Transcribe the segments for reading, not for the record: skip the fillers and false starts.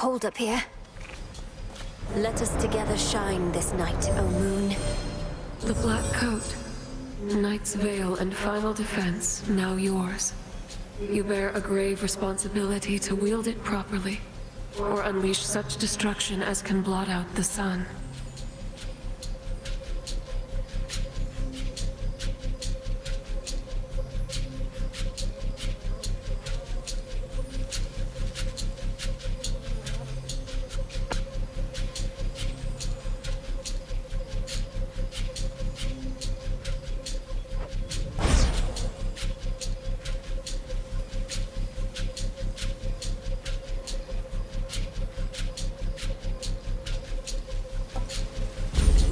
cold up here. Let us together shine this night, O moon. The Black Coat. Knight's Veil and final defense, now yours. You bear a grave responsibility to wield it properly, or unleash such destruction as can blot out the sun.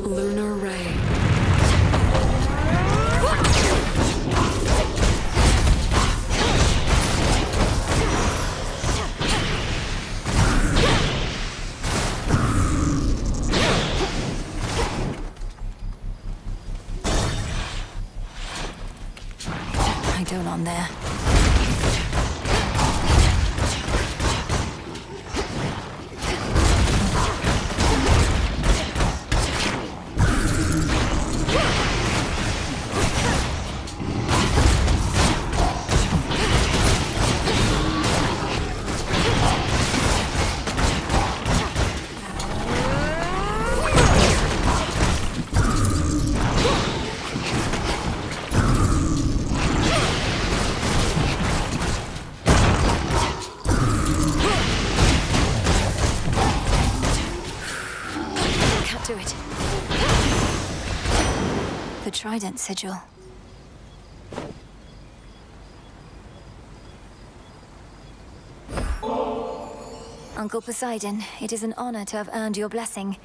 Lunar Ray. I don't on there. Do it. The Trident Sigil. Uncle Poseidon, it is an honor to have earned your blessing,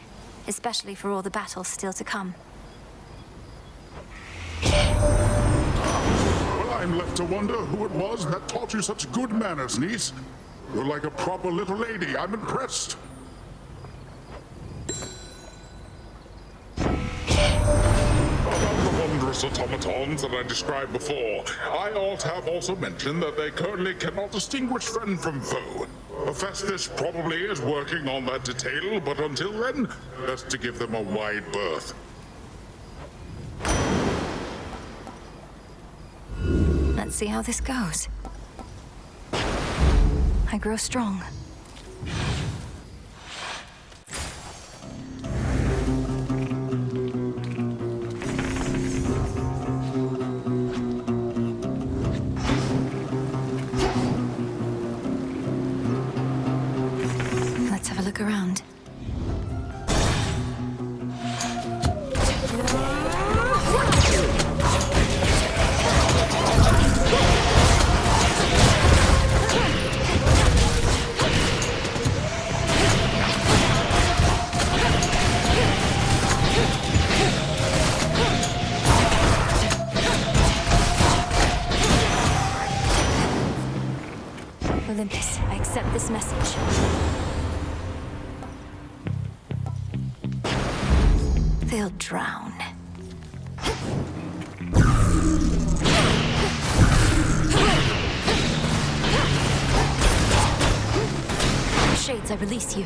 especially for all the battles still to come. Well, I'm left to wonder who it was that taught you such good manners, niece. You're like a proper little lady. I'm impressed. Automatons that I described before. I ought to have also mentioned that they currently cannot distinguish friend from foe. Hephaestus probably is working on that detail, but until then, best to give them a wide berth. Let's see how this goes. I grow strong. Around. Olympus, I accept this message. They'll drown. Shades, I release you.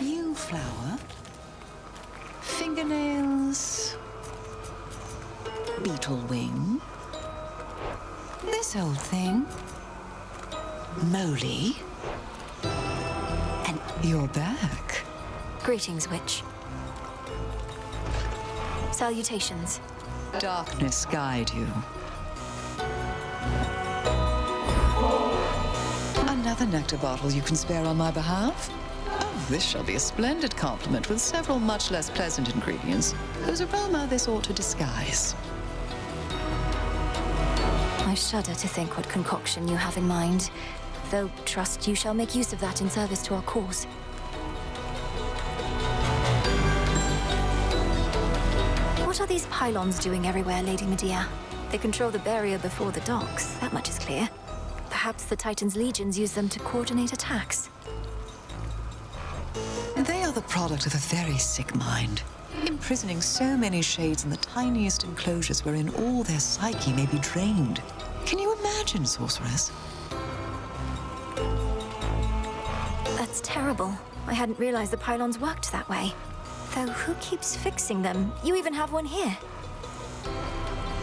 You flower. Fingernails, beetle wing, this old thing, moly, and you're back. Greetings, witch. Salutations. Darkness guide you. Another nectar bottle you can spare on my behalf? Oh, this shall be a splendid compliment with several much less pleasant ingredients, whose aroma this ought to disguise. I shudder to think what concoction you have in mind, though trust you shall make use of that in service to our cause. What are these pylons doing everywhere, Lady Medea? They control the barrier before the docks, that much is clear. Perhaps the Titan's legions use them to coordinate attacks. the product of a very sick mind, imprisoning so many shades in the tiniest enclosures wherein all their psyche may be drained. Can you imagine, sorceress? That's terrible. I hadn't realized the pylons worked that way. Though who keeps fixing them? You even have one here.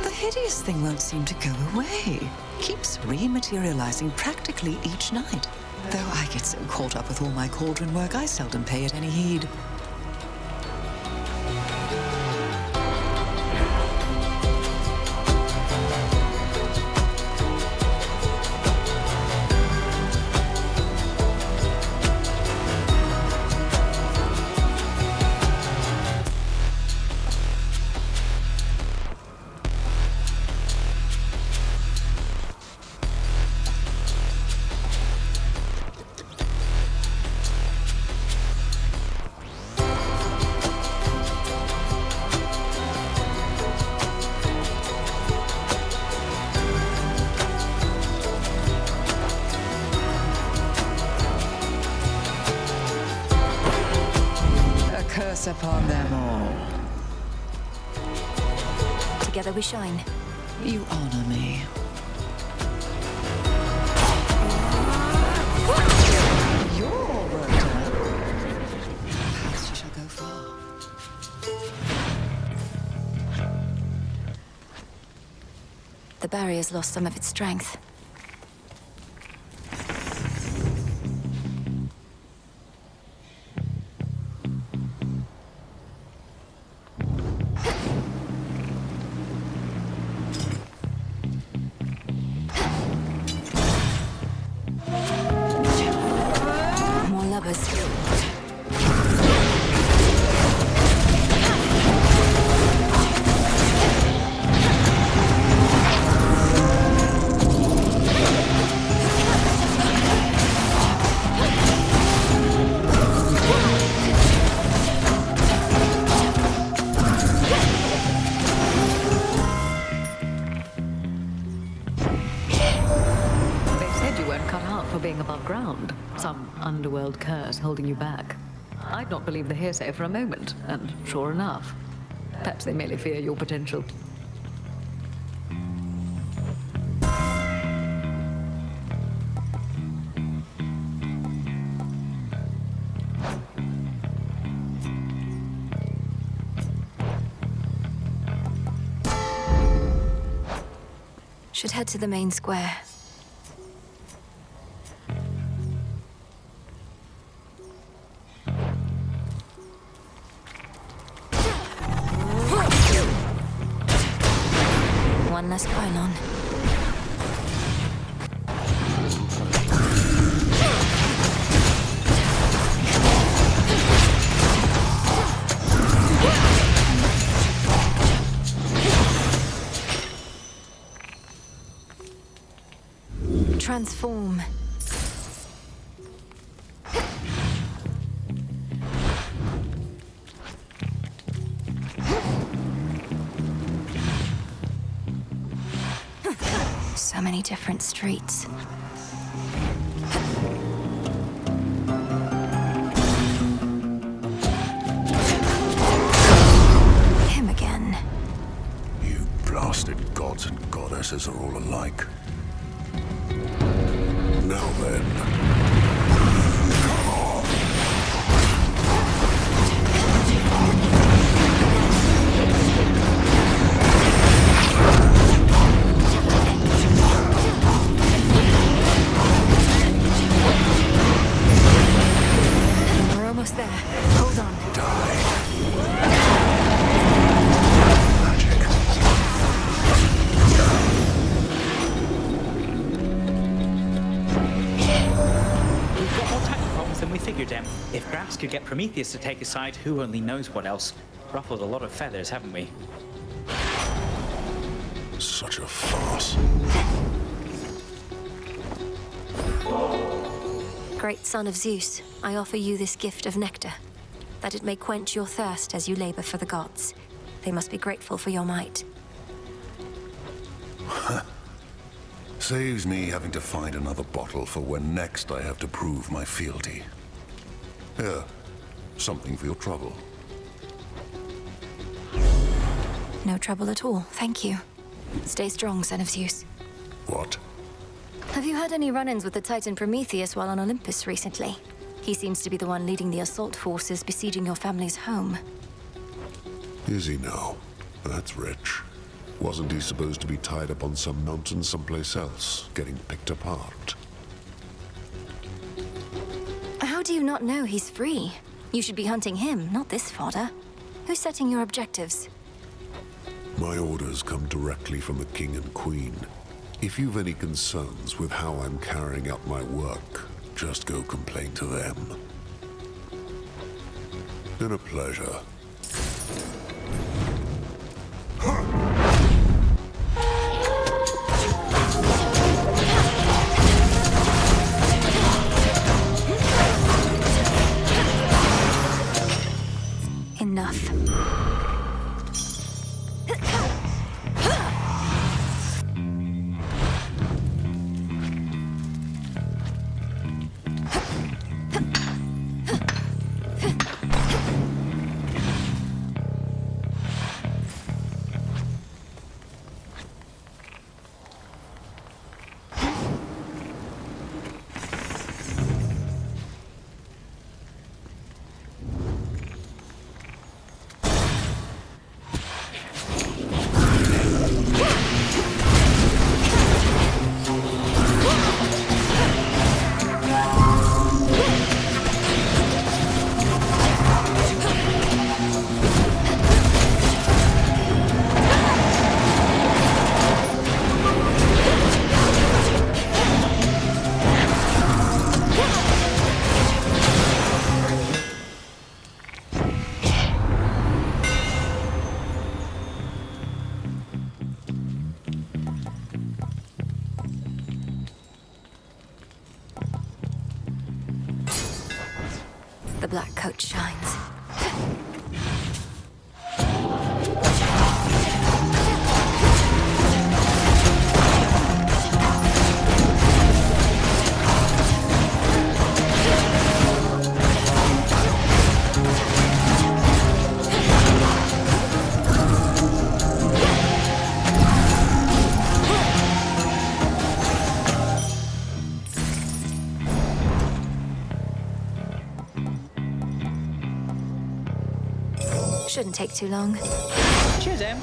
The hideous thing won't seem to go away. Keeps rematerializing practically each night. Though I get so caught up with all my cauldron work, I seldom pay it any heed. Upon them all. Together we shine. You honor me. You're all worked up. Perhaps you shall go far. The barrier's lost some of its strength. Being above ground, some underworld curse holding you back. I'd not believe the hearsay for a moment, and sure enough, perhaps they merely fear your potential. Should head to the main square. One less pylon. Transform. So many different streets. Him again. You blasted gods and goddesses are all alike. Now then. Come on. We're almost there. Hold on. Die. Magic. We've got more tiny problems than we figured, Em. If Gramps could get Prometheus to take his side, who only knows what else? Ruffled a lot of feathers, haven't we? Such a farce. Great son of Zeus, I offer you this gift of nectar, that it may quench your thirst as you labor for the gods. They must be grateful for your might. Saves me having to find another bottle for when next I have to prove my fealty. Here, Something for your trouble. No trouble at all, thank you. Stay strong, son of Zeus. What? Have you had any run-ins with the Titan Prometheus while on Olympus recently? He seems to be the one leading the assault forces besieging your family's home. Is he now? That's rich. Wasn't he supposed to be tied up on some mountain someplace else, getting picked apart? How do you not know he's free? You should be hunting him, not this fodder. Who's setting your objectives? My orders come directly from the King and Queen. If you've any concerns with how I'm carrying out my work, just go complain to them. Been a pleasure. Enough. The black coat shines. Shouldn't take too long. Cheers, Em.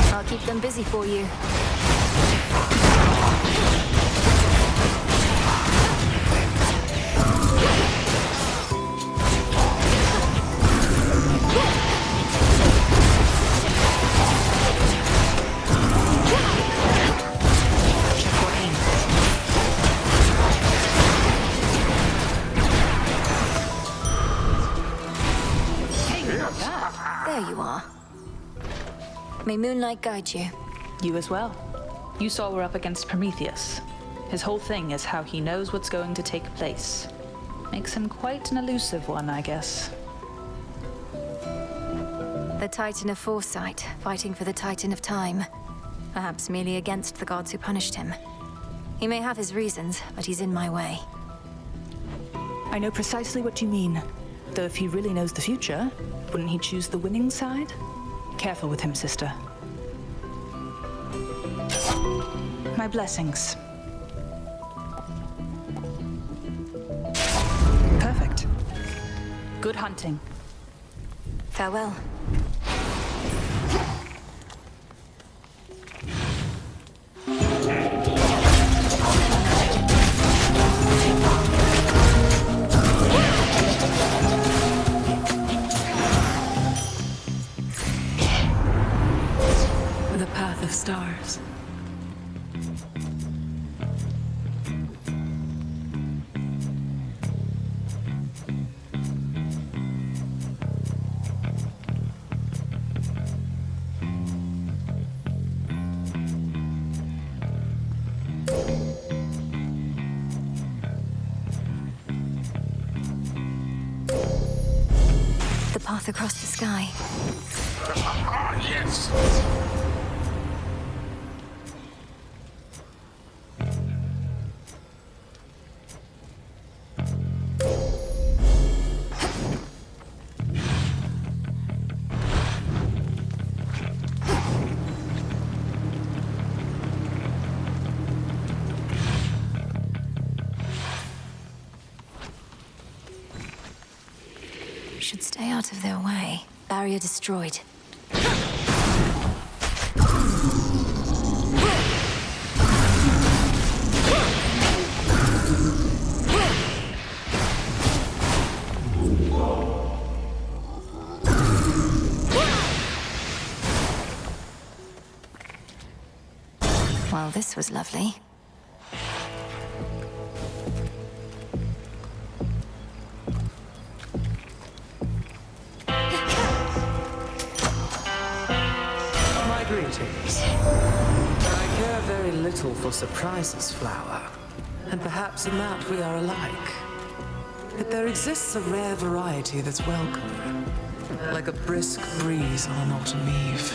I'll keep them busy for you. There you are. May moonlight guide you. You as well. You saw we're up against Prometheus. His whole thing is how he knows what's going to take place. Makes him quite an elusive one, I guess. The Titan of Foresight, fighting for the Titan of Time. Perhaps merely against the gods who punished him. He may have his reasons, but he's in my way. I know precisely what you mean. Though if he really knows the future, wouldn't he choose the winning side? Careful with him, sister. My blessings. Perfect. Good hunting. Farewell. The path of stars. path across the sky. Ah, yes! Should stay out of their way. Barrier destroyed. Well, this was lovely. My greetings. I care very little for surprises, Flower. And perhaps in that we are alike. But there exists a rare variety that's welcome. Like a brisk breeze on an autumn eve.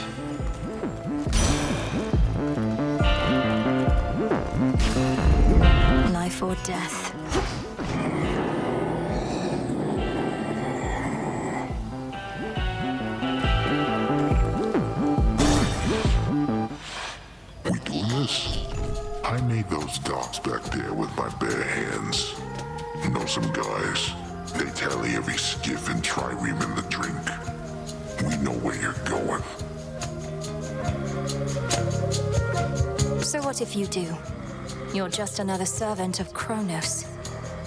Life or death. We doing this? I made those docks back there with my bare hands. You know some guys? They tally every skiff and trireme in the drink. We know where you're going. So what if you do? You're just another servant of Kronos.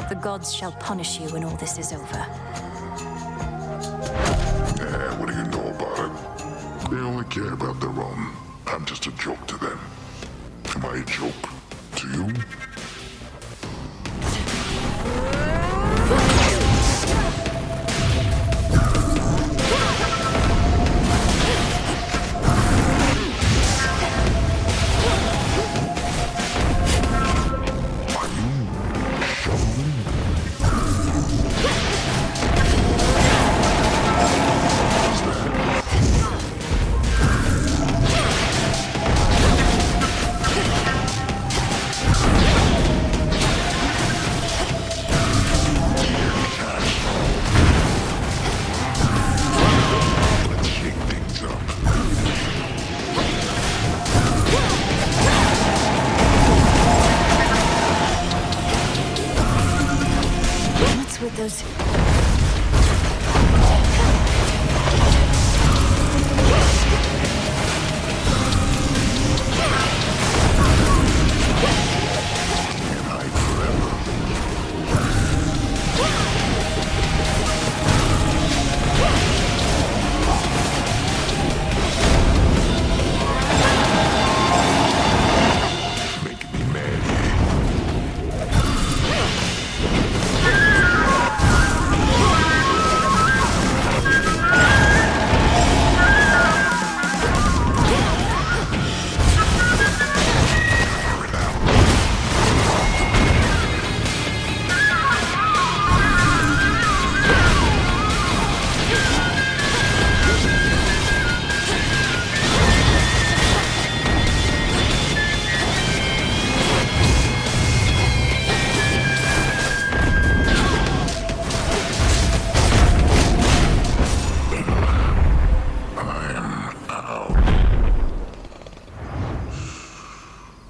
The gods shall punish you when all this is over. What do you know about it? They only care about their own. I'm just a joke to them. Am I a joke to you? With those...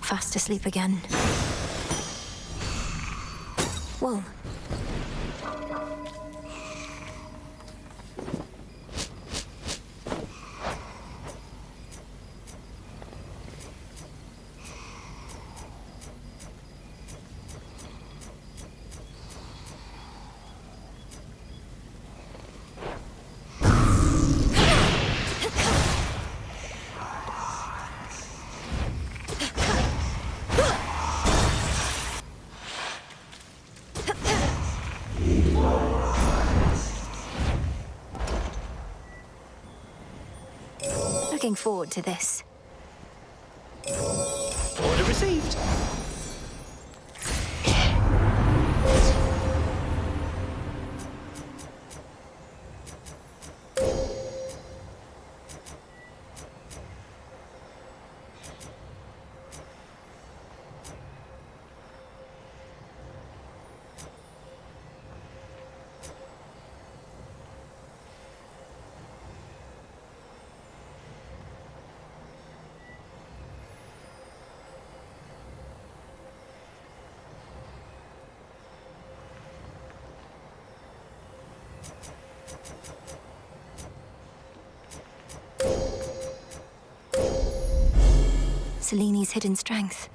Fast asleep again. Whoa. Looking forward to this. Order received. Seleni's hidden strength.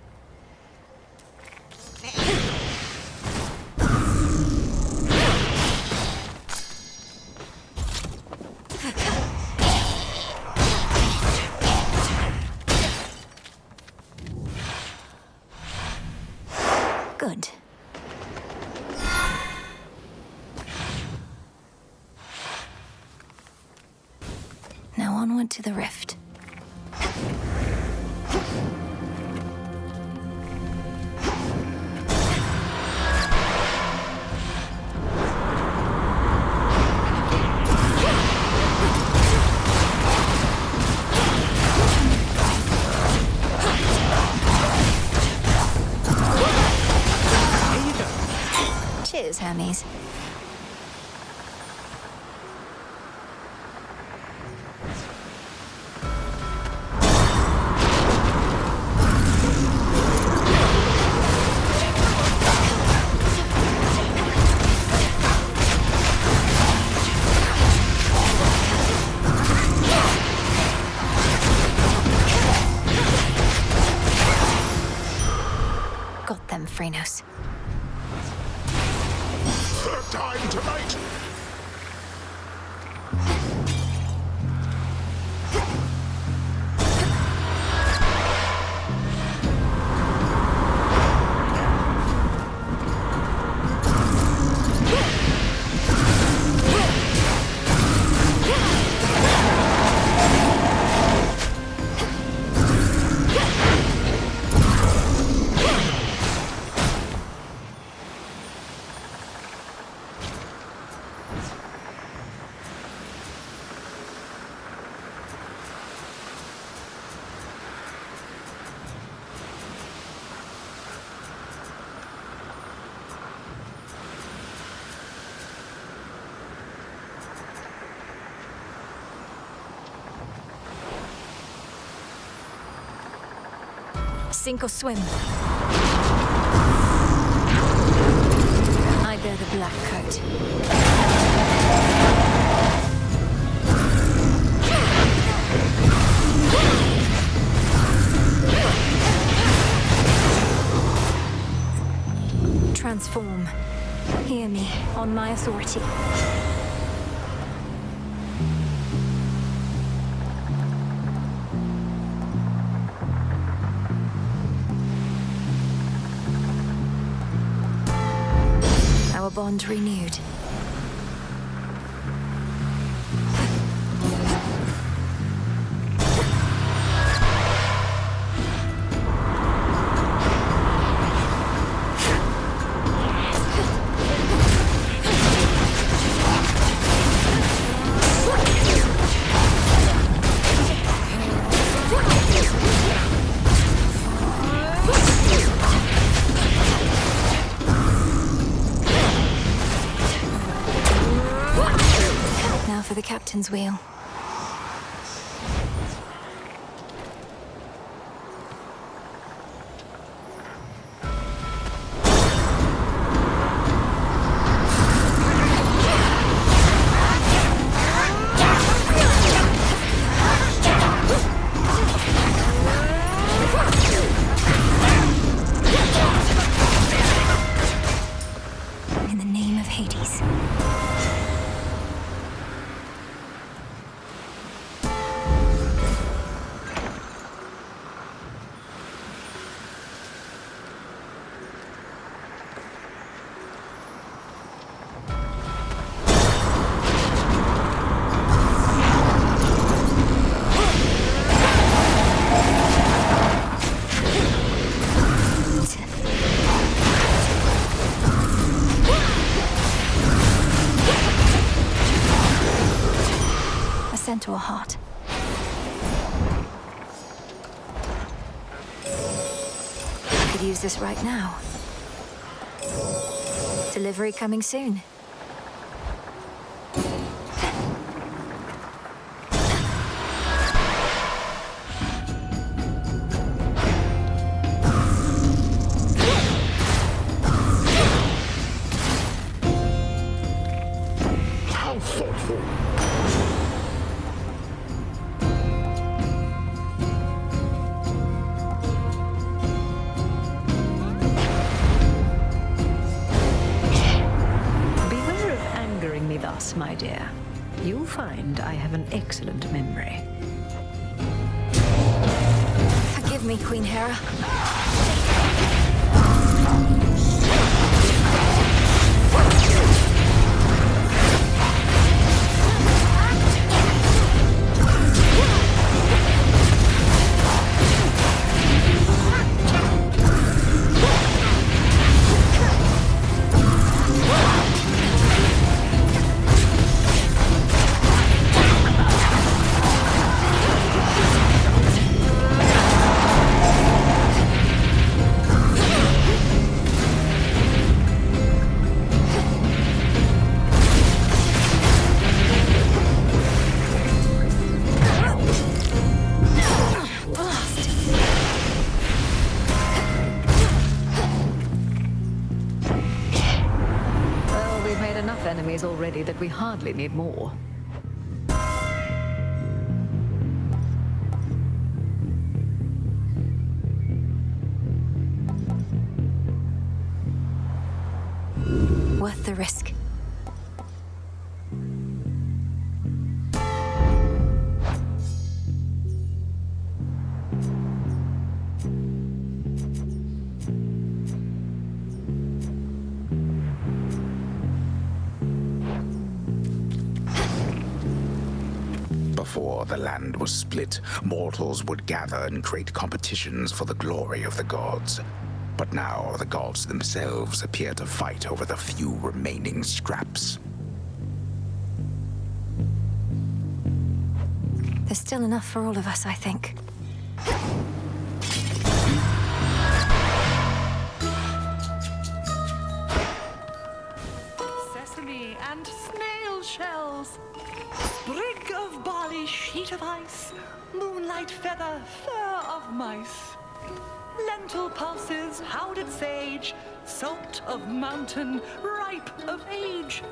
Good. Now onward to the rift. Cheers, Hermes. Got them, Phrenos. Third time tonight! Sink or swim. I bear the black coat. Transform. Hear me, on my authority. Our bond renewed. Now for the captain's wheel. In the name of Hades. To a heart. Could use this right now. Delivery coming soon. How thoughtful. find I have an excellent memory. Forgive me, Queen Hera. Enemies already that we hardly need more. Worth the risk. Before the land was split, mortals would gather and create competitions for the glory of the gods. But now the gods themselves appear to fight over the few remaining scraps. There's still enough for all of us, I think. Sesame and snail shells. Sprig of barley, sheet of ice, moonlight feather, fur of mice. Lentil pulses, powdered sage, salt of mountain, ripe of age.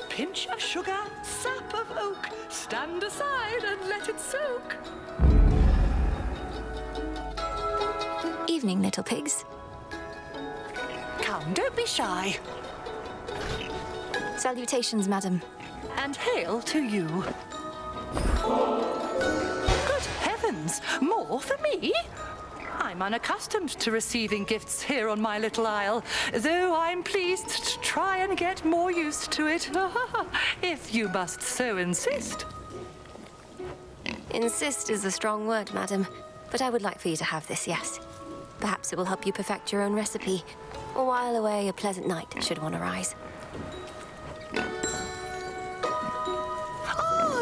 Pinch of sugar, sap of oak, stand aside and let it soak. Evening, little pigs. Come, don't be shy. Salutations, madam. And hail to you. Good heavens, more for me? I'm unaccustomed to receiving gifts here on my little isle, though I'm pleased to try and get more used to it, if you must so insist. Insist is a strong word, madam, but I would like for you to have this, yes. Perhaps it will help you perfect your own recipe, or while away a pleasant night should one arise.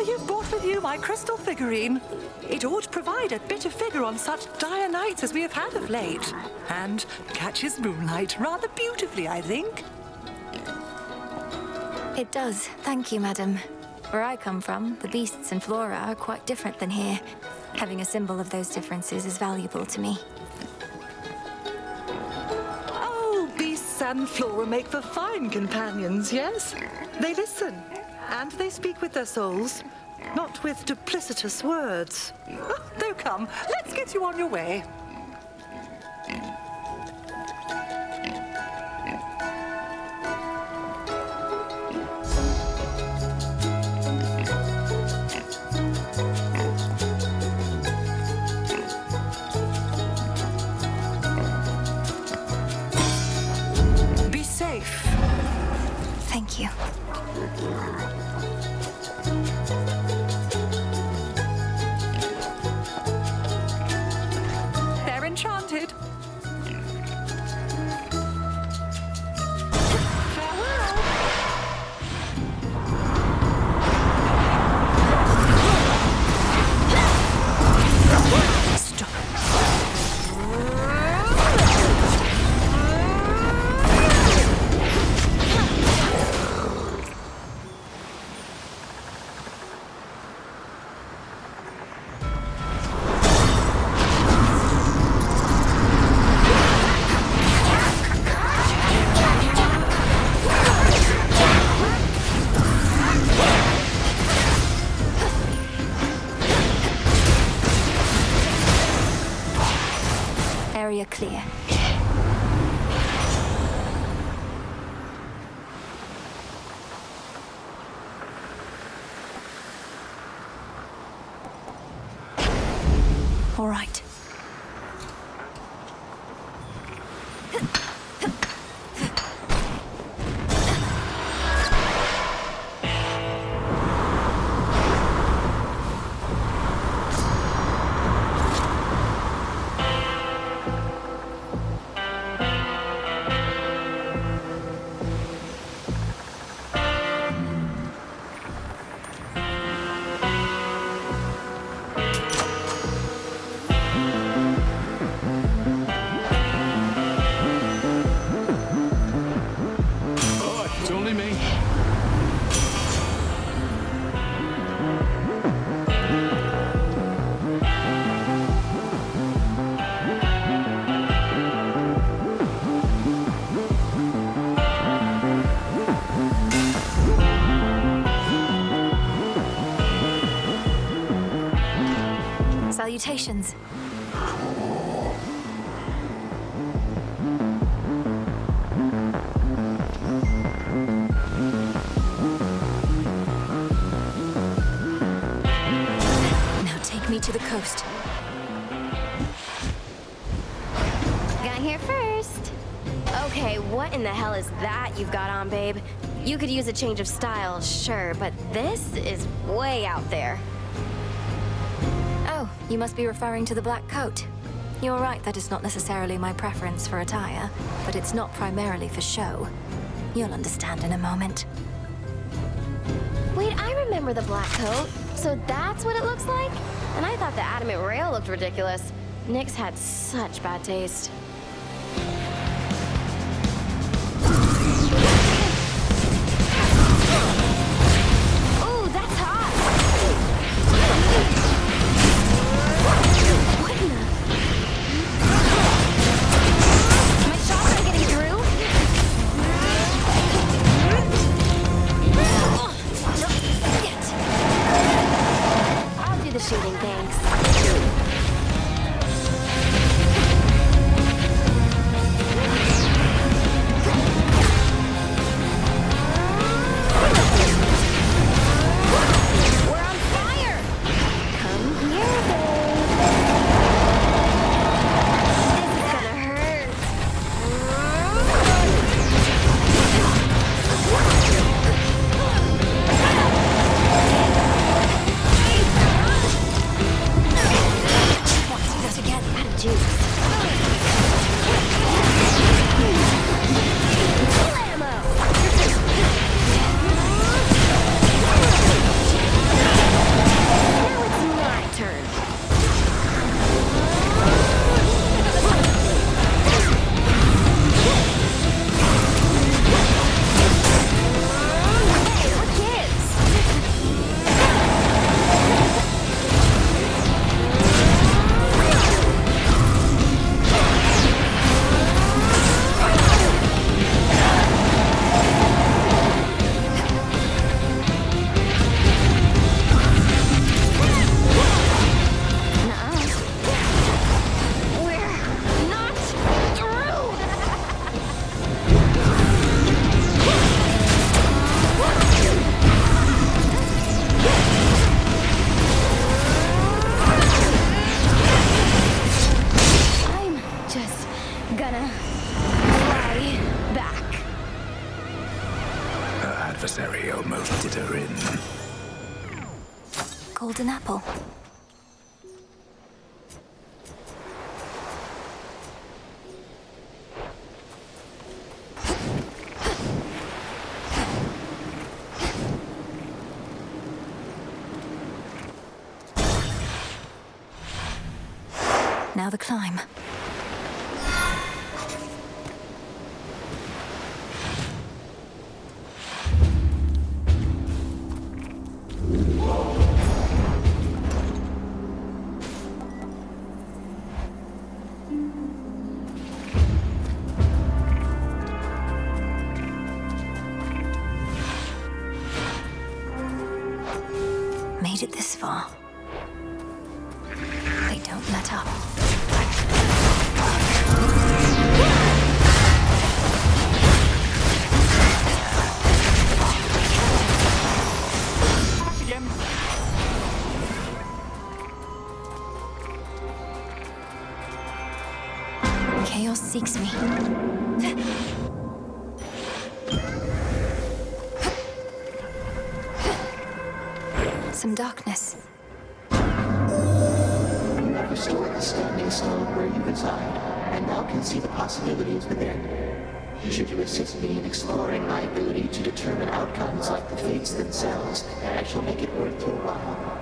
You've brought with you my crystal figurine. It ought to provide a bitter figure on such dire nights as we have had of late, and catches moonlight rather beautifully, I think. It does, thank you, madam. Where I come from, the beasts and flora are quite different than here. Having a symbol of those differences is valuable to me. Oh, beasts and flora make for fine companions, yes? They listen, and they speak with their souls. Not with duplicitous words. Though come, let's get you on your way. Be safe. Thank you. Enchanted. Area clear. All right. It's only me. Salutations. Now take me to the coast. Got here first. Okay, what in the hell is that you've got on, babe? You could use a change of style, sure, but this is way out there. Oh, you must be referring to the black coat. You're right that it's not necessarily my preference for attire, but it's not primarily for show. You'll understand in a moment. Wait, I remember the black coat. So that's what it looks like? And I thought the adamant rail looked ridiculous. Nyx had such bad taste. Ooh, that's hot! What in the... My shots aren't getting through? I'll do the shooting, thanks. We're on fire! Come here, babe. This is gonna hurt. Want to do that again? Out of juice. Blammo! Now it's my turn. Hey, what gives? We're not through! I'm just gonna fly back. Her adversary almost did her in. Golden apple. Now the climb. Made it this far. They don't let up. Chaos seeks me. Some darkness. You have restored the standing stone where you reside, and now can see the possibilities within. Should you assist me in exploring my ability to determine outcomes like the fates themselves, I shall make it worth your while.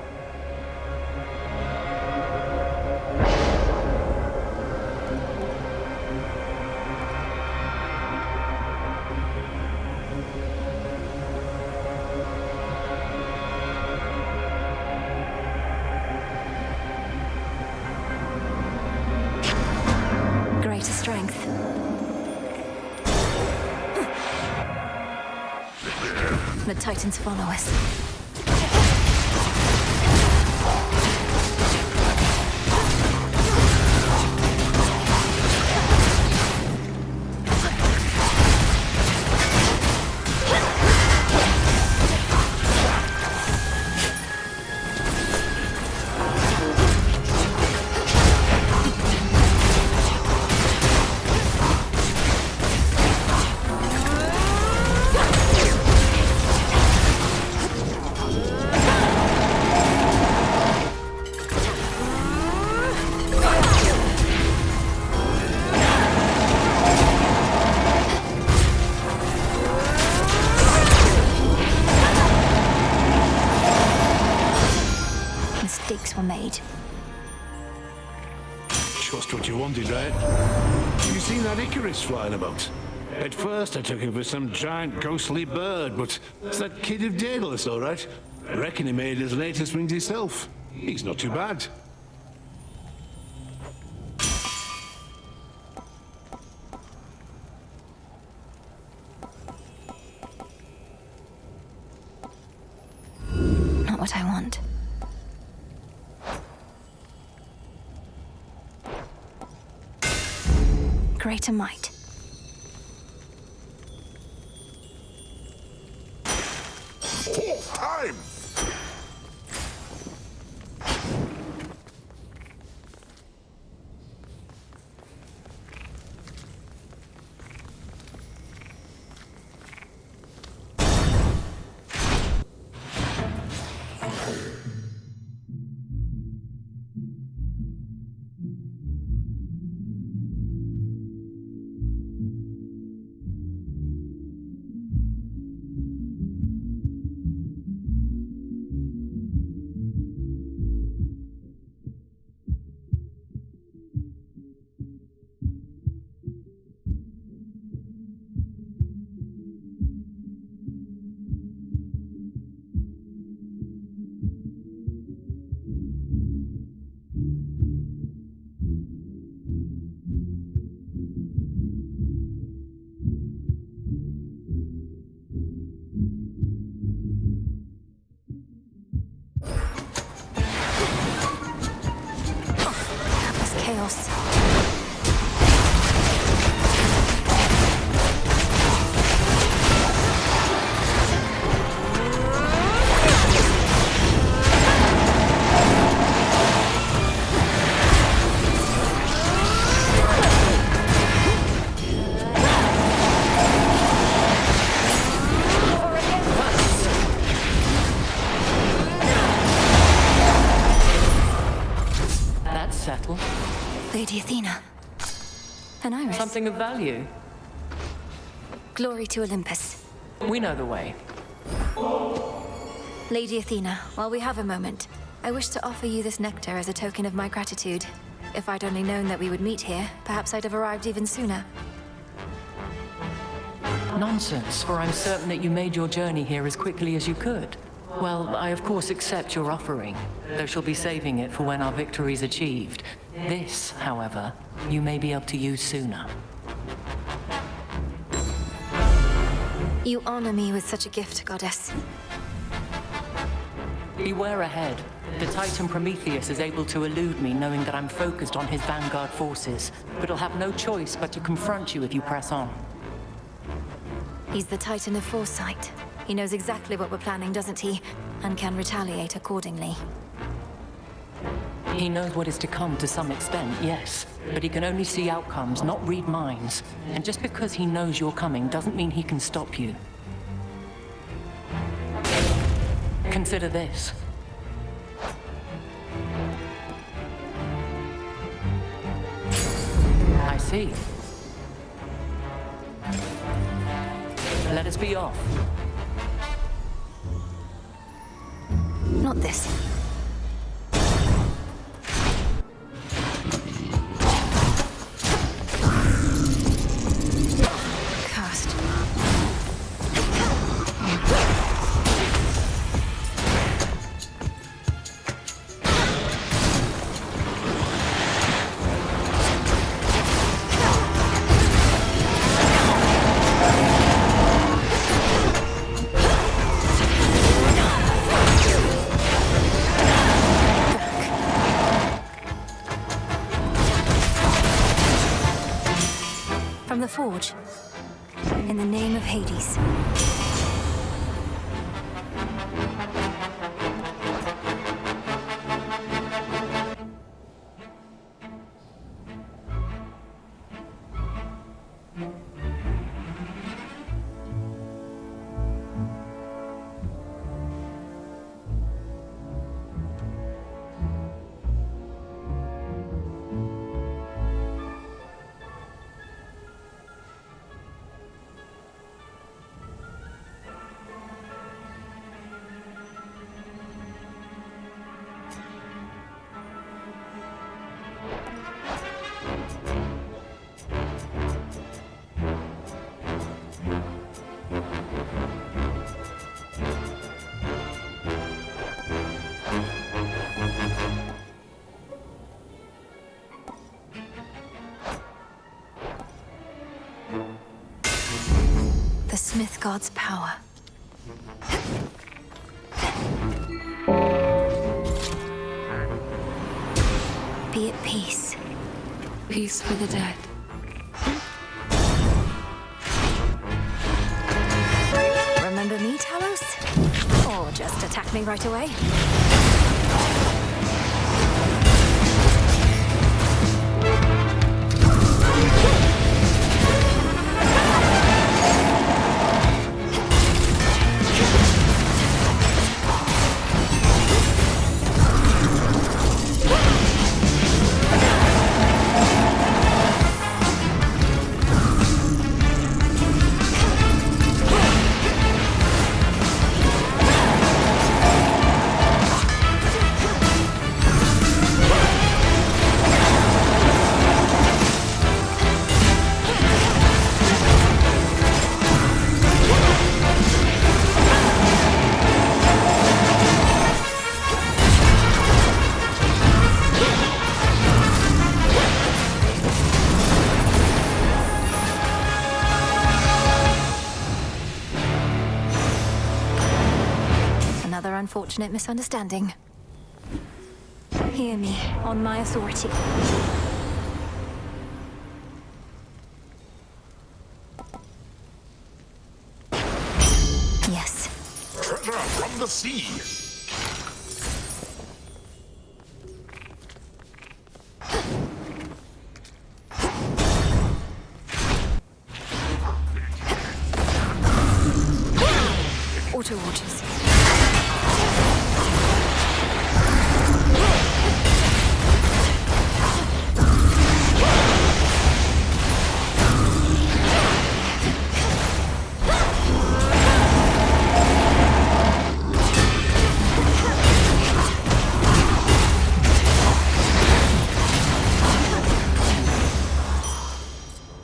Greater strength. The Titans follow us. Mistakes were made. Just what you wanted, right? Have you seen that Icarus flying about? At first I took him for some giant ghostly bird, but it's that kid of Daedalus, all right. I reckon he made his latest wings himself. He's not too bad. Not what I want. Greater might. Fourth time! Chaos. That's settled. Lady Athena. An iris. Something of value. Glory to Olympus. We know the way. Lady Athena, while we have a moment, I wish to offer you this nectar as a token of my gratitude. If I'd only known that we would meet here, perhaps I'd have arrived even sooner. Nonsense, for I'm certain that you made your journey here as quickly as you could. Well, I of course accept your offering, though shall be saving it for when our victory's achieved. This, however, you may be able to use sooner. You honor me with such a gift, Goddess. Beware ahead. The Titan Prometheus is able to elude me, knowing that I'm focused on his vanguard forces, but he'll have no choice but to confront you if you press on. He's the Titan of Foresight. He knows exactly what we're planning, doesn't he? And can retaliate accordingly. He knows what is to come to some extent, yes. But he can only see outcomes, not read minds. And just because he knows you're coming doesn't mean he can stop you. Consider this. I see. Let us be off. Not this. Cast. From the Forge. In the name of Hades. The Smith God's power. Be at peace. Peace for the dead. Remember me, Talos? Or just attack me right away? Another unfortunate misunderstanding. Hear me, on my authority. Yes. Treasure from the sea. Auto watches.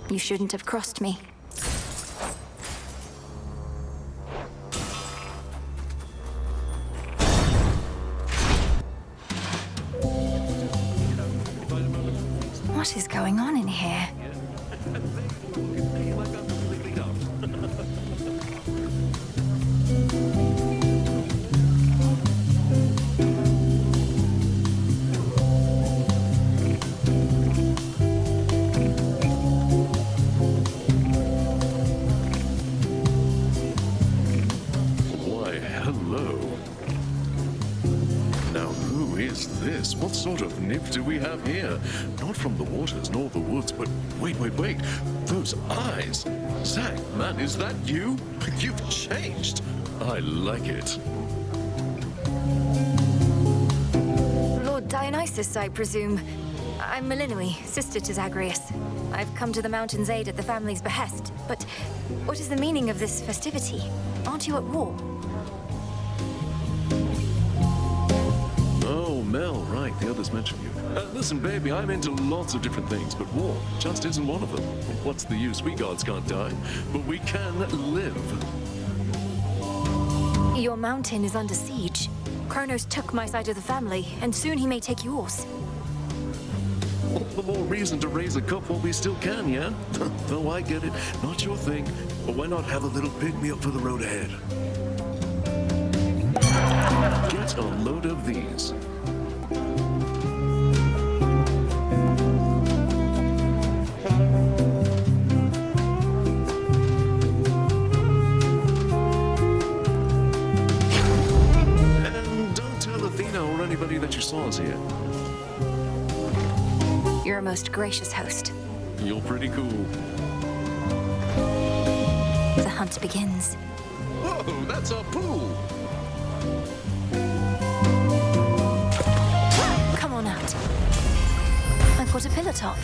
You shouldn't have crossed me. What is going on in here? Why, hello. Now, who is this? What sort of nymph do we have here? Not from the waters nor the woods, but wait. Those eyes! Zack, man, is that you? You've changed. I like it. Lord Dionysus, I presume. I'm Melinoi, sister to Zagreus. I've come to the mountain's aid at the family's behest. But what is the meaning of this festivity? Aren't you at war? Oh, Mel, right. The others mentioned you. Listen, baby, I'm into lots of different things, but war just isn't one of them. What's the use? We gods can't die, but we can live. Your mountain is under siege. Kronos took my side of the family, and soon he may take yours. All the more reason to raise a cup while we still can, yeah? Though I get it, not your thing. But why not have a little pick-me-up for the road ahead? Get a load of these. And don't tell Athena or anybody that you saw us here. You're a most gracious host. You're pretty cool. The hunt begins. Whoa, that's our pool! Come on out. I've got a pillar top.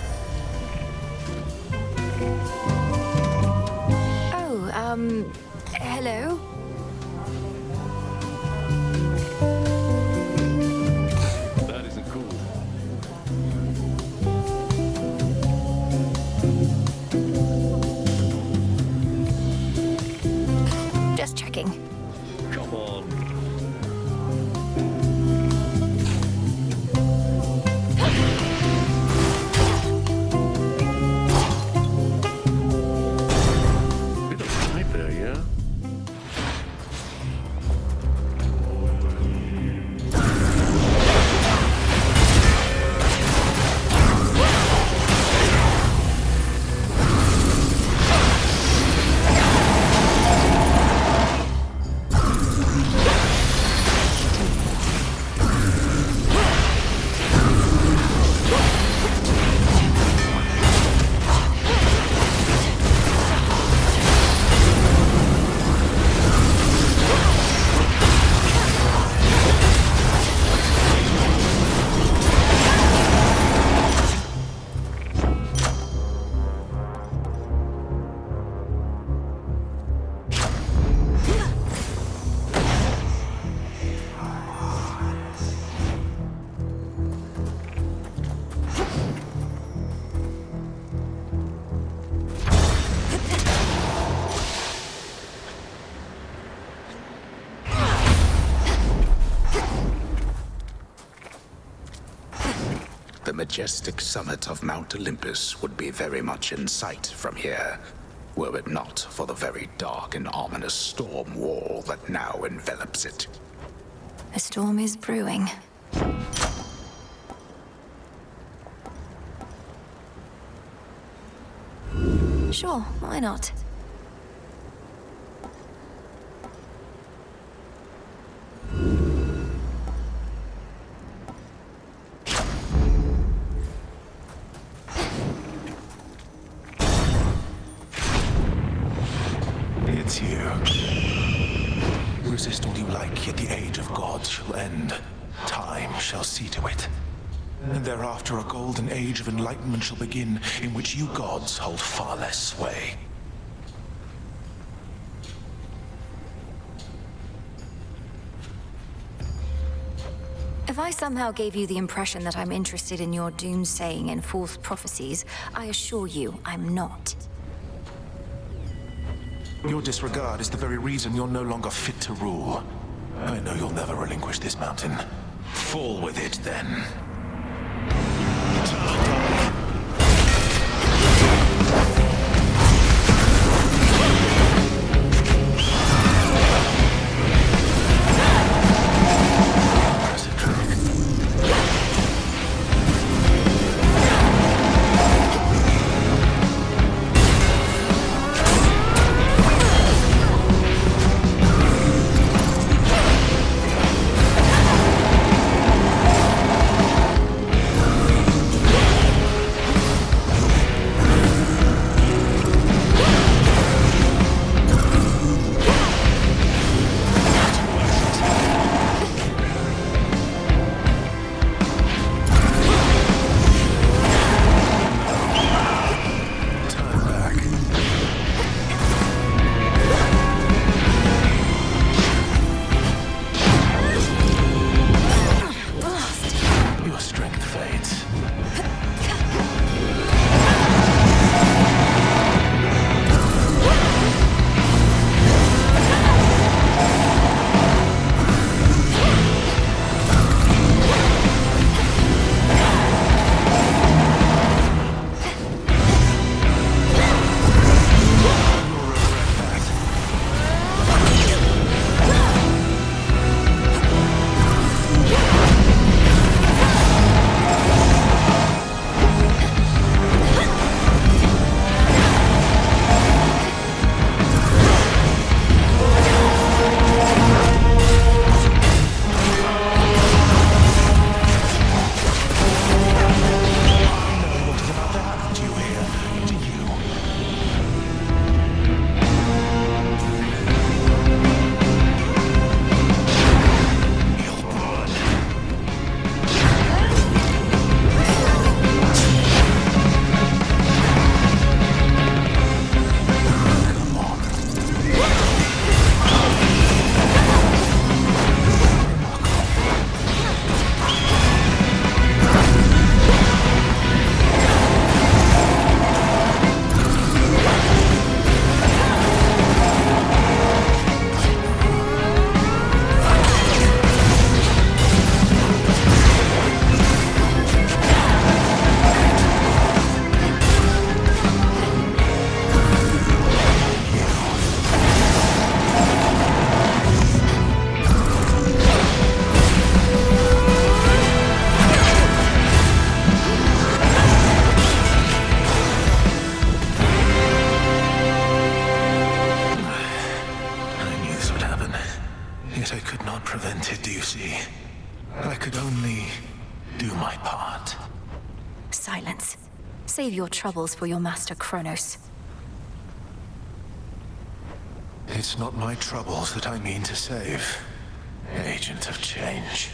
Oh, hello? That isn't cool. Just checking. Come on. Bit of fight there, yeah? The majestic summit of Mount Olympus would be very much in sight from here, were it not for the very dark and ominous storm wall that now envelops it. A storm is brewing. Sure, why not? It's you. Resist all you like, yet the age of gods shall end. Time shall see to it. And thereafter a golden age of enlightenment shall begin, in which you gods hold far less sway. If I somehow gave you the impression that I'm interested in your doomsaying and false prophecies, I assure you I'm not. Your disregard is the very reason you're no longer fit to rule. I know you'll never relinquish this mountain. Fall with it, then. silence. Save your troubles for your master Kronos. It's not my troubles that I mean to save, Agent of Change.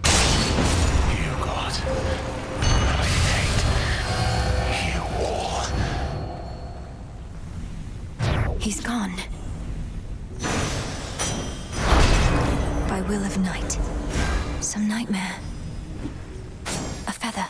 You, God. I hate you all. He's gone. By will of night. Some nightmare. A feather.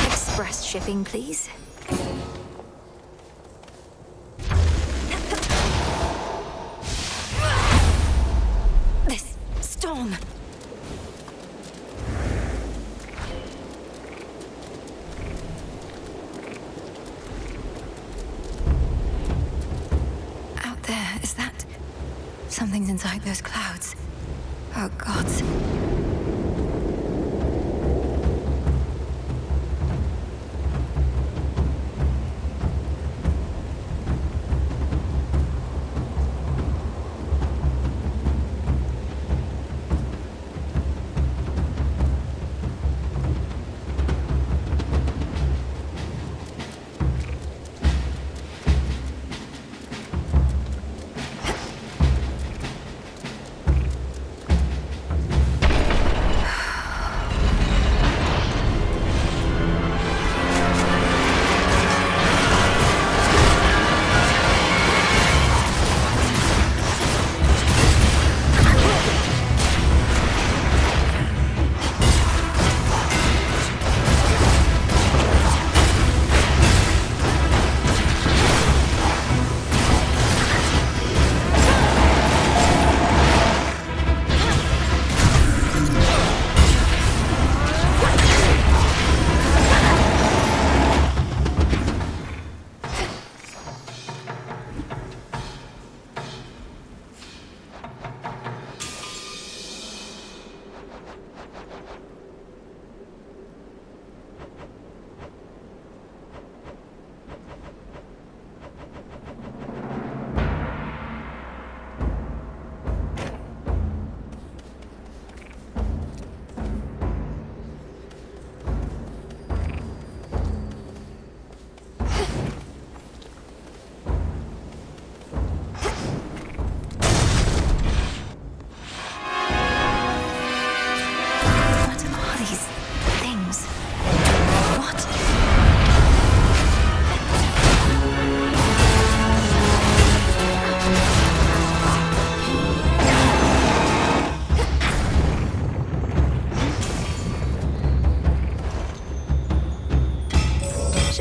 Express shipping, please. This storm. Out there, is that... Something's inside those clouds. Oh, gods.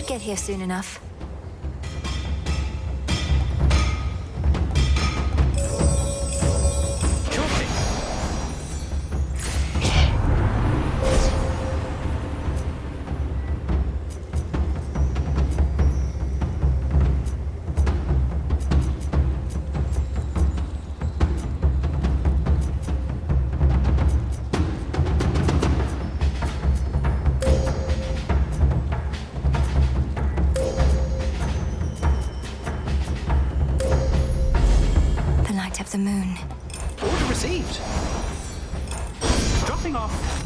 Get here soon enough. The moon. Order received. Dropping off.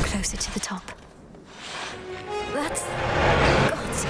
Closer to the top. That's... Gods.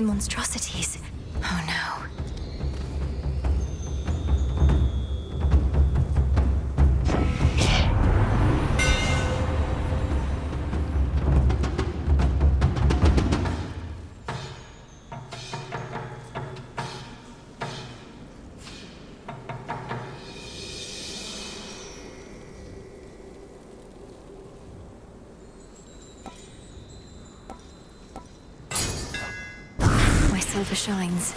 these monstrosities? Oh no. Silver shines.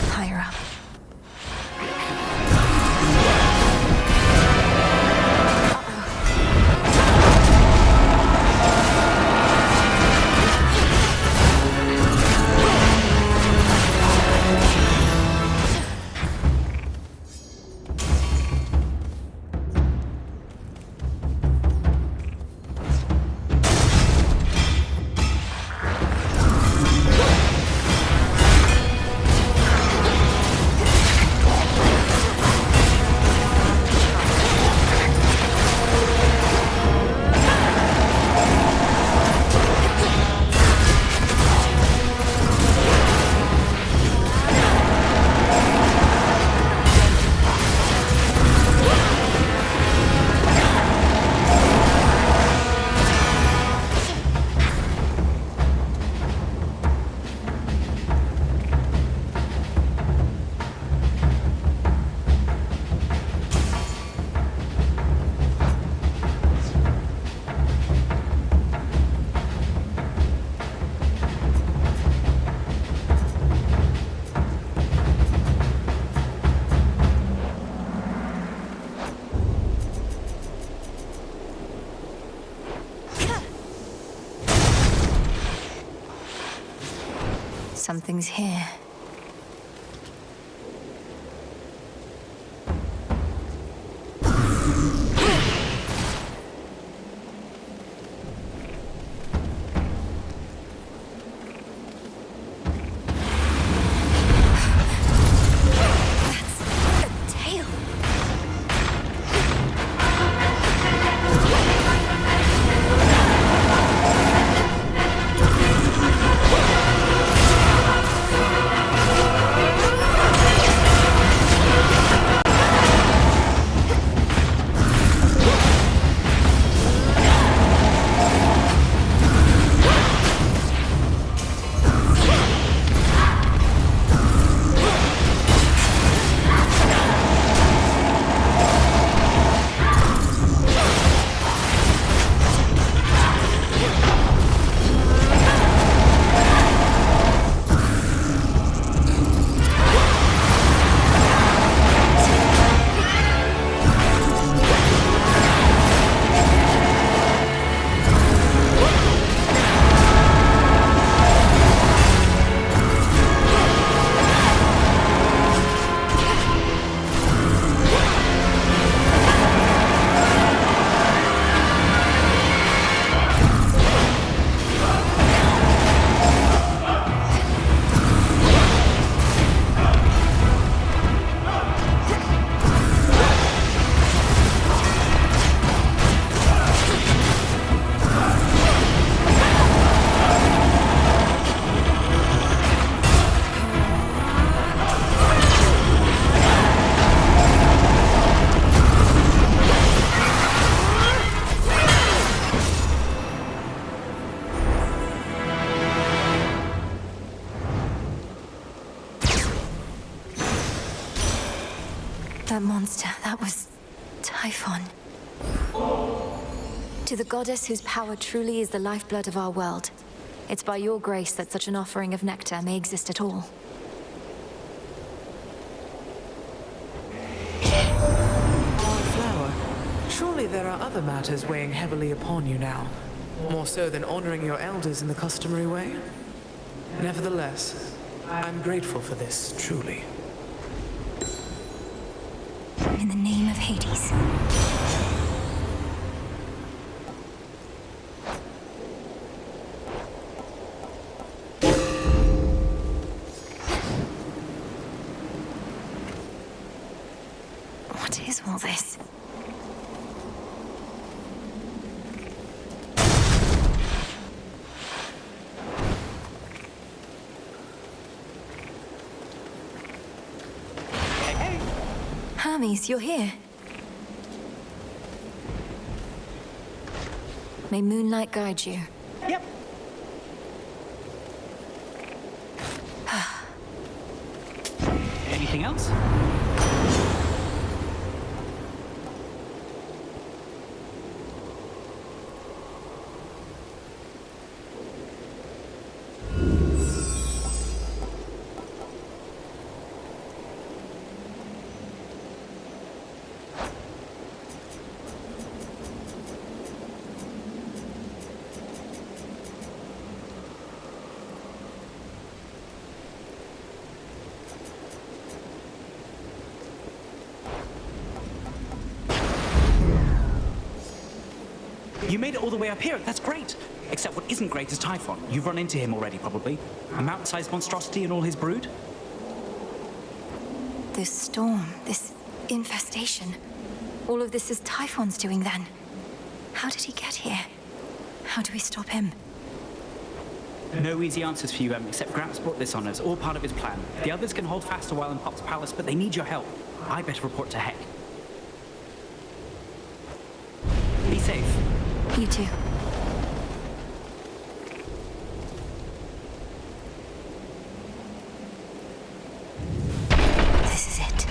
Higher up. Something's here. That monster, that was Typhon. To the goddess whose power truly is the lifeblood of our world, it's by your grace that such an offering of nectar may exist at all. Flower, surely there are other matters weighing heavily upon you now. More so than honoring your elders in the customary way? Nevertheless, I'm grateful for this, truly. In the name of Hades. What is all this? Hermes, you're here. May moonlight guide you. Yep. Anything else? You made it all the way up here. That's great. Except what isn't great is Typhon. You've run into him already, probably. A mountain-sized monstrosity and all his brood. This storm, this infestation. All of this is Typhon's doing then. How did he get here? How do we stop him? No easy answers for you, except Gramps brought this on us, all part of his plan. The others can hold fast a while in Pop's palace, but they need your help. I better report to Heck. Be safe. You too. This is it.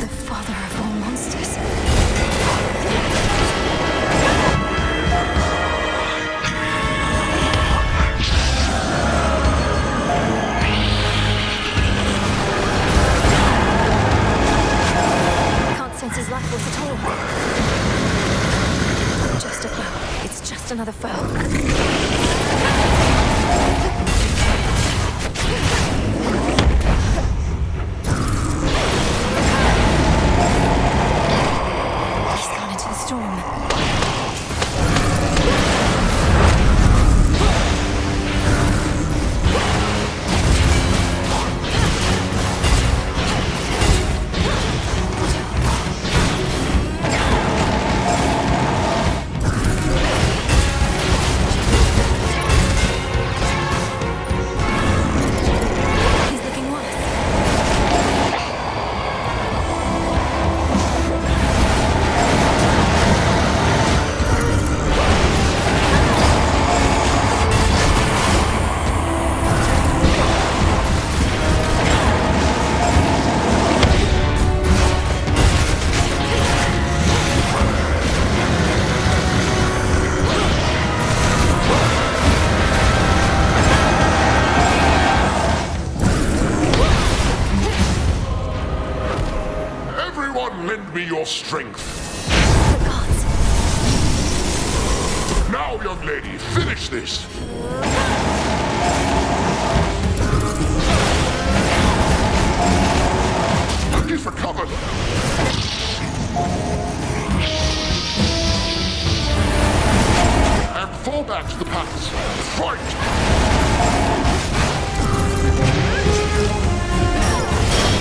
The father of all monsters. His life force at all. Just a foe. It's just another foe. He's gone into the storm. Lend me your strength. The gods. Now, young lady, finish this. He's recovered. And fall back to the palace. Fight!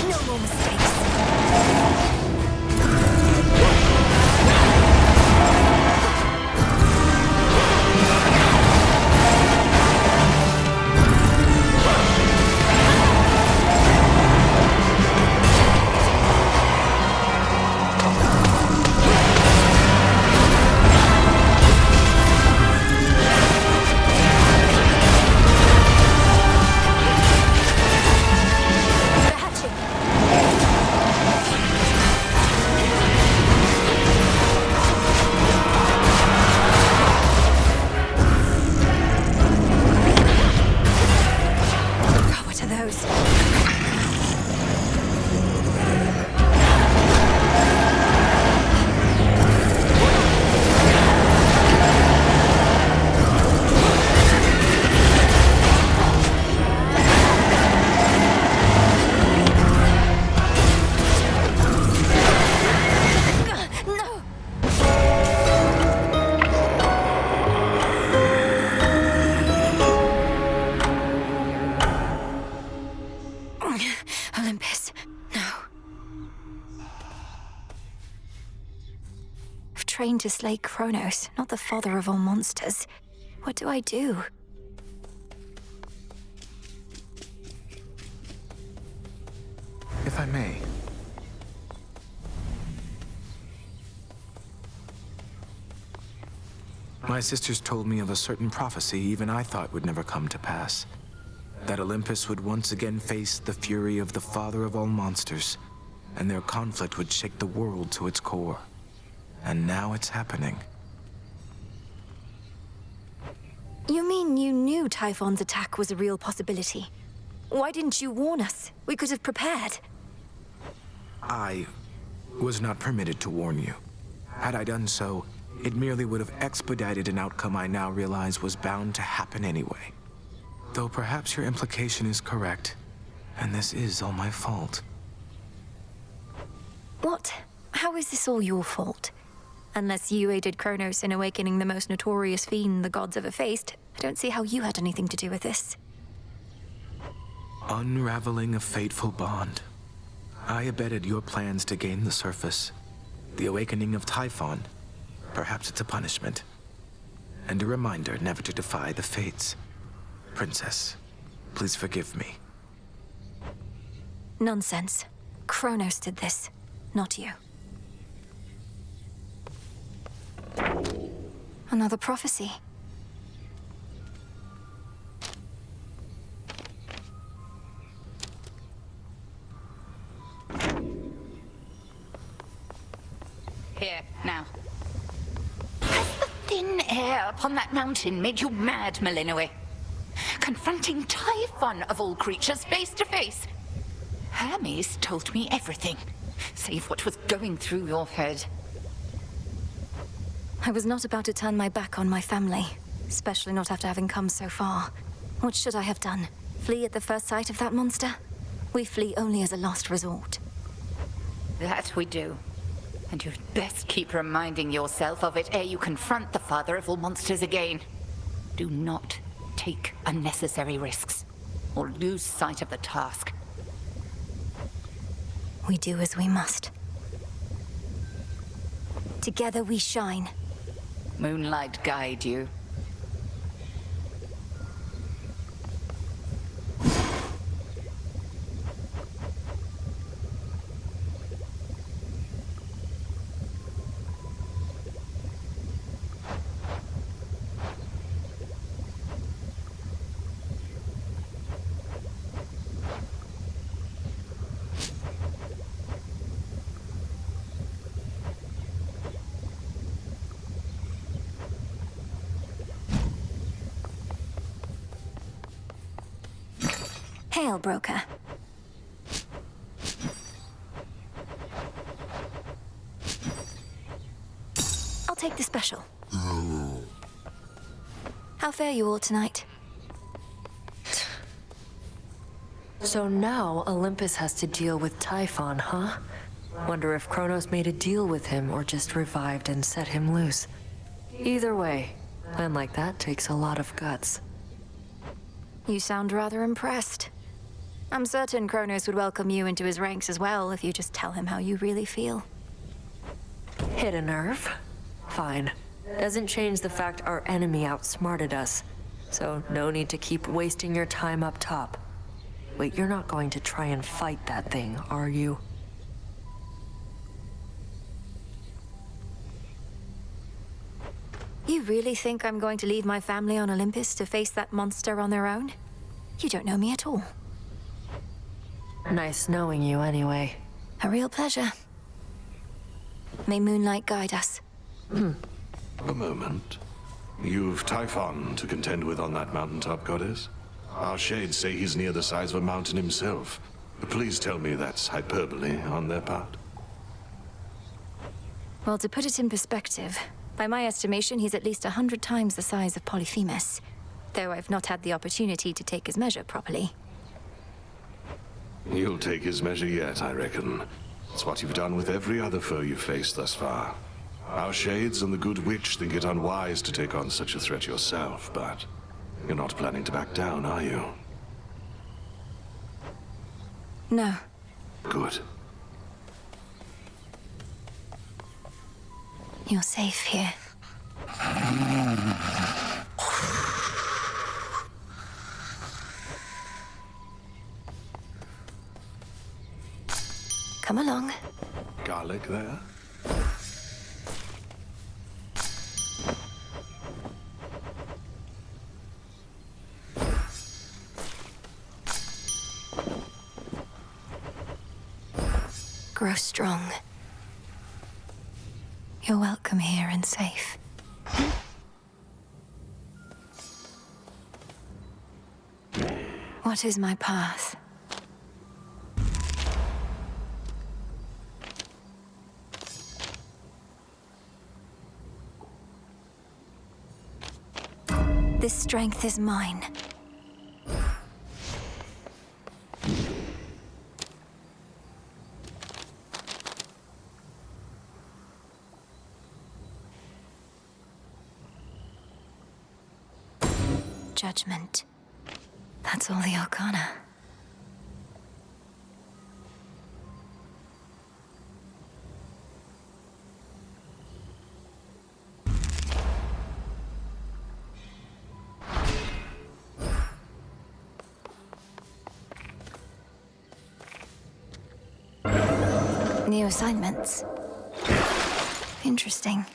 No more mistakes. trained to slay Kronos, not the father of all monsters. What do I do? If I may. My sisters told me of a certain prophecy even I thought would never come to pass. That Olympus would once again face the fury of the father of all monsters, and their conflict would shake the world to its core. And now it's happening. You mean you knew Typhon's attack was a real possibility? Why didn't you warn us? We could have prepared. I was not permitted to warn you. Had I done so, it merely would have expedited an outcome I now realize was bound to happen anyway. Though perhaps your implication is correct, and this is all my fault. What? How is this all your fault? Unless you aided Kronos in awakening the most notorious fiend the gods ever faced, I don't see how you had anything to do with this. Unraveling a fateful bond. I abetted your plans to gain the surface. The awakening of Typhon. Perhaps it's a punishment. And a reminder never to defy the fates. Princess, please forgive me. Nonsense. Kronos did this, not you. Another prophecy. Here, now. Has the thin air upon that mountain made you mad, Melinoe? Confronting Typhon of all creatures face to face. Hermes told me everything, save what was going through your head. I was not about to turn my back on my family, especially not after having come so far. What should I have done? Flee at the first sight of that monster? We flee only as a last resort. That we do. And you'd best keep reminding yourself of it ere you confront the father of all monsters again. Do not take unnecessary risks, or lose sight of the task. We do as we must. Together we shine. Moonlight guide you. Hail, broker. I'll take the special. How fare you all tonight? So now Olympus has to deal with Typhon, huh? Wonder if Kronos made a deal with him or just revived and set him loose. Either way, plan like that takes a lot of guts. You sound rather impressed. I'm certain Kronos would welcome you into his ranks as well if you just tell him how you really feel. Hit a nerve? Fine. Doesn't change the fact our enemy outsmarted us. So no need to keep wasting your time up top. Wait, you're not going to try and fight that thing, are you? You really think I'm going to leave my family on Olympus to face that monster on their own? You don't know me at all. Nice knowing you anyway. A real pleasure. May moonlight guide us. A moment. You've Typhon to contend with on that mountaintop, goddess? Our shades say he's near the size of a mountain himself. Please tell me that's hyperbole on their part. Well, to put it in perspective, by my estimation, he's at least 100 times the size of Polyphemus. Though I've not had the opportunity to take his measure properly. You'll take his measure yet, I reckon. It's what you've done with every other foe you've faced thus far. Our shades and the good witch think it unwise to take on such a threat yourself, but you're not planning to back down, are you? You're safe here. Come along. Garlic there? Grow strong. You're welcome here and safe. What is my path? This strength is mine. Judgment. That's all the Arcana. New assignments. Interesting.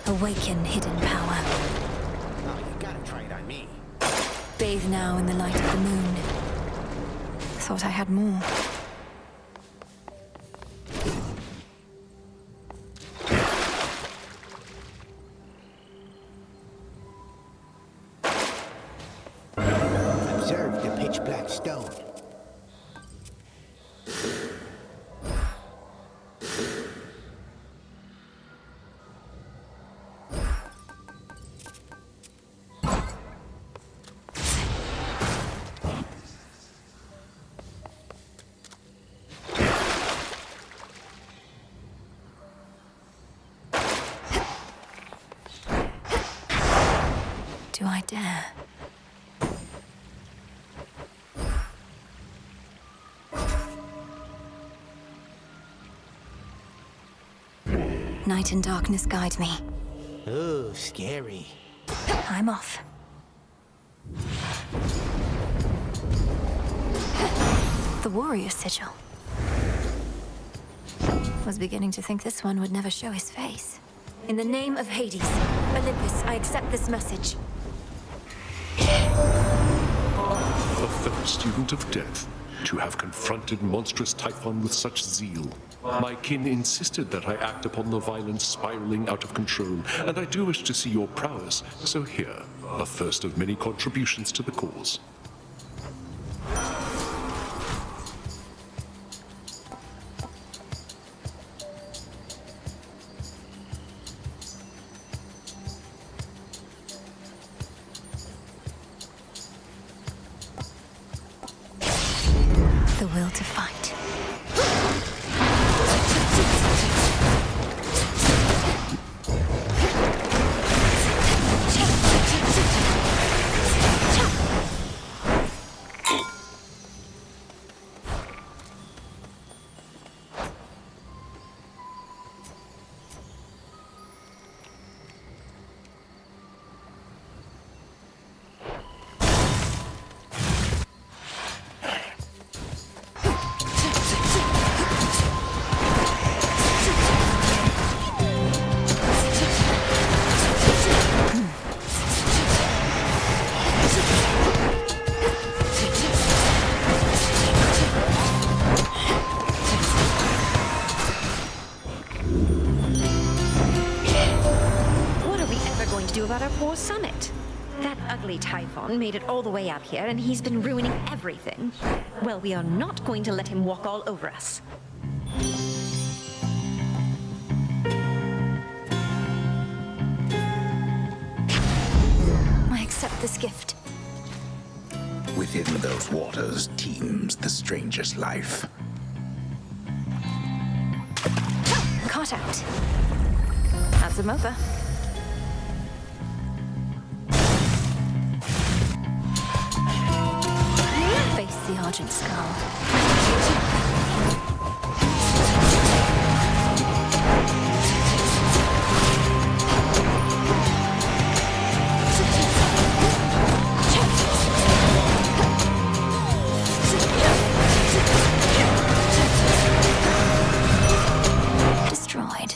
Awaken hidden power. Oh, you gotta try it on me. Bathe now in the light of the moon. Thought I had more. Observe the pitch black stone. Do I dare? Night and darkness guide me. Ooh, scary. I'm off. The warrior sigil. Was beginning to think this one would never show his face. In the name of Hades, Olympus, I accept this message. A fellow student of death, to have confronted monstrous Typhon with such zeal. My kin insisted that I act upon the violence spiraling out of control, and I do wish to see your prowess, so here, a first of many contributions to the cause. The will to fight. About our poor summit. That ugly Typhon made it all the way up here, and he's been ruining everything. Well, we are not going to let him walk all over us. I accept this gift. Within those waters teems the strangest life. Caught out. That's him over. Face the Argent Skull. Destroyed.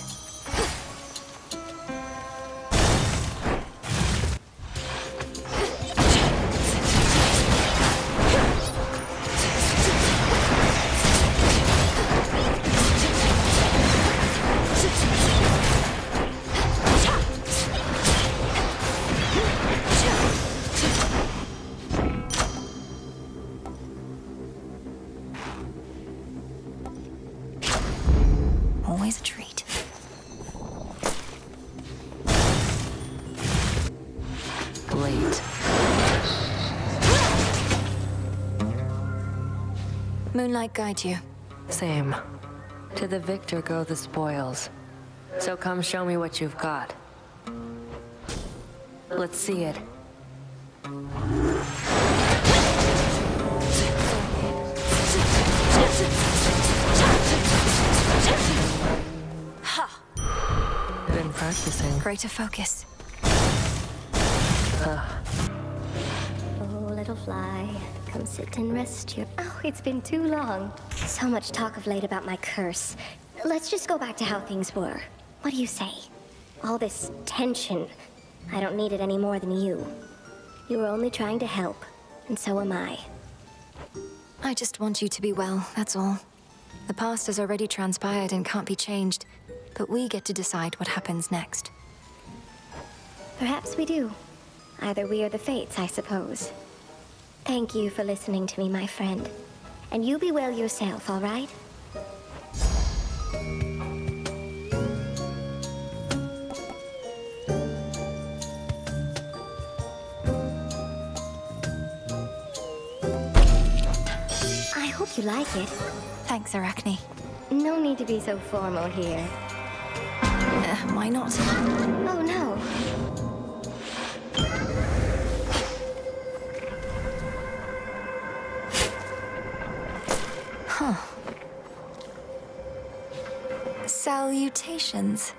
Always a treat. Late. Moonlight guide you. Same. To the victor go the spoils. So come show me what you've got. Let's see it. Ha! Been practicing. Greater focus. Oh, little fly, come sit and rest your... Oh, it's been too long. So much talk of late about my curse. Let's just go back to how things were. What do you say? All this tension, I don't need it any more than you. You were only trying to help, and so am I. I just want you to be well, that's all. The past has already transpired and can't be changed, but we get to decide what happens next. Perhaps we do. Either we or the fates, I suppose. Thank you for listening to me, my friend. And you be well yourself, all right? I hope you like it. Thanks, Arachne. No need to be so formal here. Why not? Oh, no. Huh. Salutations.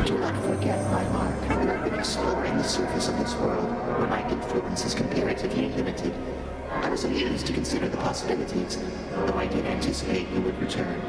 Do not forget my mark that I've been exploring the surface of this world, where my influence is comparatively limited. I was amused to consider the possibilities, though I did anticipate you would return.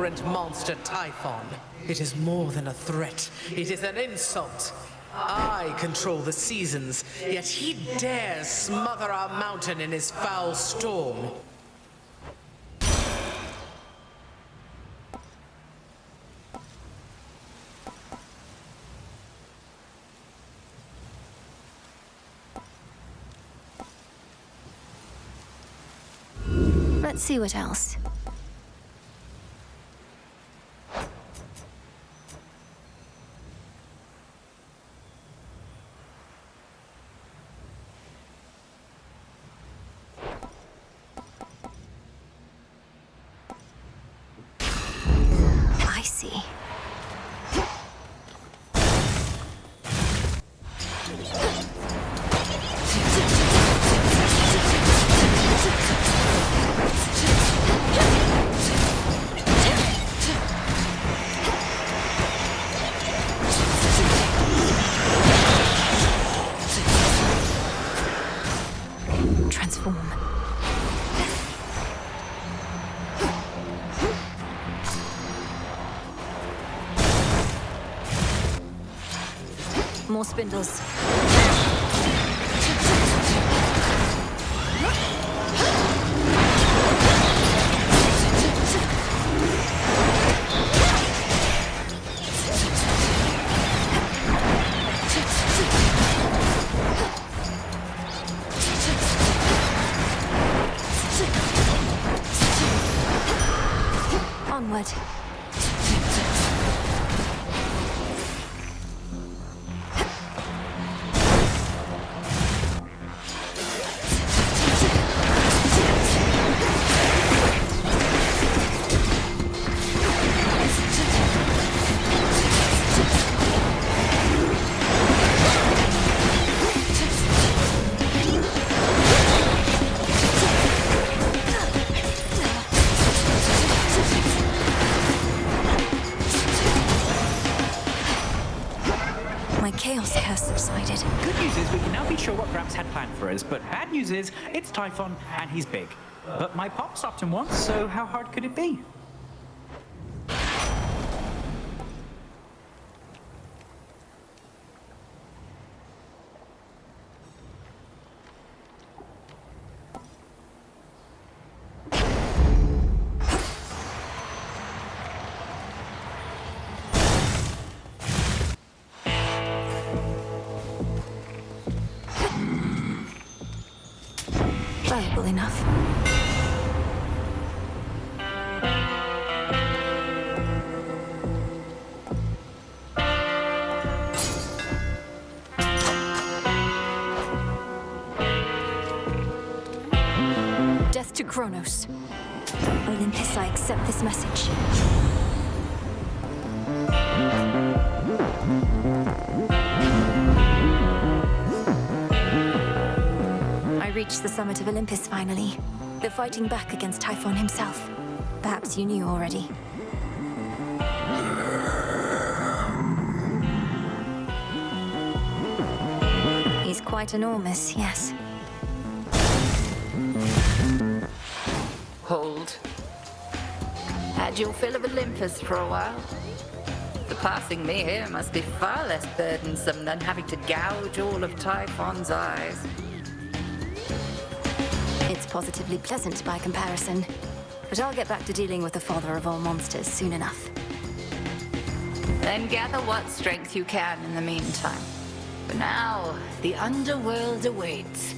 ignorant monster Typhon. It is more than a threat. It is an insult. I control the seasons, yet he dares smother our mountain in his foul storm. Let's see what else. I see. Transform. More spindles. Onward. My chaos curse subsided. Good news is we can now be sure what Gramps had planned for us, but bad news is it's Typhon and he's big. But my pop stopped him once, so how hard could it be? Valuable enough. Death to Kronos. Olympus, I accept this message. I reached the summit of Olympus finally. They're fighting back against Typhon himself. Perhaps you knew already. He's quite enormous, yes. Hold. Had your fill of Olympus for a while? Surpassing me here must be far less burdensome than having to gouge all of Typhon's eyes. It's positively pleasant by comparison. But I'll get back to dealing with the father of all monsters soon enough. Then gather what strength you can in the meantime. For now, the underworld awaits.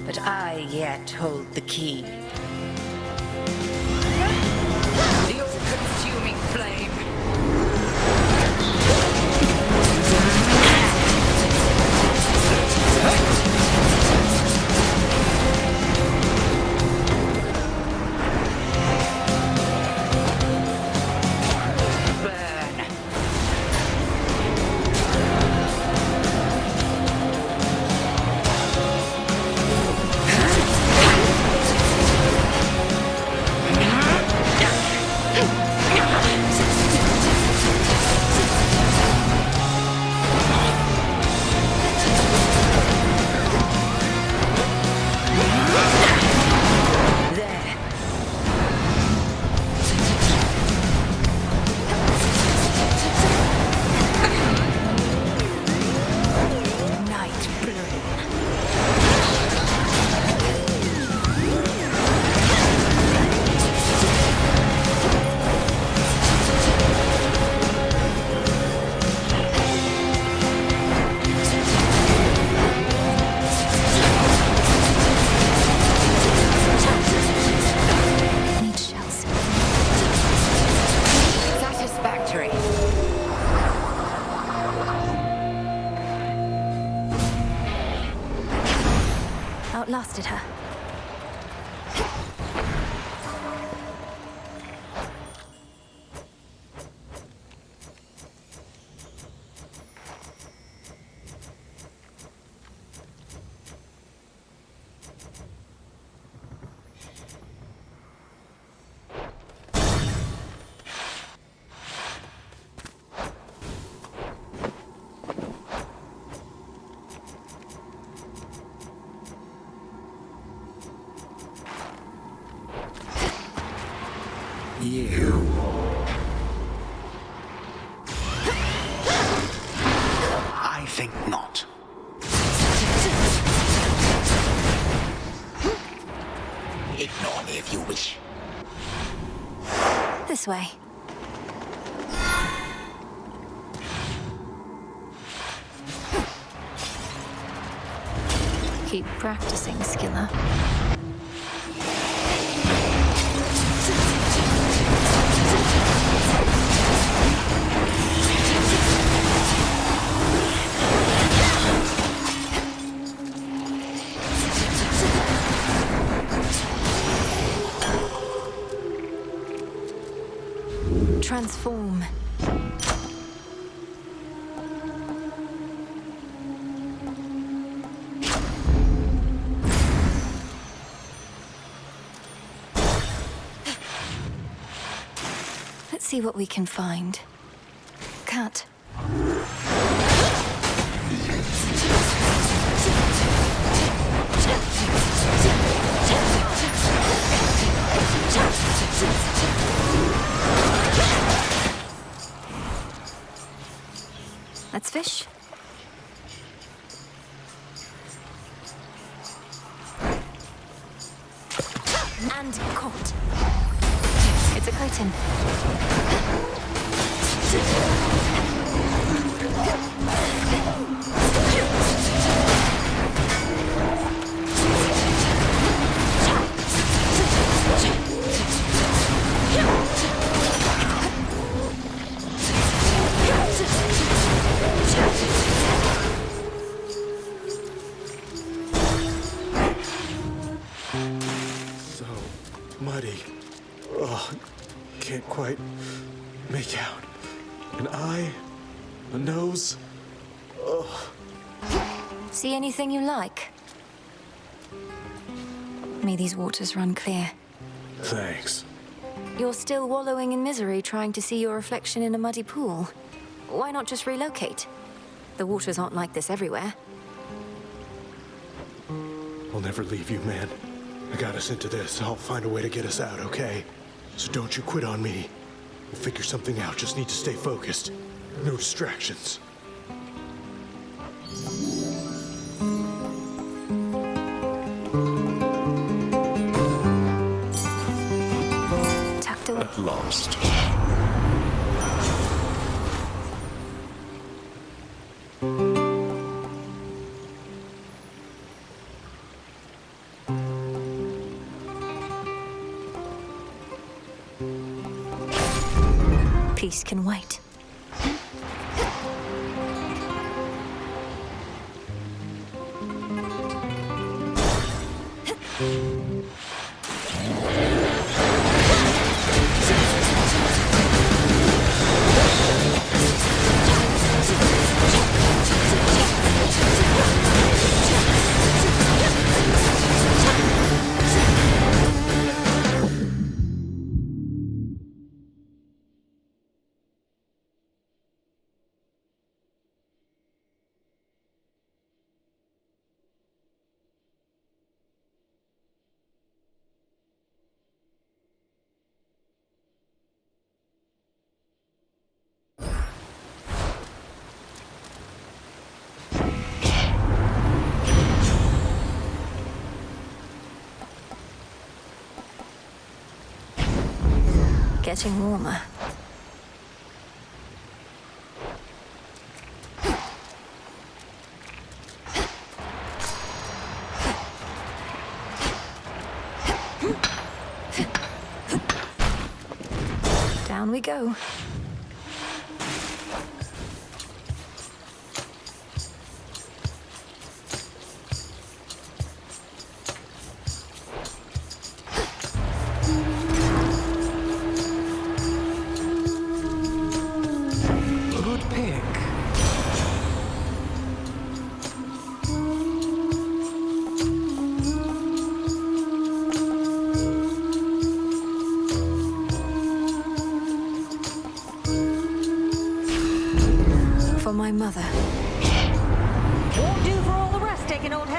But I yet hold the key. The all-consuming flame. outlasted her. You. I think not. Ignore me if you wish. This way. Keep practicing, Skilla. Transform. Let's see what we can find. Cut. Let's fish. And caught. It's a Clayton. So muddy. Oh, can't quite make out. An eye, a nose. Oh. See anything you like? May these waters run clear. Thanks. You're still wallowing in misery trying to see your reflection in a muddy pool. Why not just relocate? The waters aren't like this everywhere. I'll never leave you, man. I got us into this. I'll find a way to get us out, okay? So don't you quit on me. We'll figure something out. Just need to stay focused. No distractions. Tucked away. At last. Peace can wait. Getting warmer. Down we go.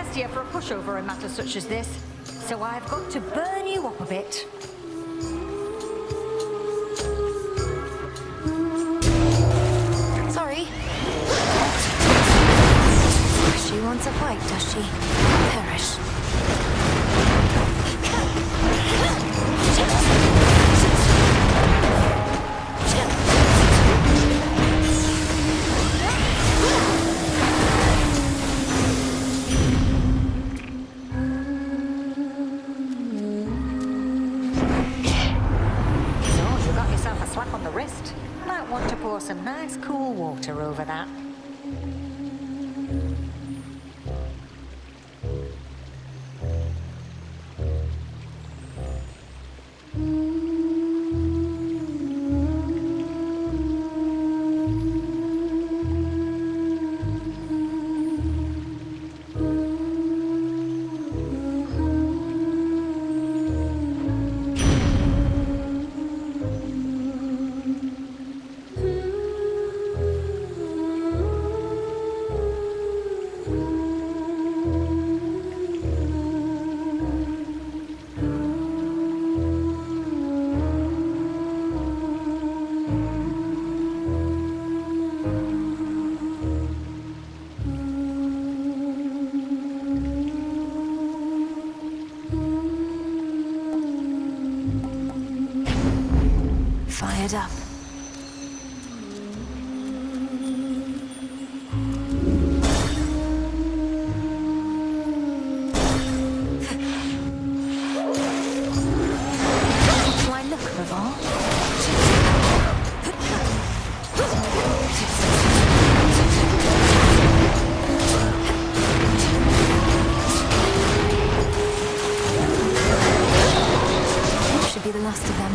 Celestia for a pushover in matters such as this, so I've got to burn you up a bit. Sorry. She wants a fight, does she? Perish. So, you got yourself a slap on the wrist. Might want to pour some nice cool water over that. Fired up. Do I look, Raval? Should be the last of them.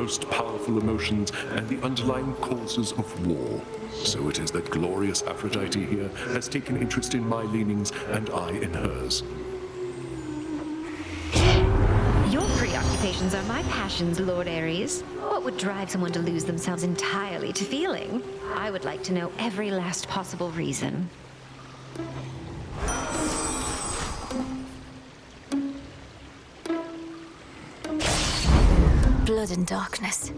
most powerful emotions and the underlying causes of war. So it is that glorious Aphrodite here has taken interest in my leanings and I in hers. Your preoccupations are my passions, Lord Ares. What would drive someone to lose themselves entirely to feeling? I would like to know every last possible reason. Blood and darkness.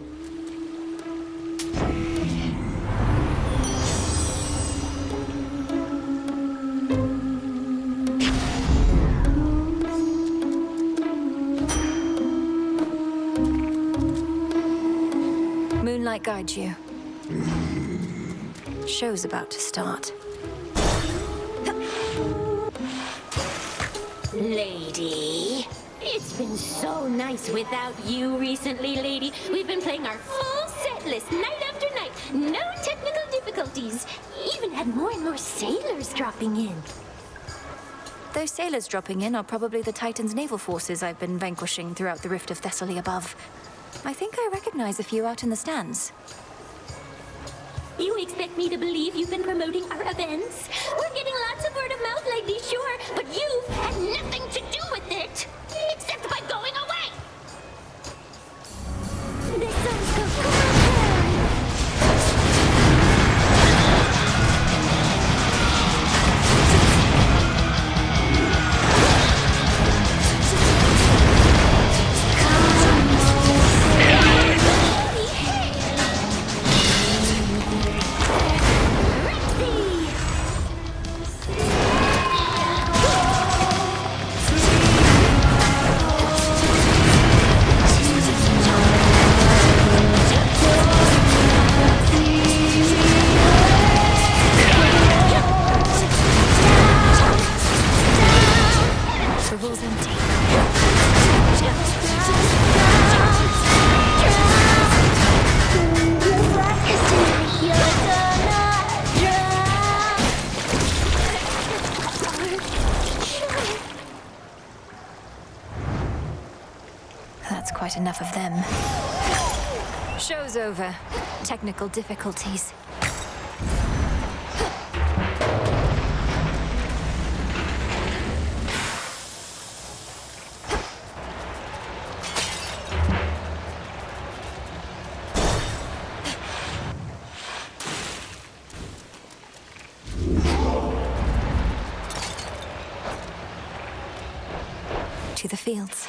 Moonlight guides you. Show's about to start. Lady, it's been so nice without you recently, lady. We've been playing our full set list night after night. No technical difficulties. Even had more and more sailors dropping in. Those sailors dropping in are probably the Titan's naval forces I've been vanquishing throughout the Rift of Thessaly above. I think I recognize a few out in the stands. You expect me to believe you've been promoting our events? We're getting lots of word of mouth lately, sure, but you've had nothing to do with it, except by going away! The sun's go get enough of them. Show's over. Technical difficulties. To the fields.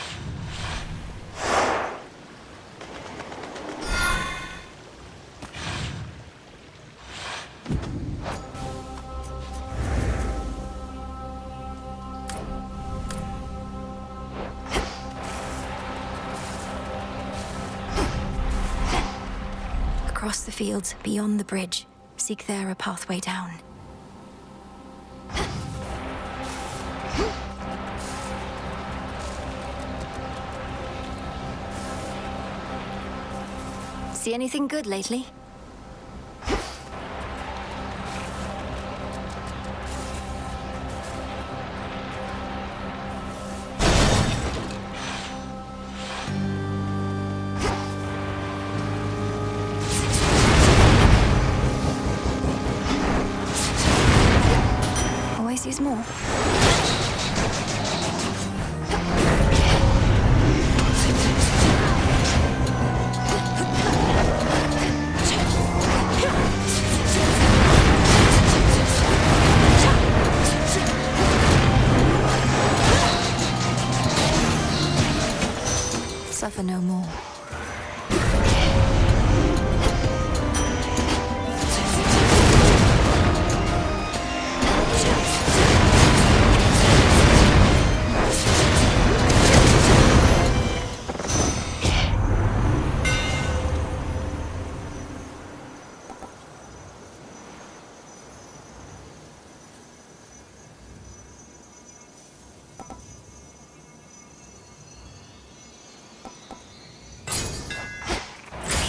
Across the fields, beyond the bridge, seek there a pathway down. See anything good lately? Always use more. Suffer no more.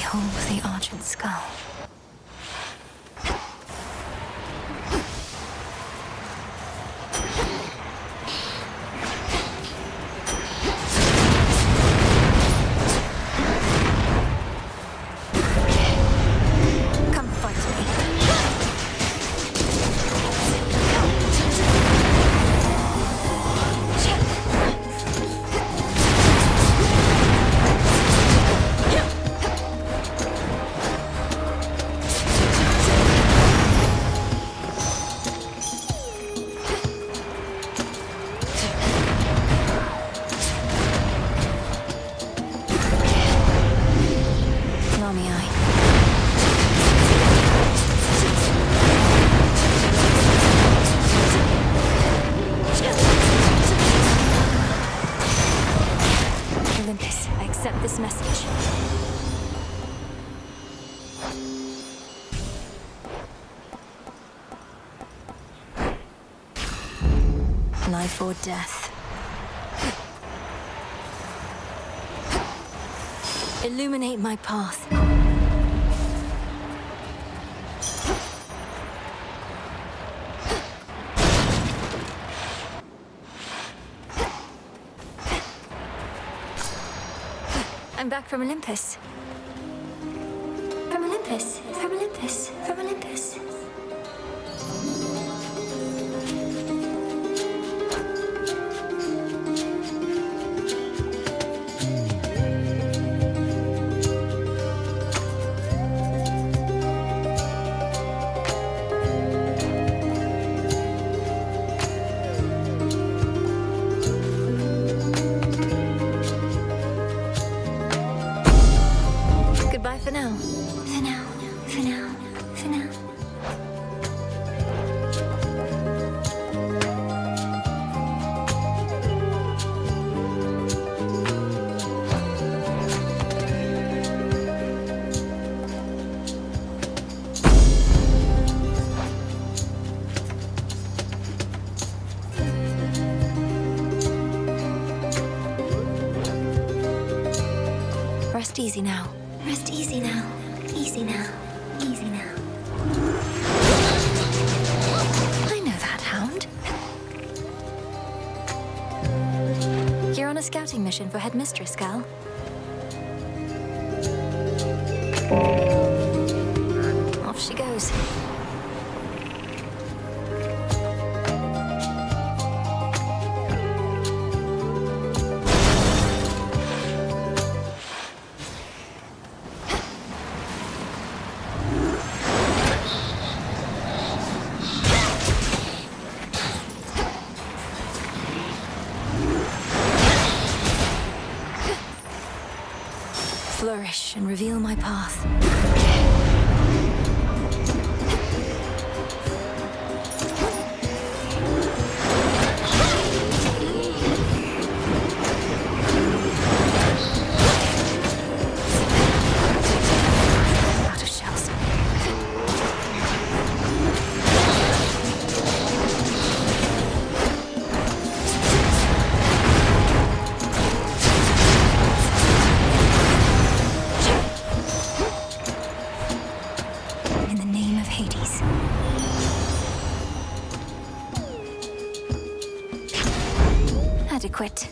Behold the argent skull. Come fight me. Olympus, I accept this message. Life or death. Illuminate my path. I'm back from Olympus. From Olympus. From Olympus. From Olympus. Goodbye for now. For now. For now. For now. Rest easy now. Rest easy now. Easy now. Easy now. I know that hound. You're on a scouting mission for Headmistress, Gal. Off she goes. Flourish and reveal my path. Out of shells. In the name of Hades. Adequate.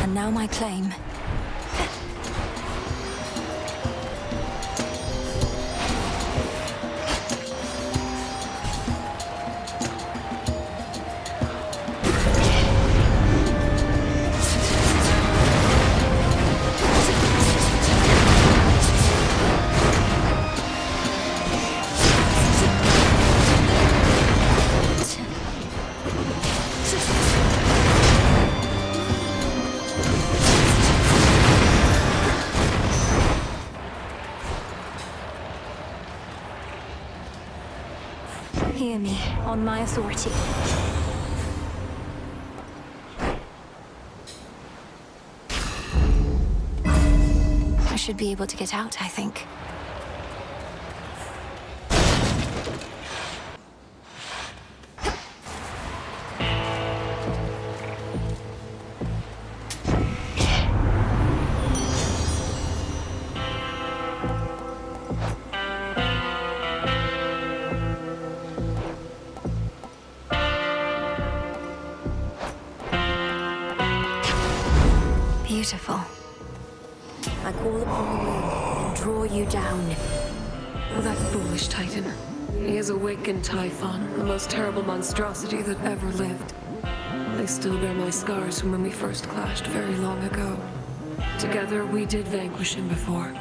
And now my claim. Hear me, on my authority. I should be able to get out, I think. Beautiful. I call upon the moon and draw you down. Oh, that foolish Titan. He has awakened Typhon, the most terrible monstrosity that ever lived. I still bear my scars from when we first clashed very long ago. Together, we did vanquish him before.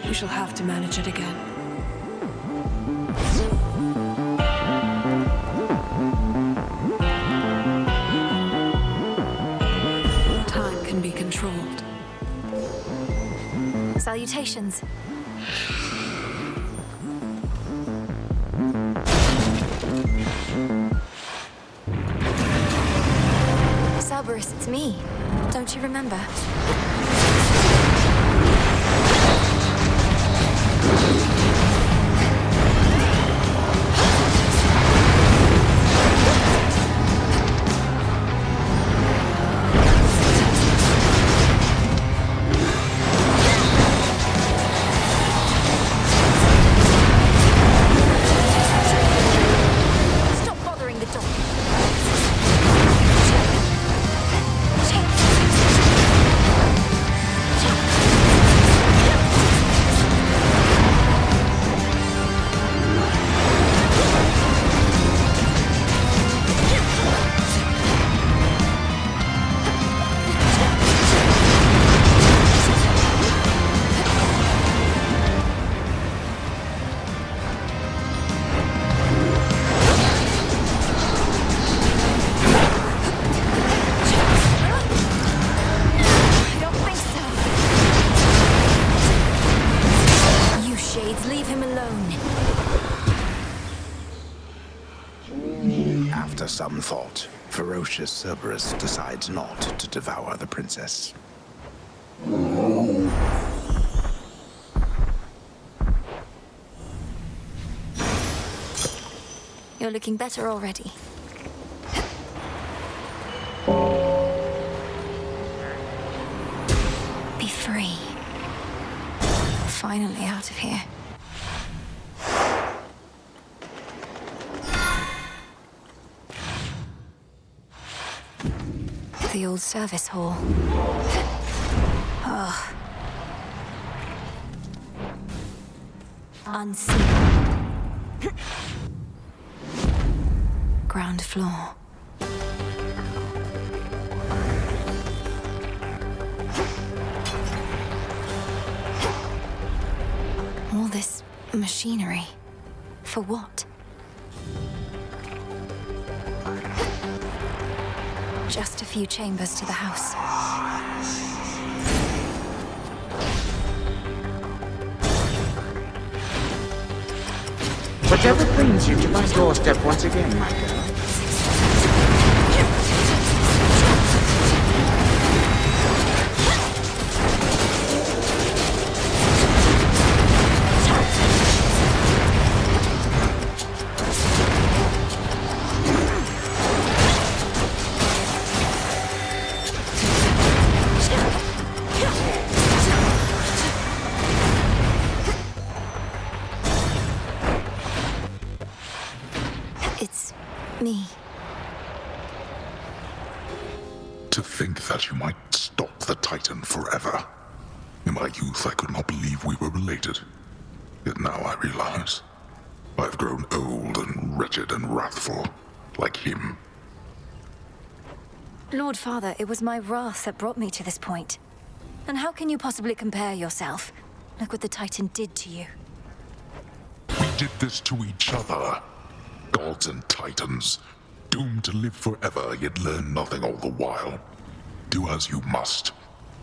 We shall have to manage it again. Time can be controlled. Salutations. Cerberus, it's me. Don't you remember? Stop bothering the dog. I don't think so. You shades, leave him alone. After some thought, ferocious Cerberus decides not to devour the princess. You're looking better already. Be free. Finally out of here. The old service hall. Oh. Unseen. Ground floor. All this machinery. For what? Just a few chambers to the house. Whatever brings you to my doorstep once again, my girl. It's me. To think that you might stop the Titan forever. In my youth, I could not believe we were related. Yet now I realize. I've grown old and wretched and wrathful, like him. Lord Father, it was my wrath that brought me to this point. And how can you possibly compare yourself? Look what the Titan did to you. We did this to each other. Gods and Titans, doomed to live forever, yet learn nothing all the while. Do as you must,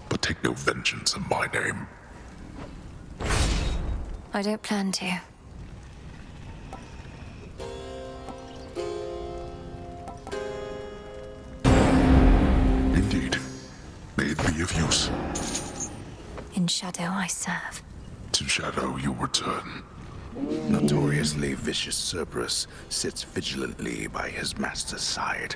but take no vengeance in my name. I don't plan to. Indeed. May it be of use. In shadow I serve. To shadow you return. Notoriously vicious Cerberus sits vigilantly by his master's side.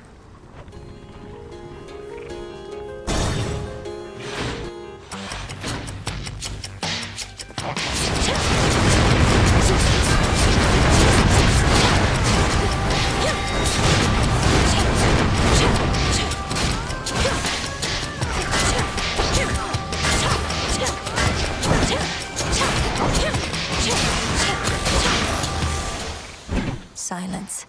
Silence.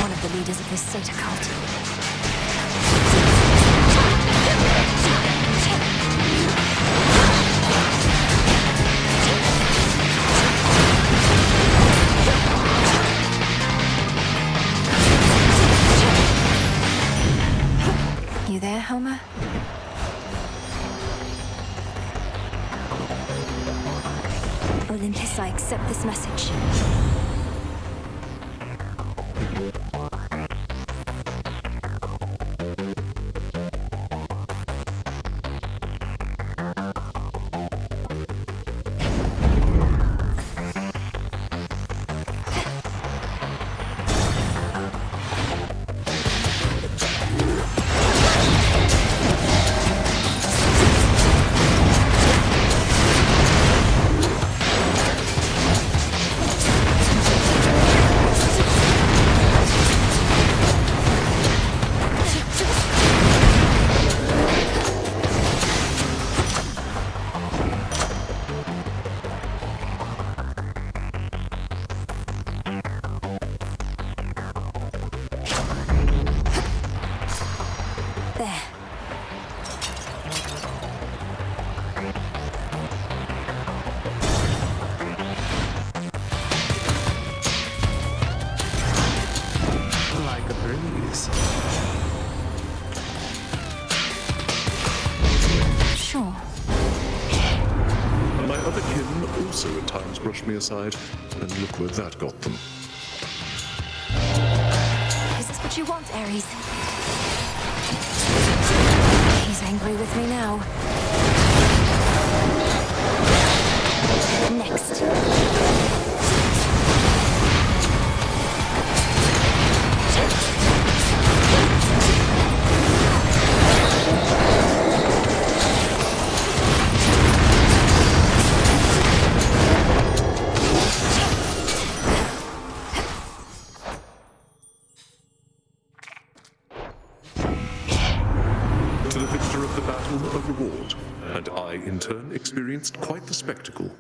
One of the leaders of this Sata cult. You there, Homer? Olympus, I accept this message. There. Like a breeze. Sure. My other kin also at times brush me aside, and look where that got them. Is this what you want, Ares? He's angry. angry with me now. Next. To the victor of the battle, a reward, and I, in turn, experienced quite the spectacle.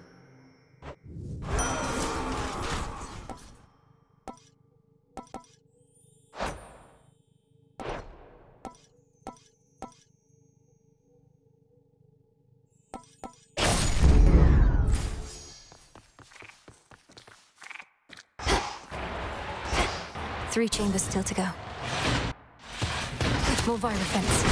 Three chambers still to go. Volvira fence.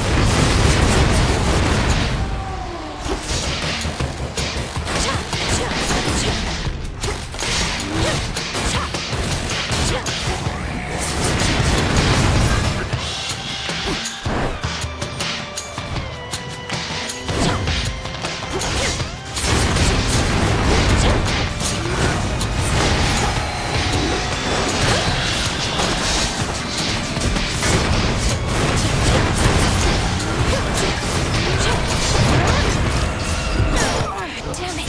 Damn it!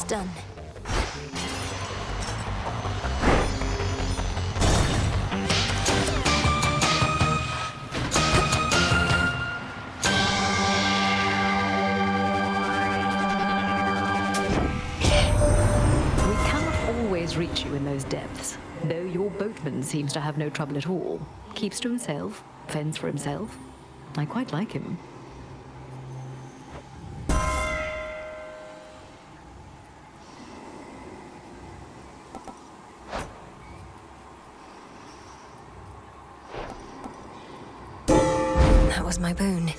Done. We cannot always reach you in those depths, though your boatman seems to have no trouble at all. Keeps to himself, fends for himself. I quite like him. That was my boon.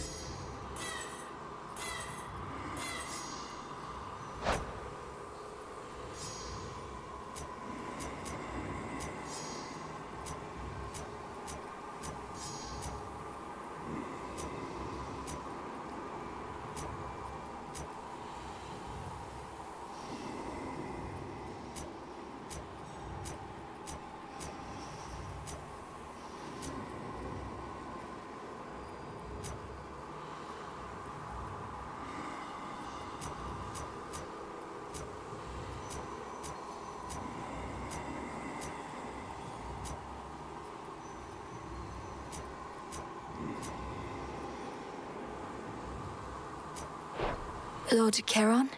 Lord Charon?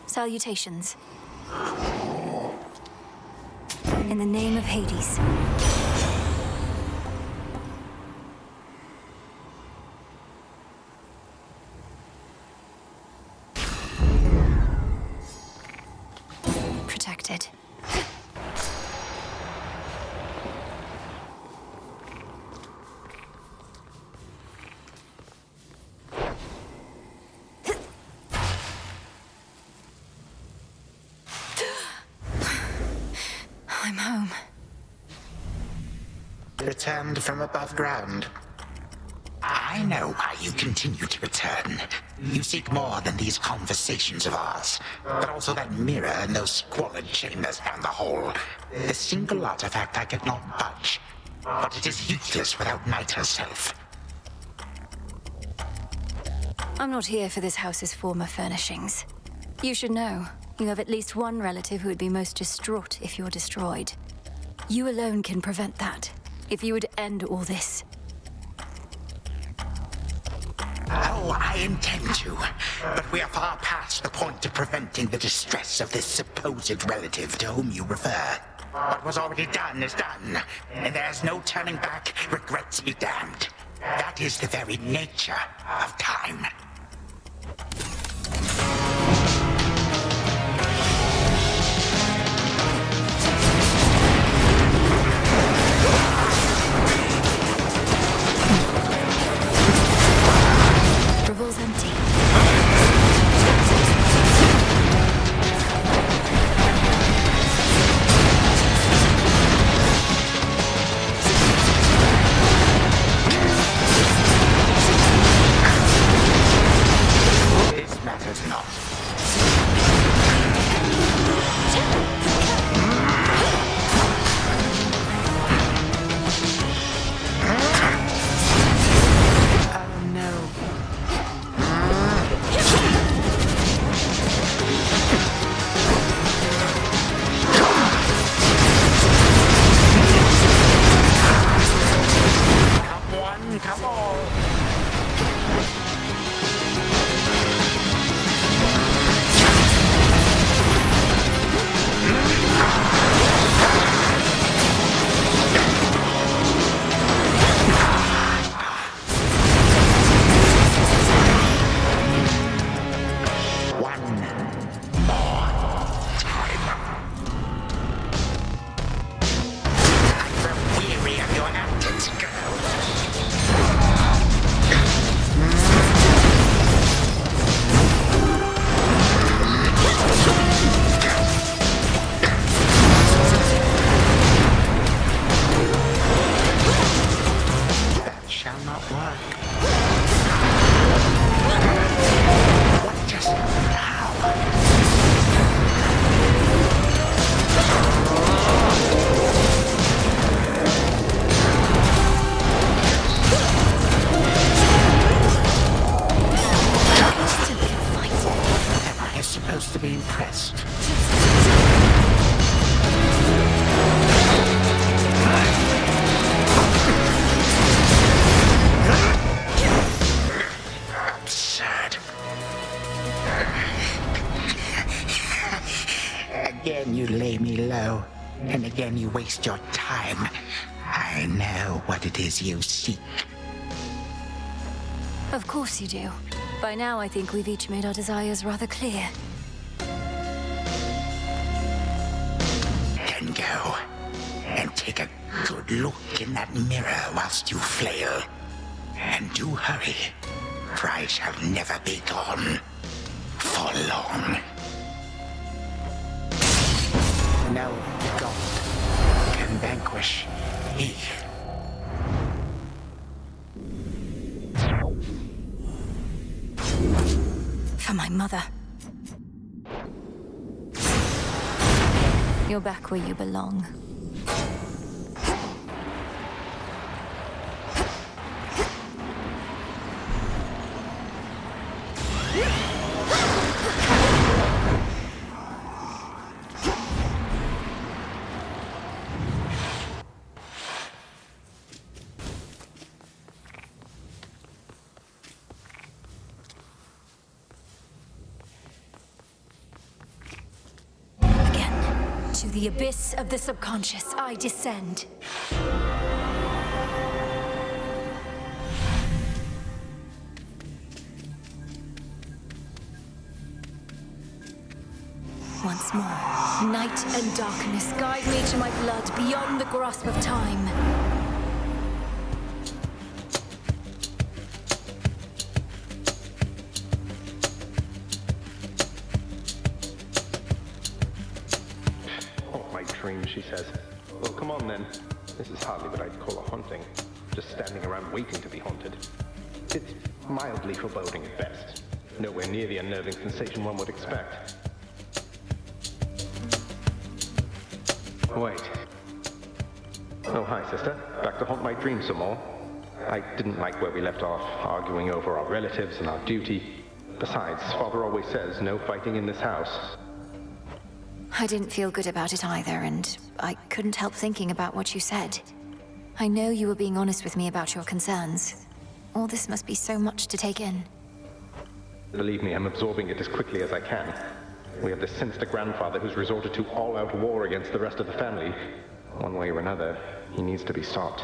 Salutations. In the name of Hades. Protected. I'm home. Returned from above ground. I know why you continue to return. You seek more than these conversations of ours, but also that mirror in those squalid chambers down the hall. The single artifact I could not budge, but it is useless without Night herself. I'm not here for this house's former furnishings. You should know, you have at least one relative who would be most distraught if you're destroyed. You alone can prevent that. If you would end all this. Oh, I intend to, but we are far past the point of preventing the distress of this supposed relative to whom you refer. What was already done is done, and there's no turning back, regrets be damned. That is the very nature of time. Revol's empty. This matters not. Come on. Supposed to be impressed. Absurd. Again you lay me low, and again you waste your time. I know what it is you seek. Of course you do. By now, I think we've each made our desires rather clear. Then go and take a good look in that mirror whilst you flail. And do hurry, for I shall never be gone for long. No god can vanquish me. For my mother. You're back where you belong. To the the abyss of the subconscious, I descend. Once more, night and darkness guide me to my blood beyond the grasp of time. Oh, my dream, she says. Well, come on then. This is hardly what I'd call a haunting. Just standing around waiting to be haunted. It's mildly foreboding at best. Nowhere near the unnerving sensation one would expect. Wait. Oh, hi, sister. Back to haunt my dreams some more. I didn't like where we left off, arguing over our relatives and our duty. Besides, Father always says no fighting in this house. I didn't feel good about it either, and I couldn't help thinking about what you said. I know you were being honest with me about your concerns. All this must be so much to take in. Believe me, I'm absorbing it as quickly as I can. We have this sinister grandfather who's resorted to all-out war against the rest of the family. One way or another, he needs to be stopped.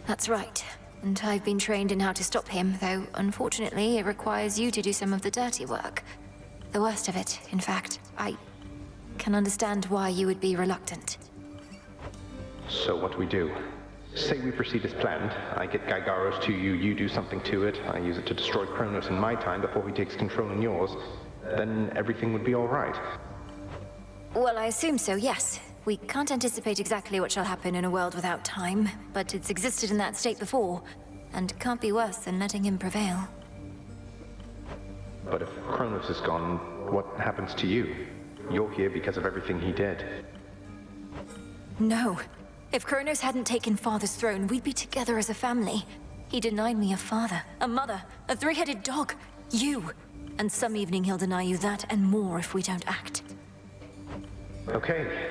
That's right. And I've been trained in how to stop him, though unfortunately it requires you to do some of the dirty work. The worst of it, in fact. I can understand why you would be reluctant. So what do we do? Say we proceed as planned. I get Gygaros to you, you do something to it. I use it to destroy Kronos in my time before he takes control in yours. Then everything would be all right. Well, I assume so, yes. We can't anticipate exactly what shall happen in a world without time, but it's existed in that state before, and can't be worse than letting him prevail. But if Kronos is gone, what happens to you? You're here because of everything he did. No. If Kronos hadn't taken Father's throne, we'd be together as a family. He denied me a father, a mother, a three-headed dog, you. And some evening he'll deny you that and more if we don't act. Okay.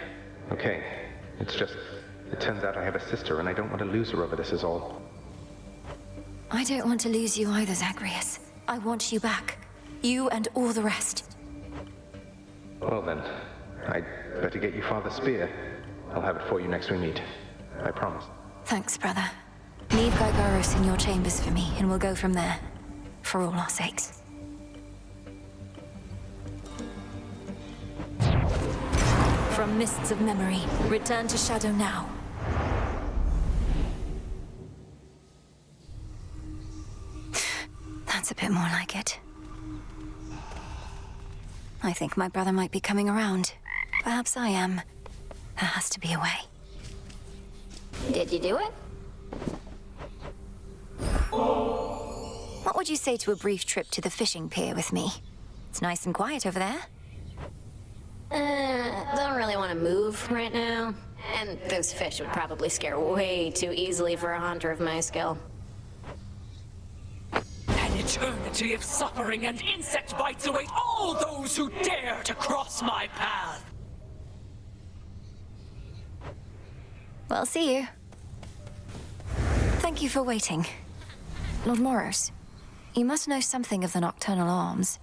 It's just, it turns out I have a sister and I don't want to lose her over this is all. I don't want to lose you either, Zagreus. I want you back. You and all the rest. Well then, I'd better get you Father's spear. I'll have it for you next we meet. I promise. Thanks, brother. Leave Gygaros in your chambers for me, and we'll go from there. For all our sakes. From mists of memory, return to Shadow now. That's a bit more like it. I think my brother might be coming around. Perhaps I am. There has to be a way. Did you do it? What would you say to a brief trip to the fishing pier with me? It's nice and quiet over there. Don't really want to move right now. And those fish would probably scare way too easily for a hunter of my skill. An eternity of suffering and insect bites await all those who dare to cross my path. Well, see you. Thank you for waiting. Lord Moros, you must know something of the Nocturnal Arms.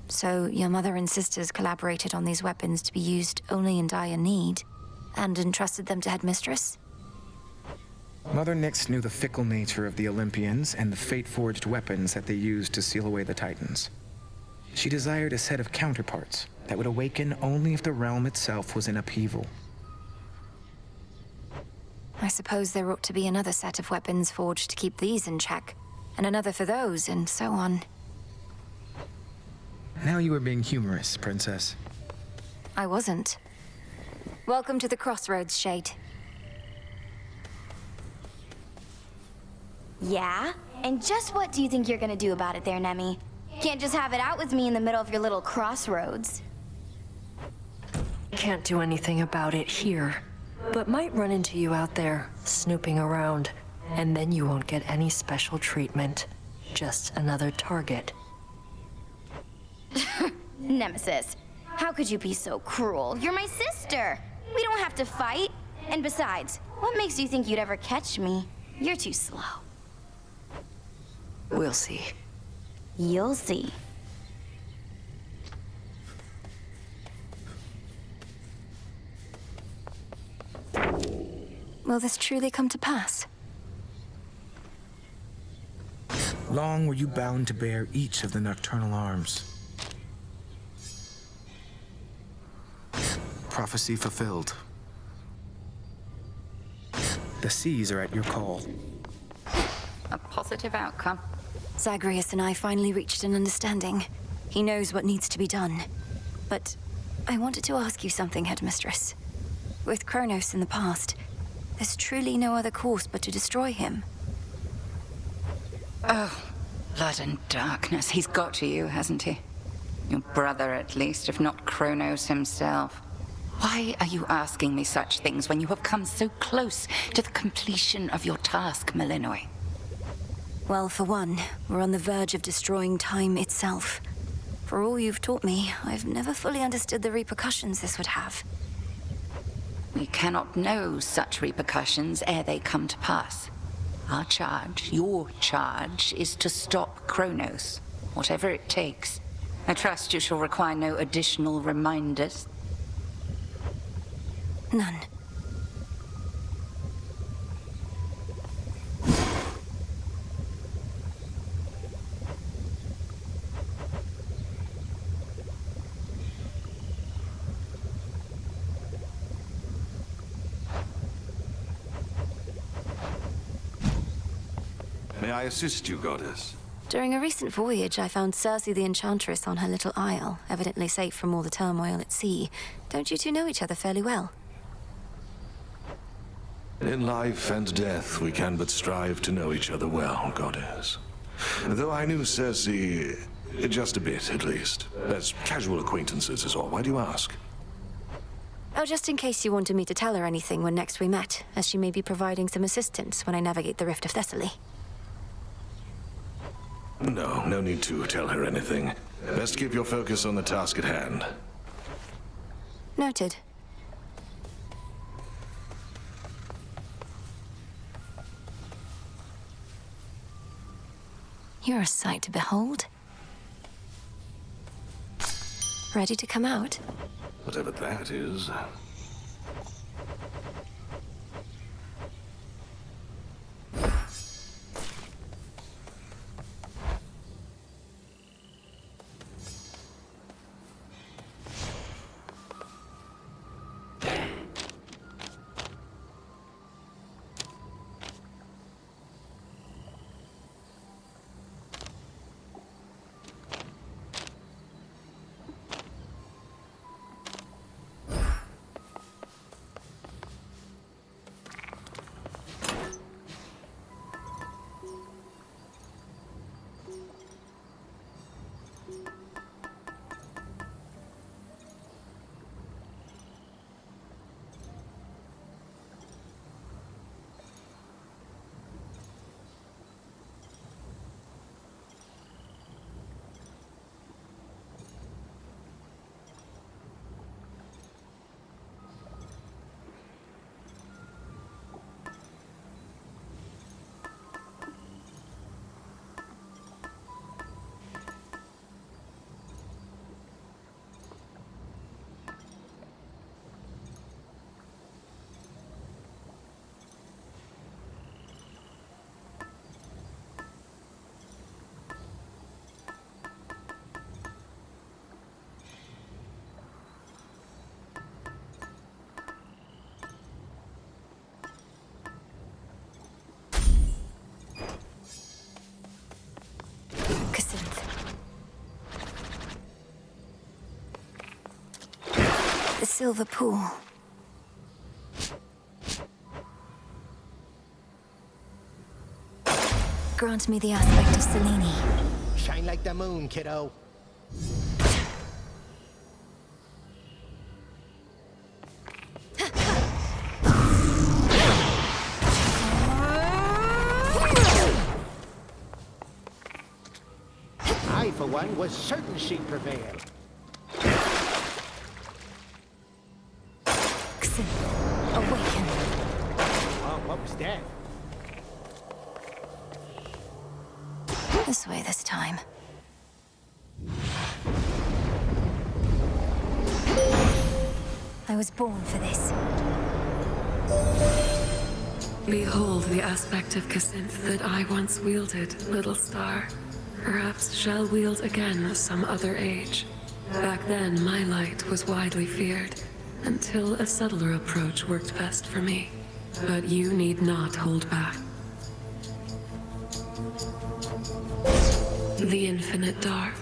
So, your mother and sisters collaborated on these weapons to be used only in dire need, and entrusted them to Headmistress? Mother Nyx knew the fickle nature of the Olympians and the fate-forged weapons that they used to seal away the Titans. She desired a set of counterparts that would awaken only if the realm itself was in upheaval. I suppose there ought to be another set of weapons forged to keep these in check, and another for those, and so on. Now you are being humorous, Princess. I wasn't. Welcome to the Crossroads, Shade. Yeah? And just what do you think you're gonna do about it there, Nemi? Can't just have it out with me in the middle of your little crossroads. Can't do anything about it here, but might run into you out there, snooping around, and then you won't get any special treatment. Just another target. Nemesis, how could you be so cruel? You're my sister! We don't have to fight. And besides, what makes you think you'd ever catch me? You're too slow. We'll see. You'll see. Will this truly come to pass? Long were you bound to bear each of the nocturnal arms. Prophecy fulfilled. The seas are at your call. A positive outcome. Zagreus and I finally reached an understanding. He knows what needs to be done. But I wanted to ask you something, Headmistress. With Kronos in the past, there's truly no other course but to destroy him. Oh, blood and darkness. He's got to you, hasn't he? Your brother, at least, if not Kronos himself. Why are you asking me such things when you have come so close to the completion of your task, Malinois? Well, for one, we're on the verge of destroying time itself. For all you've taught me, I've never fully understood the repercussions this would have. We cannot know such repercussions ere they come to pass. Our charge, your charge, is to stop Kronos, whatever it takes. I trust you shall require no additional reminders. None. May I assist you, Goddess? During a recent voyage, I found Circe the Enchantress on her little isle, evidently safe from all the turmoil at sea. Don't you two know each other fairly well? In life and death, we can but strive to know each other well, Goddess. Though I knew Circe just a bit, at least. As casual acquaintances is all. Why do you ask? Oh, just in case you wanted me to tell her anything when next we met, as she may be providing some assistance when I navigate the Rift of Thessaly. No need to tell her anything. Best keep your focus on the task at hand. Noted. You're a sight to behold. Ready to come out? Whatever that is. The Silver Pool. Grant me the aspect of Selene. Shine like the moon, kiddo. I, for one, was certain she'd prevail. Awaken. Oh, what was that? This way this time. I was born for this. Behold the aspect of Kacinth that I once wielded, little star. Perhaps shall wield again some other age. Back then, my light was widely feared, until a subtler approach worked best for me. But you need not hold back. The infinite dark.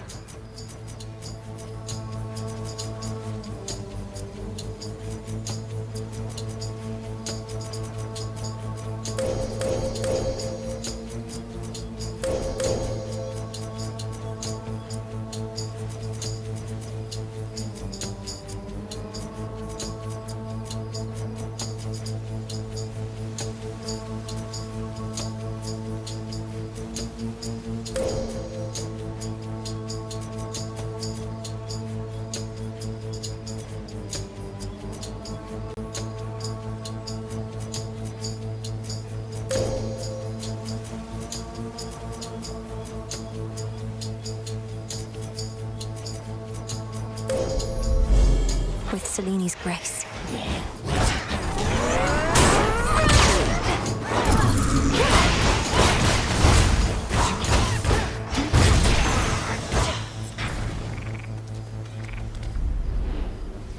With Seleni's grace.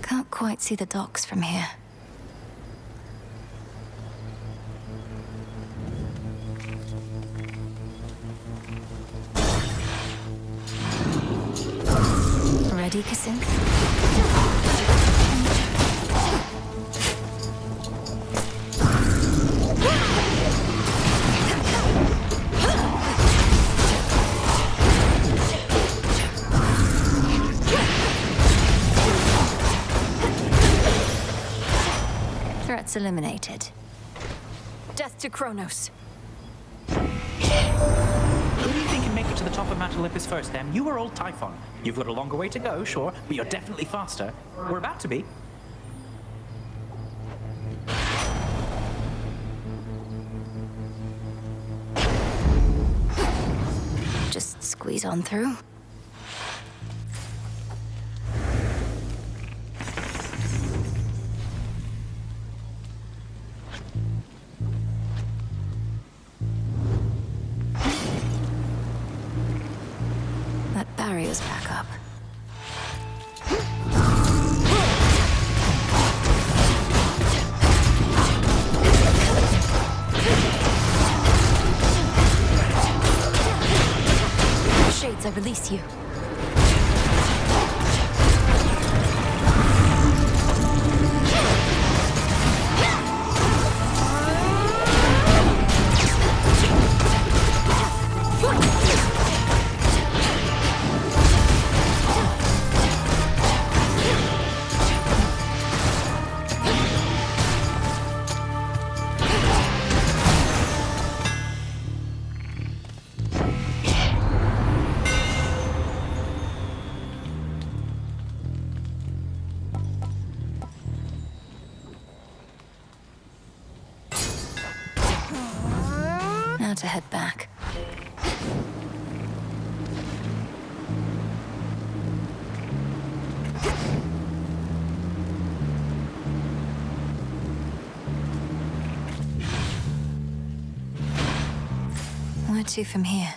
Can't quite see the docks from here. Ready, Kacinth? Threats eliminated. Death to Kronos. Who do you think can make it to the top of Mount Olympus first, then? You or old Typhon? You've got a longer way to go, sure, but you're definitely faster. We're about to be. Just squeeze on through. That barrier's back up. Shades, I release you. Now to head back. Where to from here?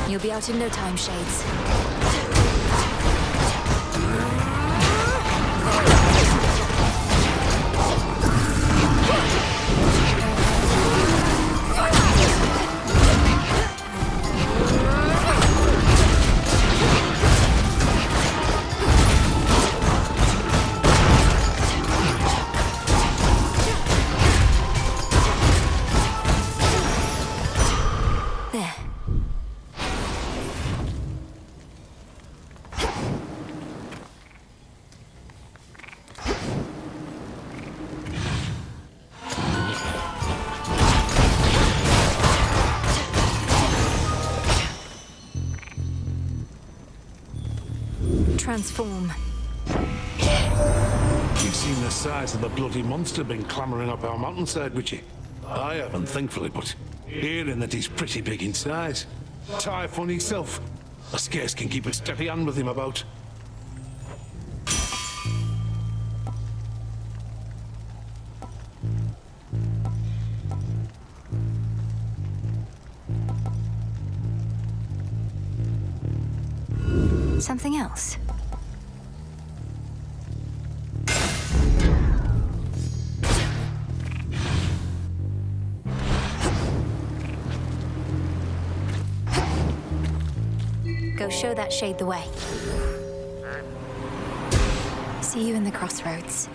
You'll be out in no time, Shades. There. Transform. You've seen the size of the bloody monster been clambering up our mountainside, would you? I haven't, thankfully, but hearing that he's pretty big in size. Typhon himself. I scarce can keep a steady hand with him about. Something else? Go show that shade the way. See you in the crossroads.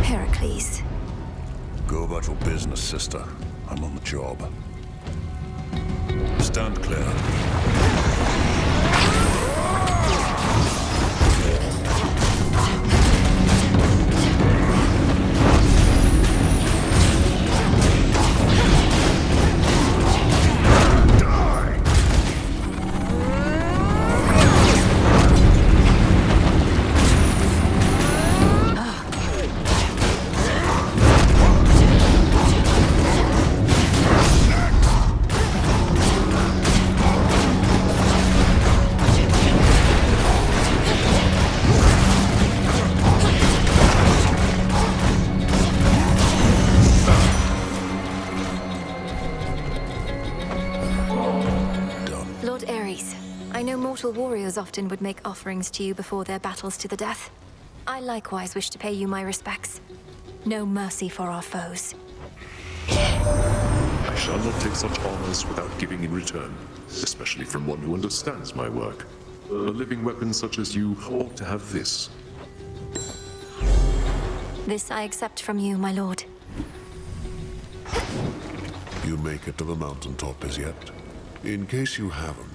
Heracles. Go about your business, sister. I'm on the job. Stand clear. I know mortal warriors often would make offerings to you before their battles to the death. I likewise wish to pay you my respects. No mercy for our foes. I shall not take such honors without giving in return, especially from one who understands my work. A living weapon such as you ought to have this. This I accept from you, my lord. You make it to the mountaintop as yet? In case you haven't,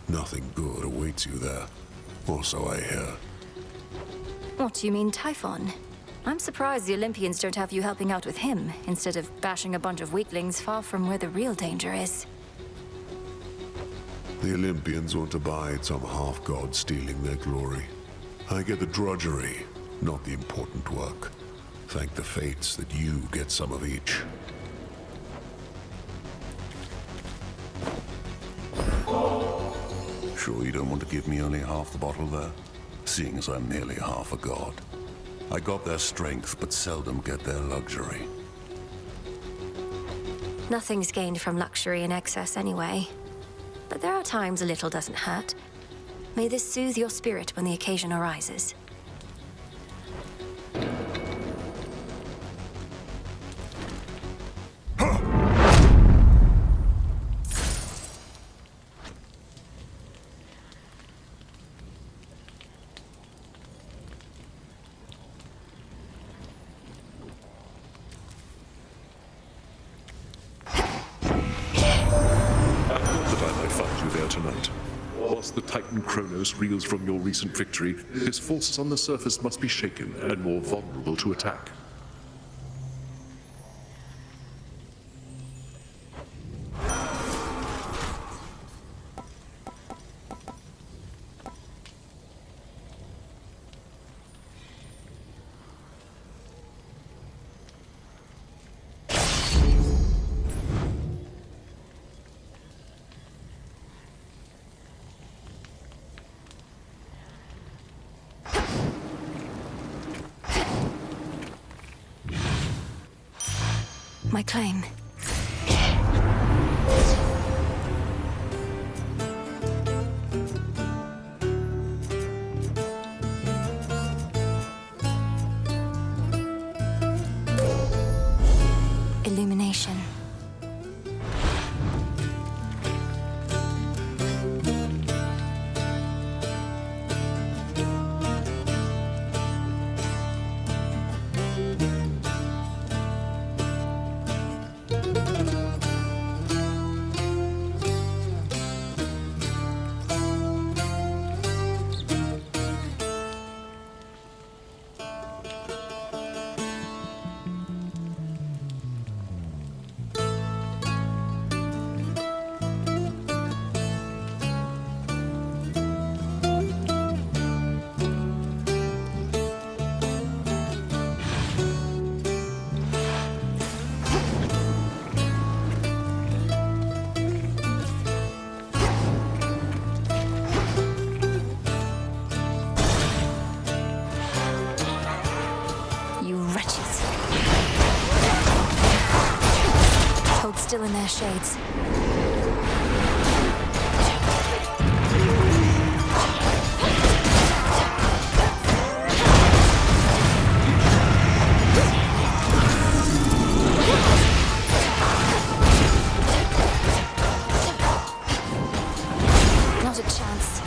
nothing good awaits you there. Or so I hear. What do you mean, Typhon? I'm surprised the Olympians don't have you helping out with him, instead of bashing a bunch of weaklings far from where the real danger is. The Olympians want to bide some half-god stealing their glory. I get the drudgery, not the important work. Thank the fates that you get some of each. Sure you don't want to give me only half the bottle there? Seeing as I'm nearly half a god. I got their strength, but seldom get their luxury. Nothing's gained from luxury in excess anyway. But there are times a little doesn't hurt. May this soothe your spirit when the occasion arises. Whilst the Titan Kronos reels from your recent victory, his forces on the surface must be shaken and more vulnerable to attack. My claim. Illumination. still in their shades. Not a chance.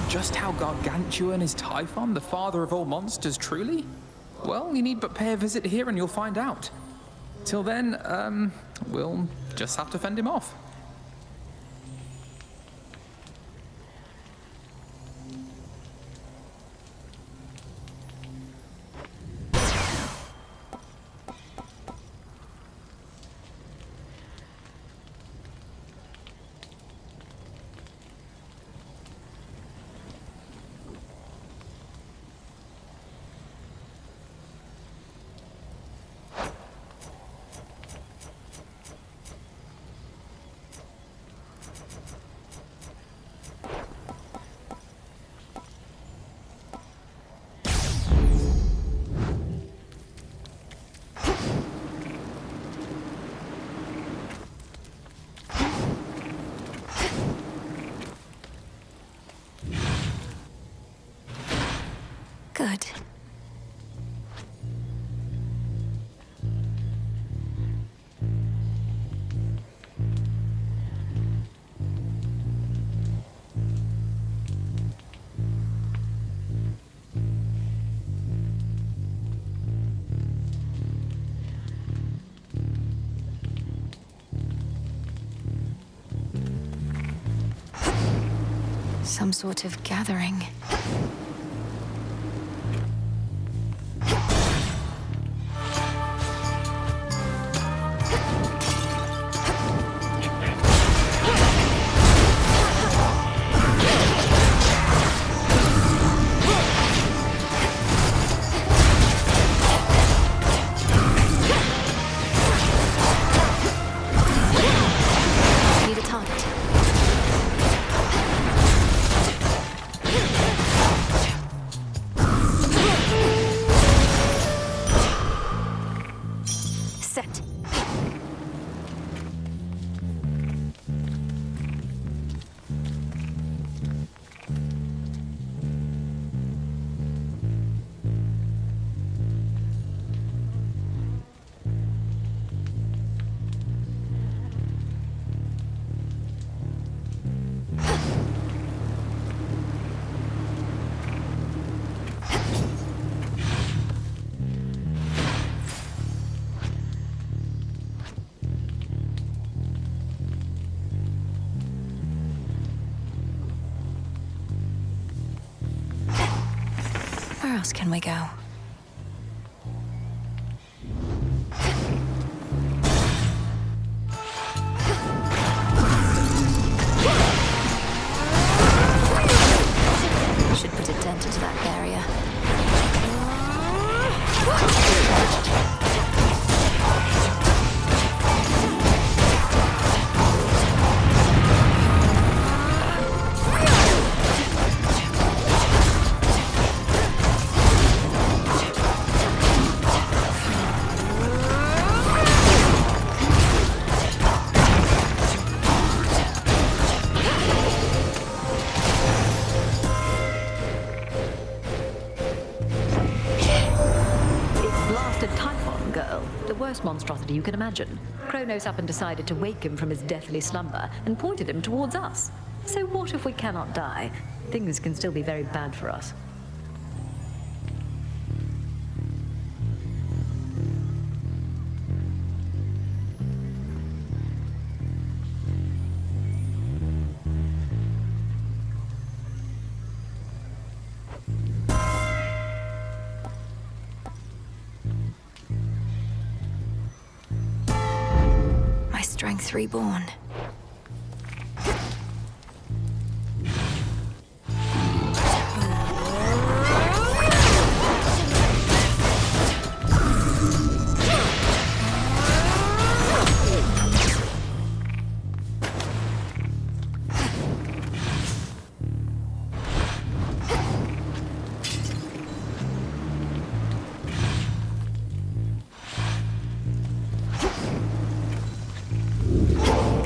Just how gargantuan is Typhon, the father of all monsters, truly? Well, you need but pay a visit here and you'll find out. Till then, we'll just have to fend him off. Good. Some sort of gathering. Need a target. Set. Where else can we go? Should put a dent into that barrier. Typhon, girl. The worst monstrosity you can imagine. Kronos up and decided to wake him from his deathly slumber and pointed him towards us. So what if we cannot die? Things can still be very bad for us. Strength reborn.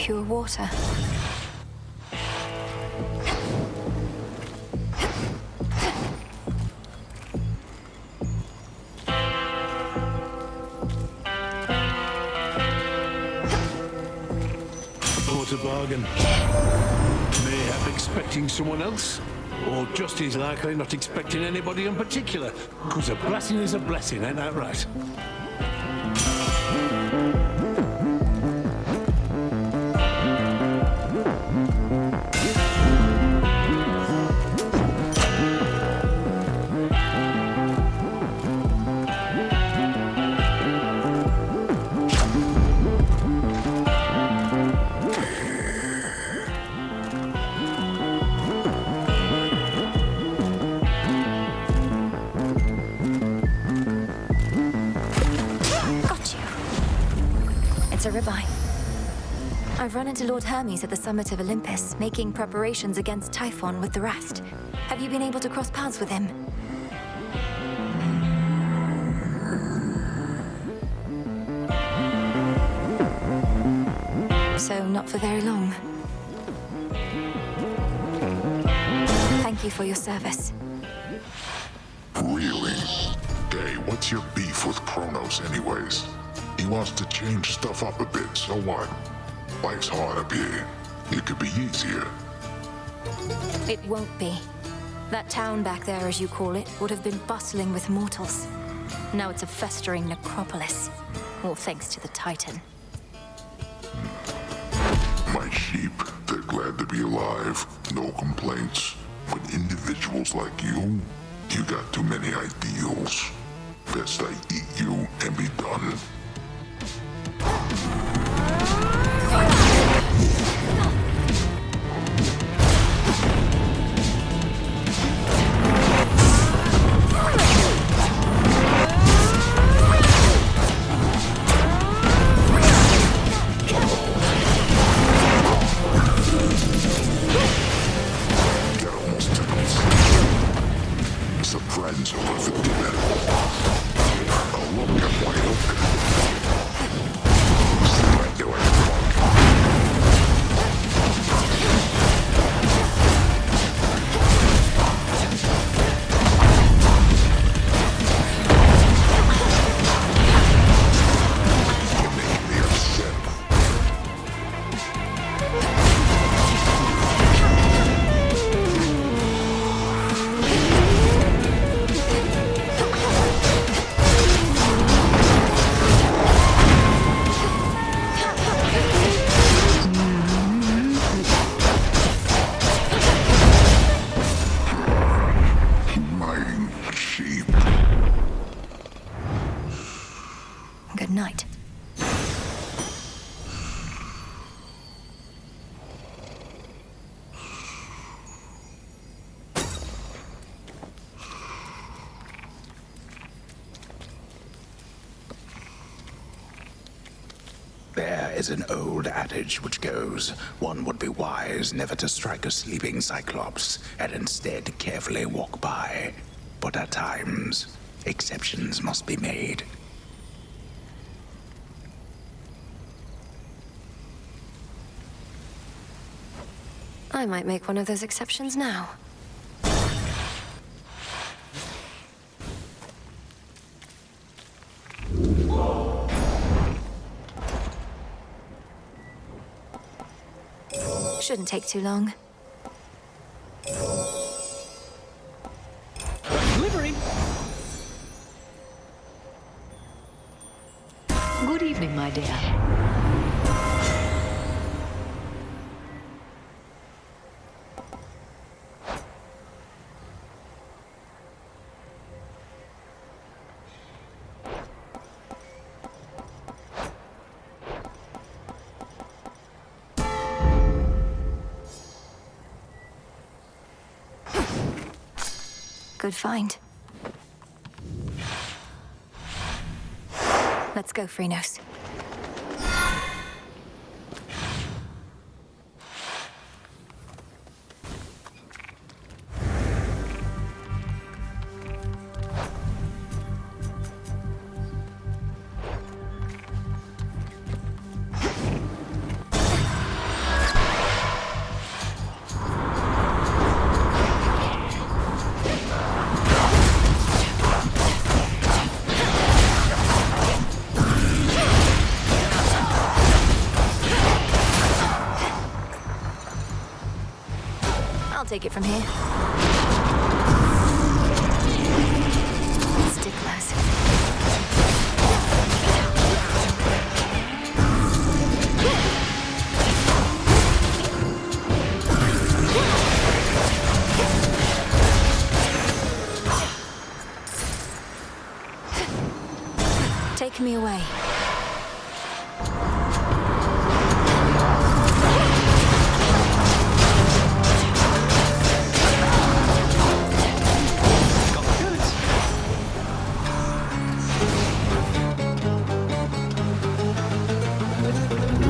pure water. What a bargain. Mayhap expecting someone else, or just as likely not expecting anybody in particular. Because a blessing is a blessing, ain't that right? It's a ribeye. I've run into Lord Hermes at the summit of Olympus, making preparations against Typhon with the rest. Have you been able to cross paths with him? So, not for very long. Thank you for your service. Really? Hey, what's your beef with Kronos anyways? He wants to change stuff up a bit, so what? Life's hard up here. It could be easier. It won't be. That town back there, as you call it, would have been bustling with mortals. Now it's a festering necropolis. All thanks to the Titan. My sheep, they're glad to be alive. No complaints. But individuals like you got too many ideals. Best I eat you and be done. Surprise over for dinner. I'll look at wide open. Good night. There is an old adage which goes, one would be wise never to strike a sleeping Cyclops, and instead carefully walk by. But at times, exceptions must be made. I might make one of those exceptions now. Shouldn't take too long. Delivery! Good evening, my dear. Good find. Let's go, Phrynos. take it from here. Sticklers. Take me away.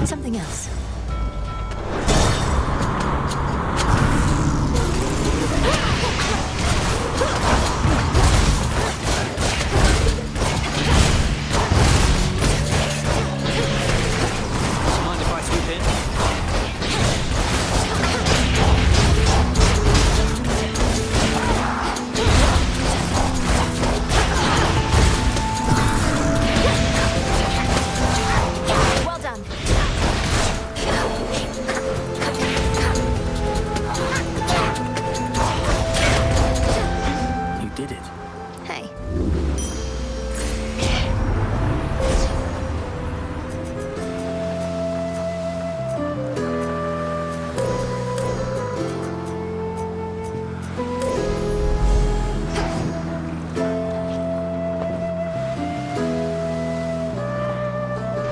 Something else. Mind if I swoop in? Well done. You did it. Hey.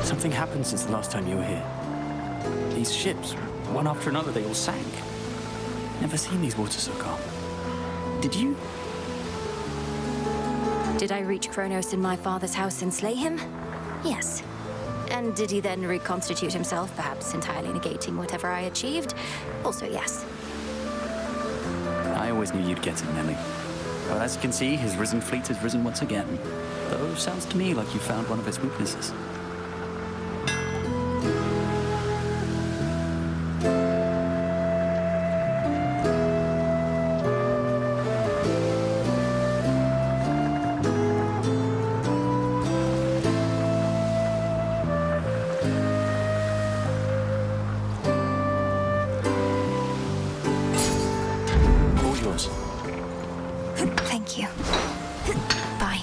Something happened since the last time you were here. These ships, one after another, they all sank. Never seen these waters so calm. Did you? Did I reach Kronos in my father's house and slay him? Yes. And did he then reconstitute himself, perhaps entirely negating whatever I achieved? Also, yes. I always knew you'd get it, Nelly. But as you can see, his risen fleet has risen once again. Though sounds to me like you found one of its weaknesses. All yours. Thank you. Bye.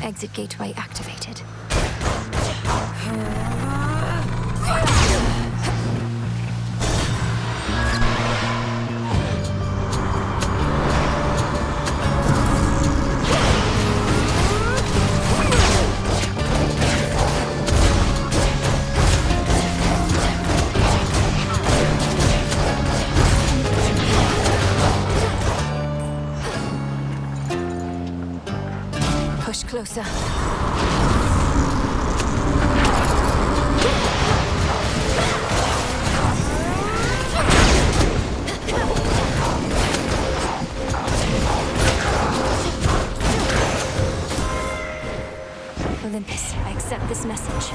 Exit gateway activated. Push closer. Olympus, I accept this message.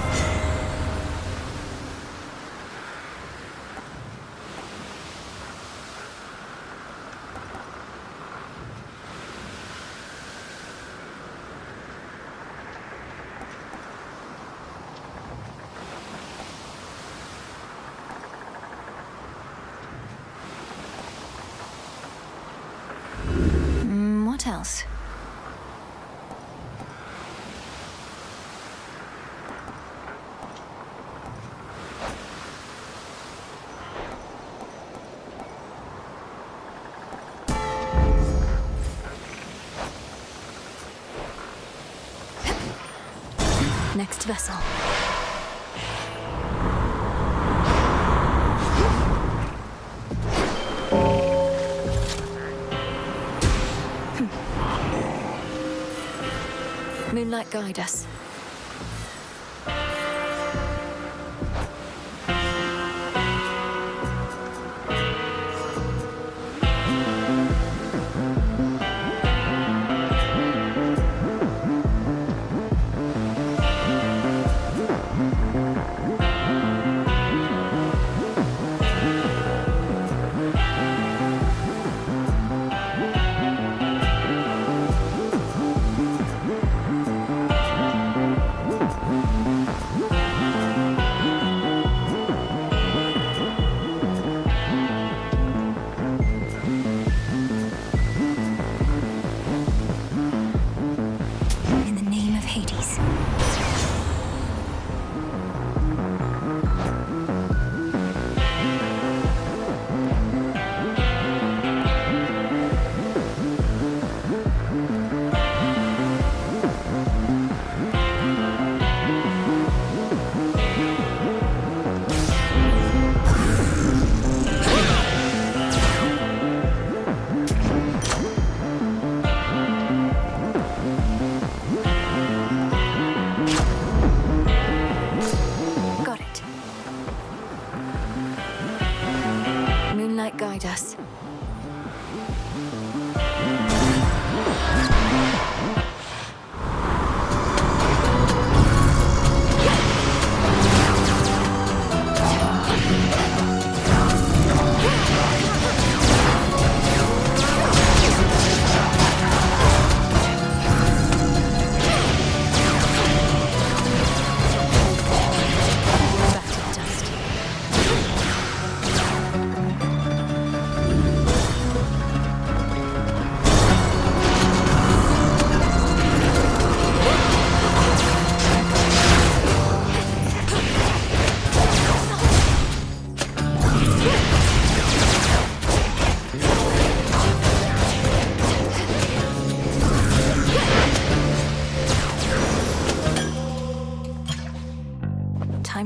What else? Next vessel. Moonlight, guide us.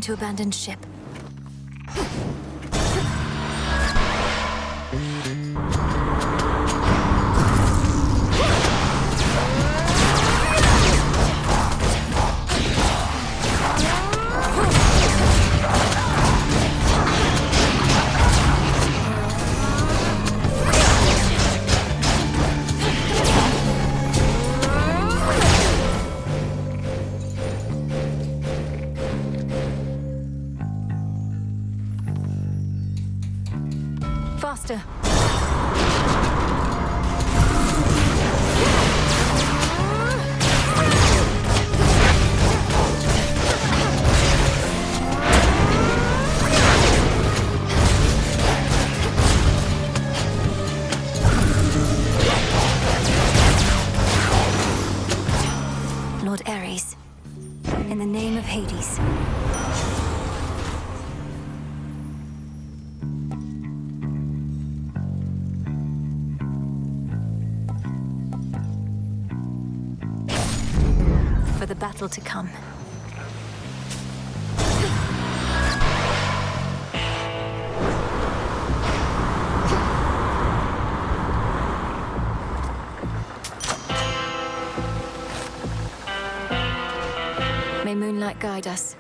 find to abandoned ship. Faster. Lord Ares, in the name of Hades. For the battle to come. May moonlight guide us.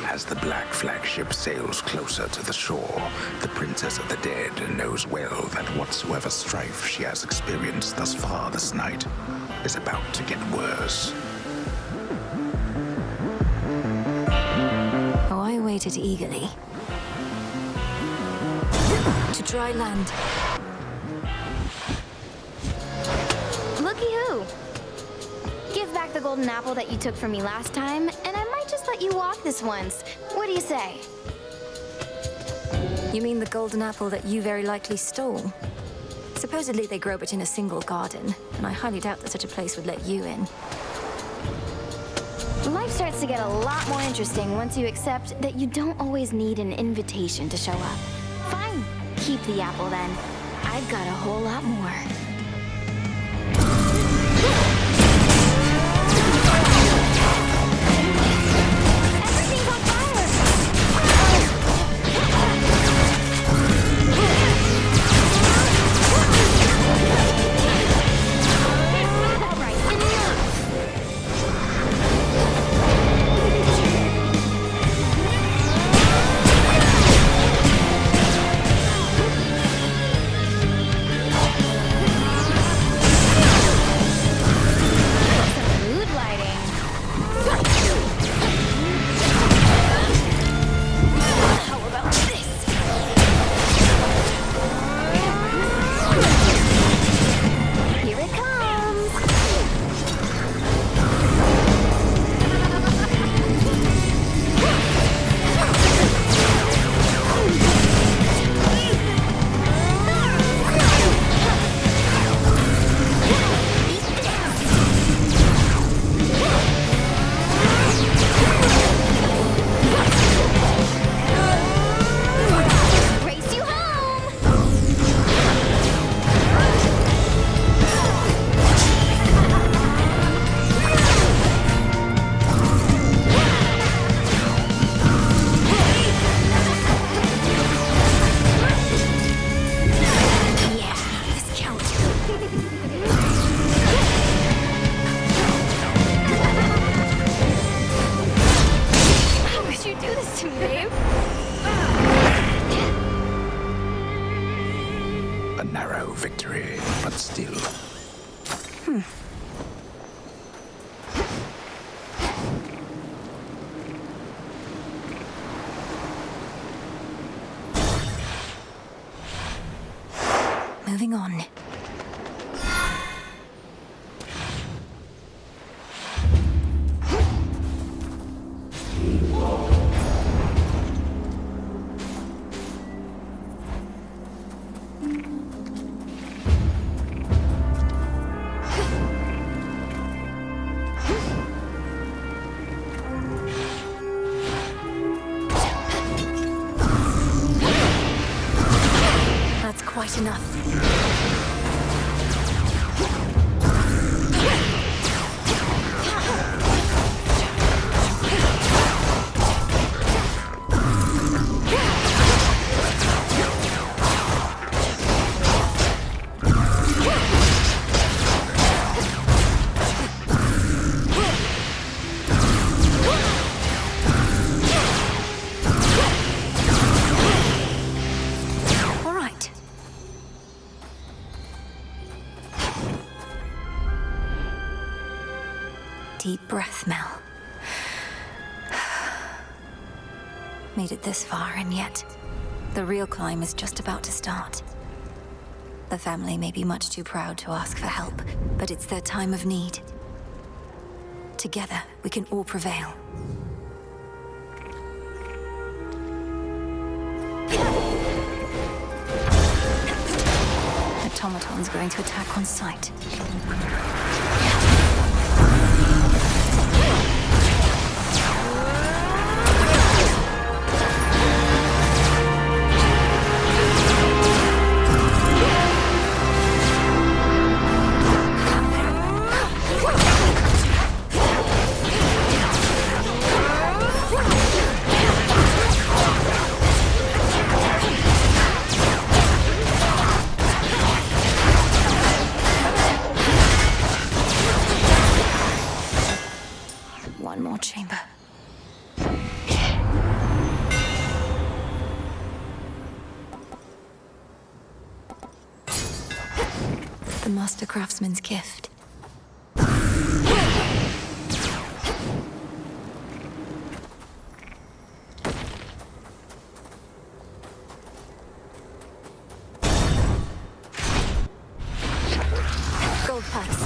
As the black flagship sails closer to the shore, the Princess of the Dead knows well that whatsoever strife she has experienced thus far this night is about to get worse. Oh, I waited eagerly. To dry land. Looky who! Give back the golden apple that you took from me last time, and I might just let you walk this once. What do you say? You mean the golden apple that you very likely stole? Supposedly they grow but in a single garden, and I highly doubt that such a place would let you in. Life starts to get a lot more interesting once you accept that you don't always need an invitation to show up. Fine, keep the apple then. I've got a whole lot more. Everything's on fire! All right, enough! Mood lighting. How about this? Here it comes. Race you home. Yeah, this counts. How could you do this to me, babe? A narrow victory, but still. Moving on. That's quite enough. deep breath, Mel. Made it this far, and yet the real climb is just about to start. The family may be much too proud to ask for help, but it's their time of need. Together, we can all prevail. Automaton's going to attack on sight. One more chamber. The Master Craftsman's gift. Gold parts.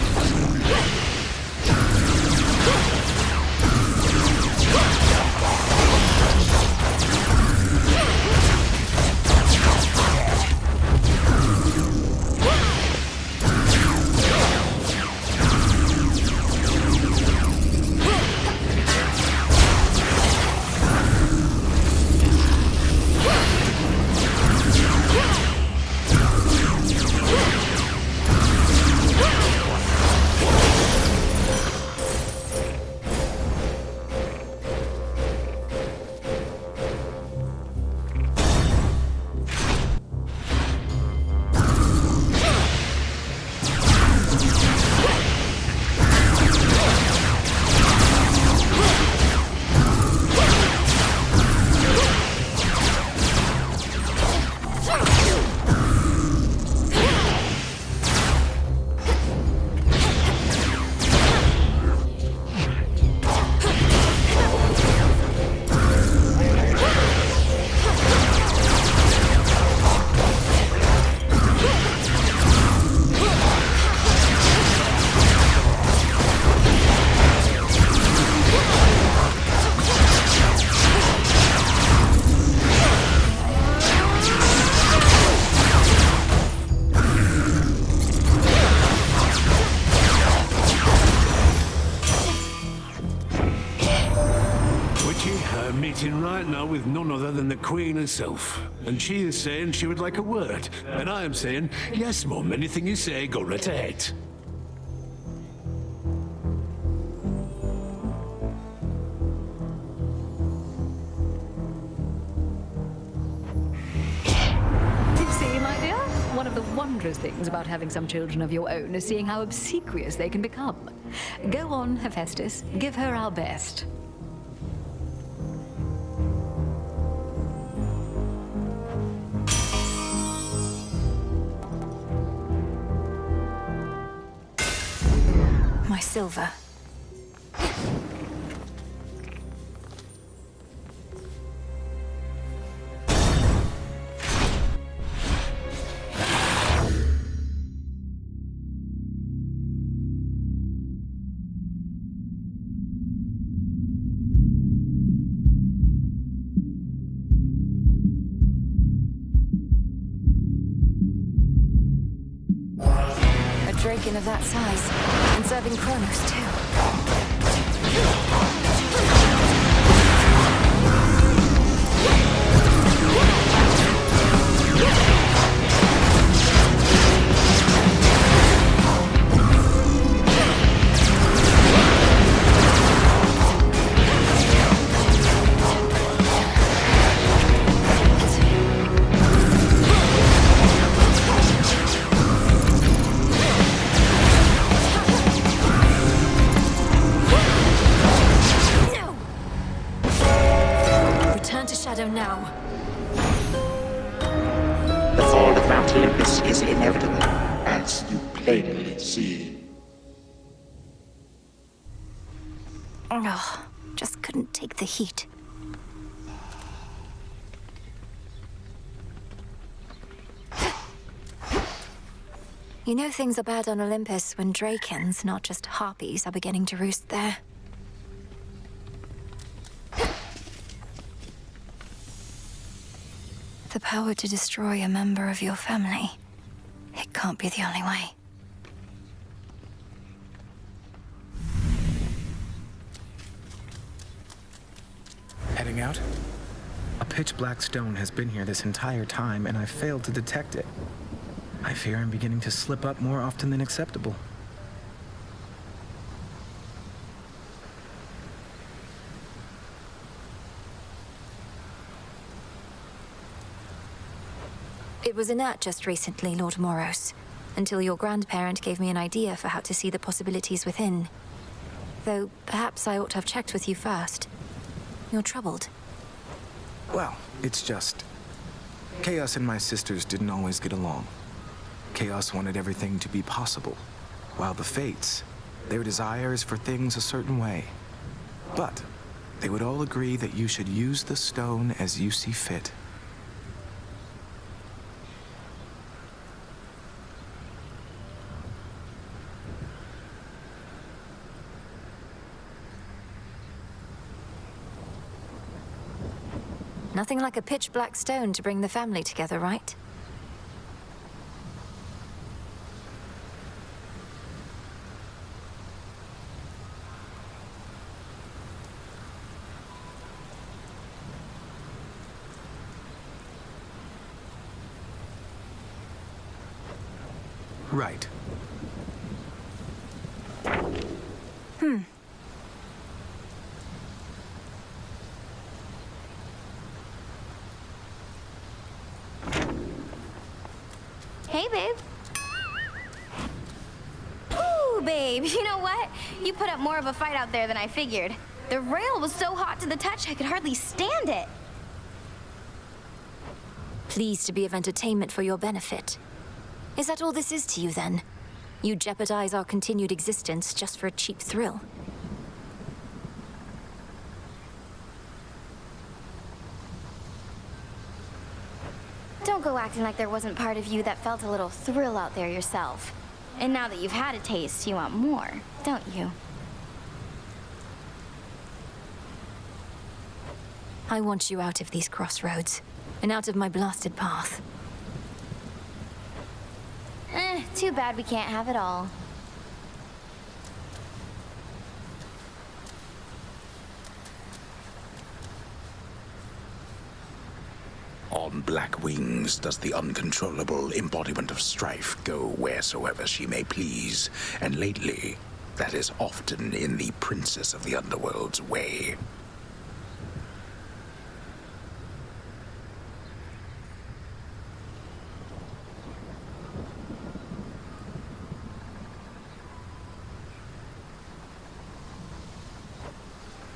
Meeting right now with none other than the Queen herself. And she is saying she would like a word. And I am saying, yes, Mum, anything you say, go right ahead. You see, my dear, one of the wondrous things about having some children of your own is seeing how obsequious they can become. Go on, Hephaestus, give her our best. My silver. A Draken of that size, and serving Kronos too. Now. The fall of Mount Olympus is inevitable, as you plainly see. Oh, just couldn't take the heat. You know things are bad on Olympus when Drakens, not just harpies, are beginning to roost there. The power to destroy a member of your family. It can't be the only way. Heading out? A pitch-black stone has been here this entire time, and I've failed to detect it. I fear I'm beginning to slip up more often than acceptable. It was inert just recently, Lord Moros, until your grandparent gave me an idea for how to see the possibilities within. Though, perhaps I ought to have checked with you first. You're troubled. Well, it's just... Chaos and my sisters didn't always get along. Chaos wanted everything to be possible, while the Fates, their desire is for things a certain way. But they would all agree that you should use the stone as you see fit. Nothing like a pitch-black stone to bring the family together, right? Right. Hey, babe. Ooh, babe, you know what? You put up more of a fight out there than I figured. The rail was so hot to the touch I could hardly stand it. Pleased to be of entertainment for your benefit. Is that all this is to you, then? You jeopardize our continued existence just for a cheap thrill? Don't go acting like there wasn't part of you that felt a little thrill out there yourself. And now that you've had a taste, you want more, don't you? I want you out of these crossroads, and out of my blasted path. Too bad we can't have it all. On black wings does the uncontrollable embodiment of strife go wheresoever she may please, and lately, that is often in the Princess of the Underworld's way.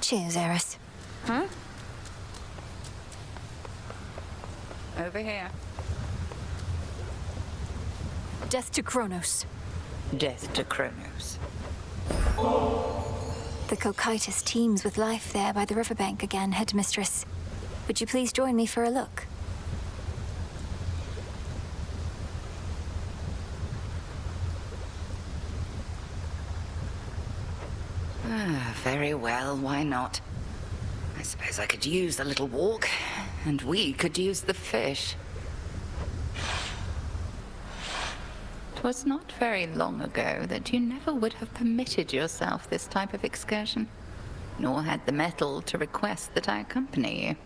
Cheers, Eris. Huh? Over here. Death to Kronos. Death to Kronos. The Cocytus teems with life there by the riverbank again, Headmistress. Would you please join me for a look? Very well, why not? I suppose I could use a little walk, and we could use the fish. 'Twas not very long ago that you never would have permitted yourself this type of excursion, nor had the mettle to request that I accompany you.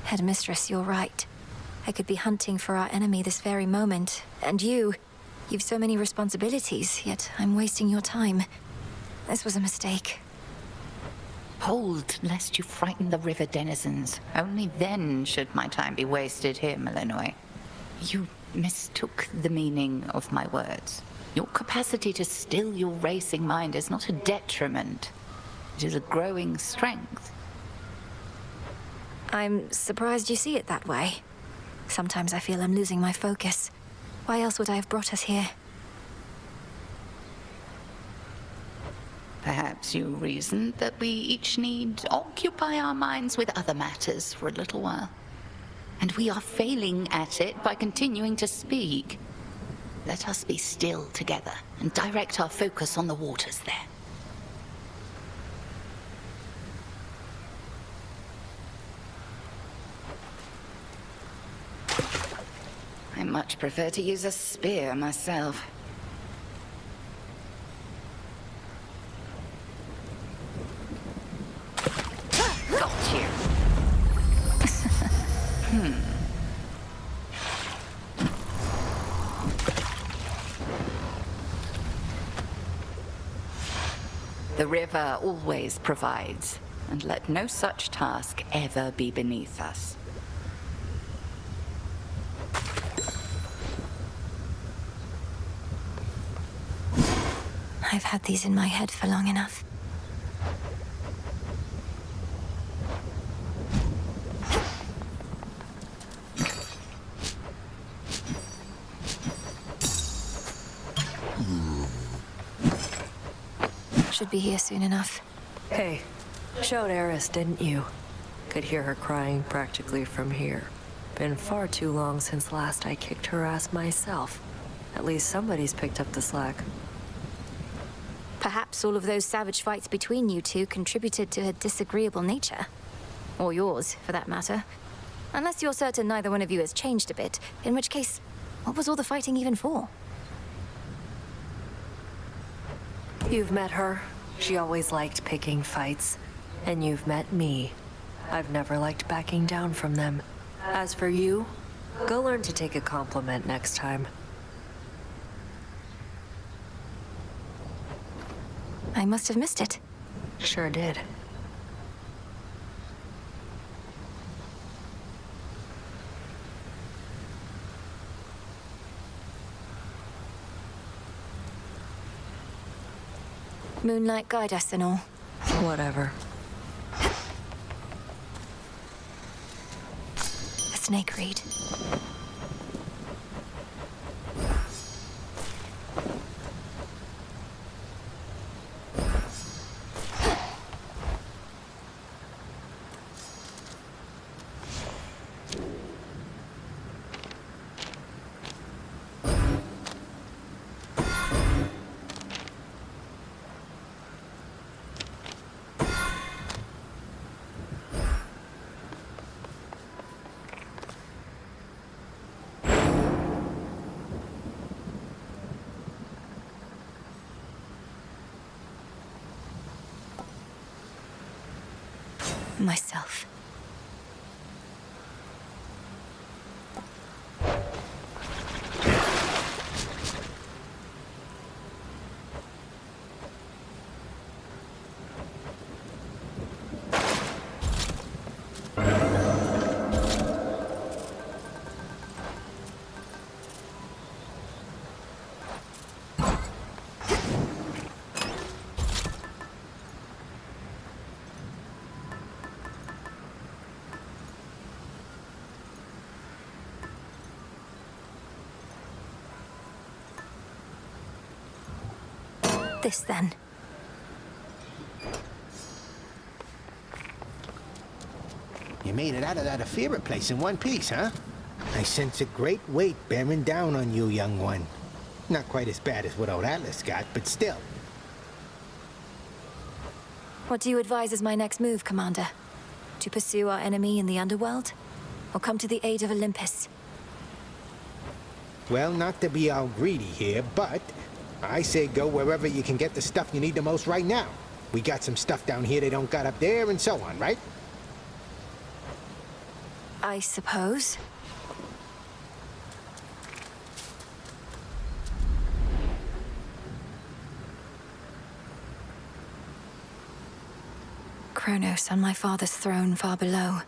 Headmistress, you're right. I could be hunting for our enemy this very moment, and you've so many responsibilities, yet I'm wasting your time. This was a mistake. Hold, lest you frighten the river denizens. Only then should my time be wasted here, Malinois. You mistook the meaning of my words. Your capacity to still your racing mind is not a detriment. It is a growing strength. I'm surprised you see it that way. Sometimes I feel I'm losing my focus. Why else would I have brought us here? Perhaps you reasoned that we each need occupy our minds with other matters for a little while. And we are failing at it by continuing to speak. Let us be still together and direct our focus on the waters there. I much prefer to use a spear myself. Got you. The river always provides, and let no such task ever be beneath us. I've had these in my head for long enough. Should be here soon enough. Hey, showed Eris, didn't you? Could hear her crying practically from here. Been far too long since last I kicked her ass myself. At least somebody's picked up the slack. Perhaps all of those savage fights between you two contributed to her disagreeable nature. Or yours, for that matter. Unless you're certain neither one of you has changed a bit, in which case, what was all the fighting even for? You've met her. She always liked picking fights. And you've met me. I've never liked backing down from them. As for you, go learn to take a compliment next time. I must have missed it. Sure did. Moonlight guide us and all. Whatever. A snake reed. Myself. This then. You made it out of that Aphira place in one piece, huh? I sense a great weight bearing down on you, young one. Not quite as bad as what old Atlas got, but still. What do you advise as my next move, Commander? To pursue our enemy in the underworld? Or come to the aid of Olympus? Well, not to be all greedy here, but I say go wherever you can get the stuff you need the most right now. We got some stuff down here they don't got up there and so on, right? I suppose. Kronos on my father's throne far below.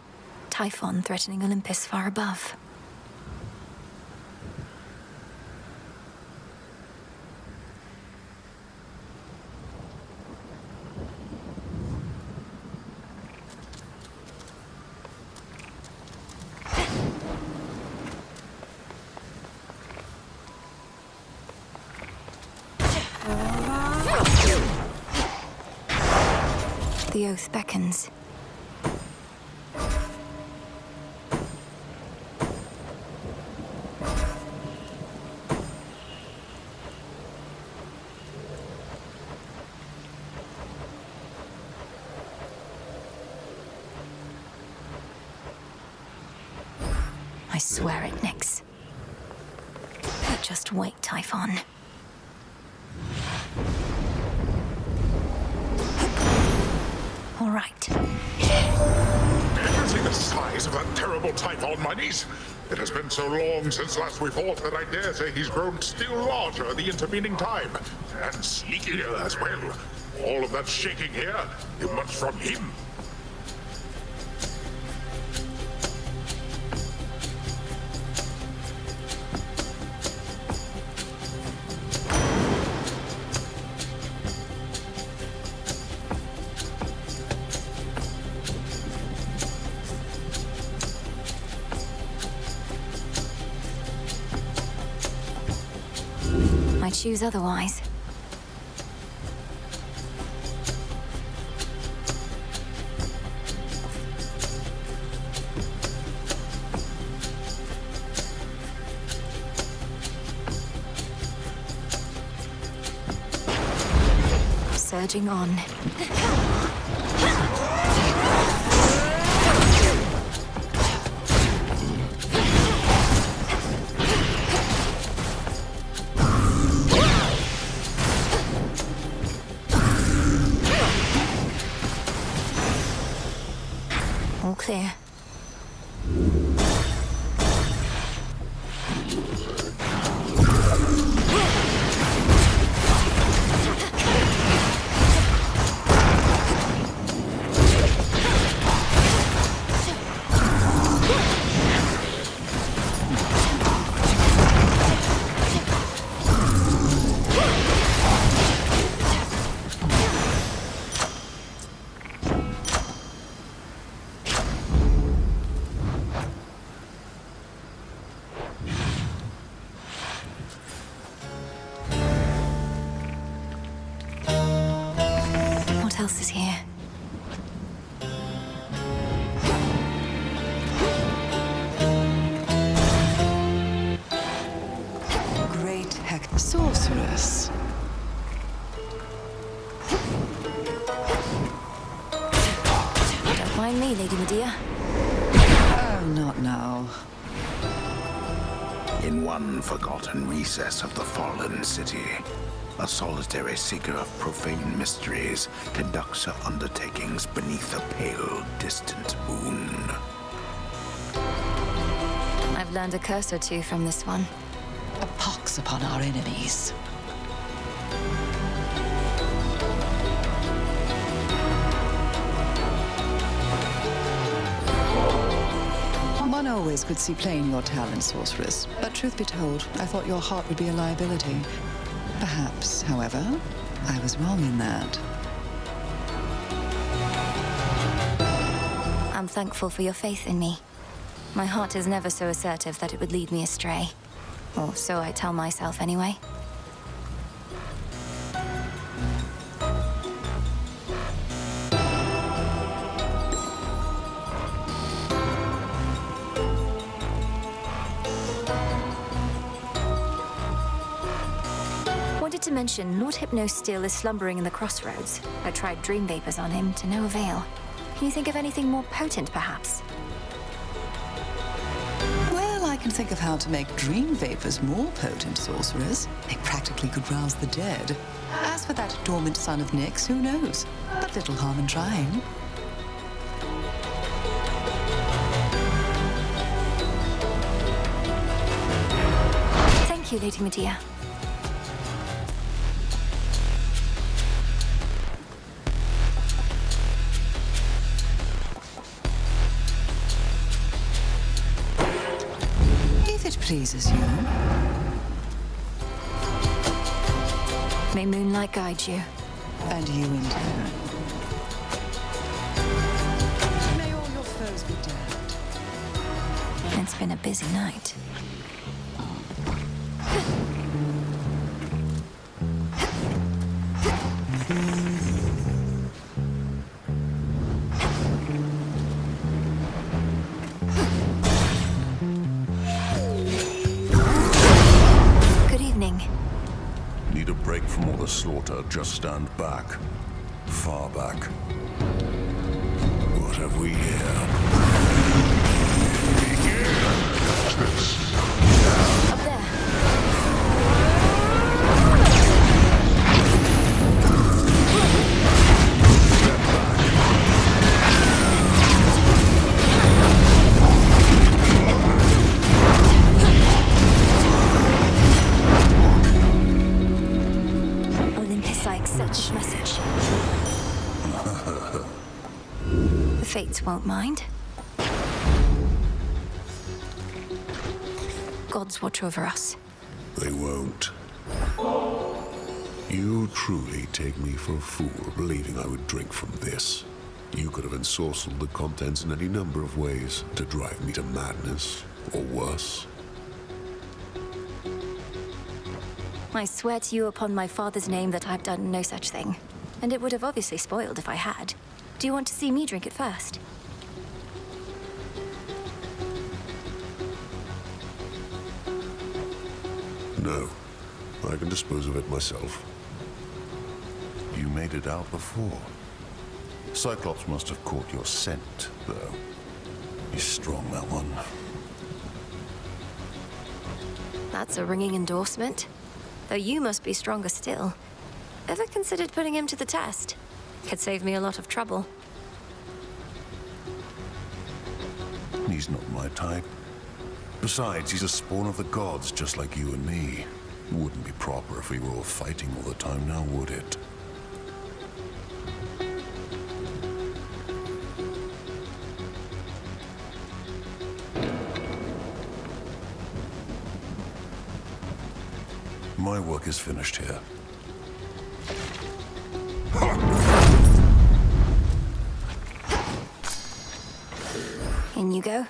Typhon threatening Olympus far above. The oath beckons. I swear it, Nyx. But just wait, Typhon. All right. Did you see the size of that terrible Typhon, my niece? It has been so long since last we fought that I dare say he's grown still larger the intervening time. And sneakier as well. All of that shaking here, it much from him. I choose otherwise. Surging on. All clear. What else is here? Great heck, sorceress. Don't mind me, Lady Medea. Oh, not now. In one forgotten recess of the fallen city, a solitary seeker of profane mysteries conducts her undertakings beneath a pale, distant moon. I've learned a curse or two from this one. A pox upon our enemies. One always could see plain your talent, sorceress. But truth be told, I thought your heart would be a liability. Perhaps, however, I was wrong in that. I'm thankful for your faith in me. My heart is never so assertive that it would lead me astray. Or so I tell myself anyway. Wanted to mention, Lord Hypnos still is slumbering in the crossroads. I tried dream vapors on him to no avail. Can you think of anything more potent, perhaps? Well, I can think of how to make dream vapors more potent, sorceress. They practically could rouse the dead. As for that dormant son of Nyx, who knows? But little harm in trying. Thank you, Lady Medea. If it pleases you. May moonlight guide you. And you in turn. May all your foes be damned. It's been a busy night. break from all the slaughter, just stand back. Far back. What have we here? Up there. Olympus, I accept your message. The Fates won't mind. Gods watch over us. They won't. You truly take me for a fool, believing I would drink from this. You could have ensorcelled the contents in any number of ways to drive me to madness, or worse. I swear to you upon my father's name that I've done no such thing. And it would have obviously spoiled if I had. Do you want to see me drink it first? No. I can dispose of it myself. You made it out before. Cyclops must have caught your scent, though. He's strong, that one. That's a ringing endorsement. Though you must be stronger still. Ever considered putting him to the test? Could save me a lot of trouble. He's not my type. Besides, he's a spawn of the gods, just like you and me. Wouldn't be proper if we were all fighting all the time now, would it? My work is finished here. In you go.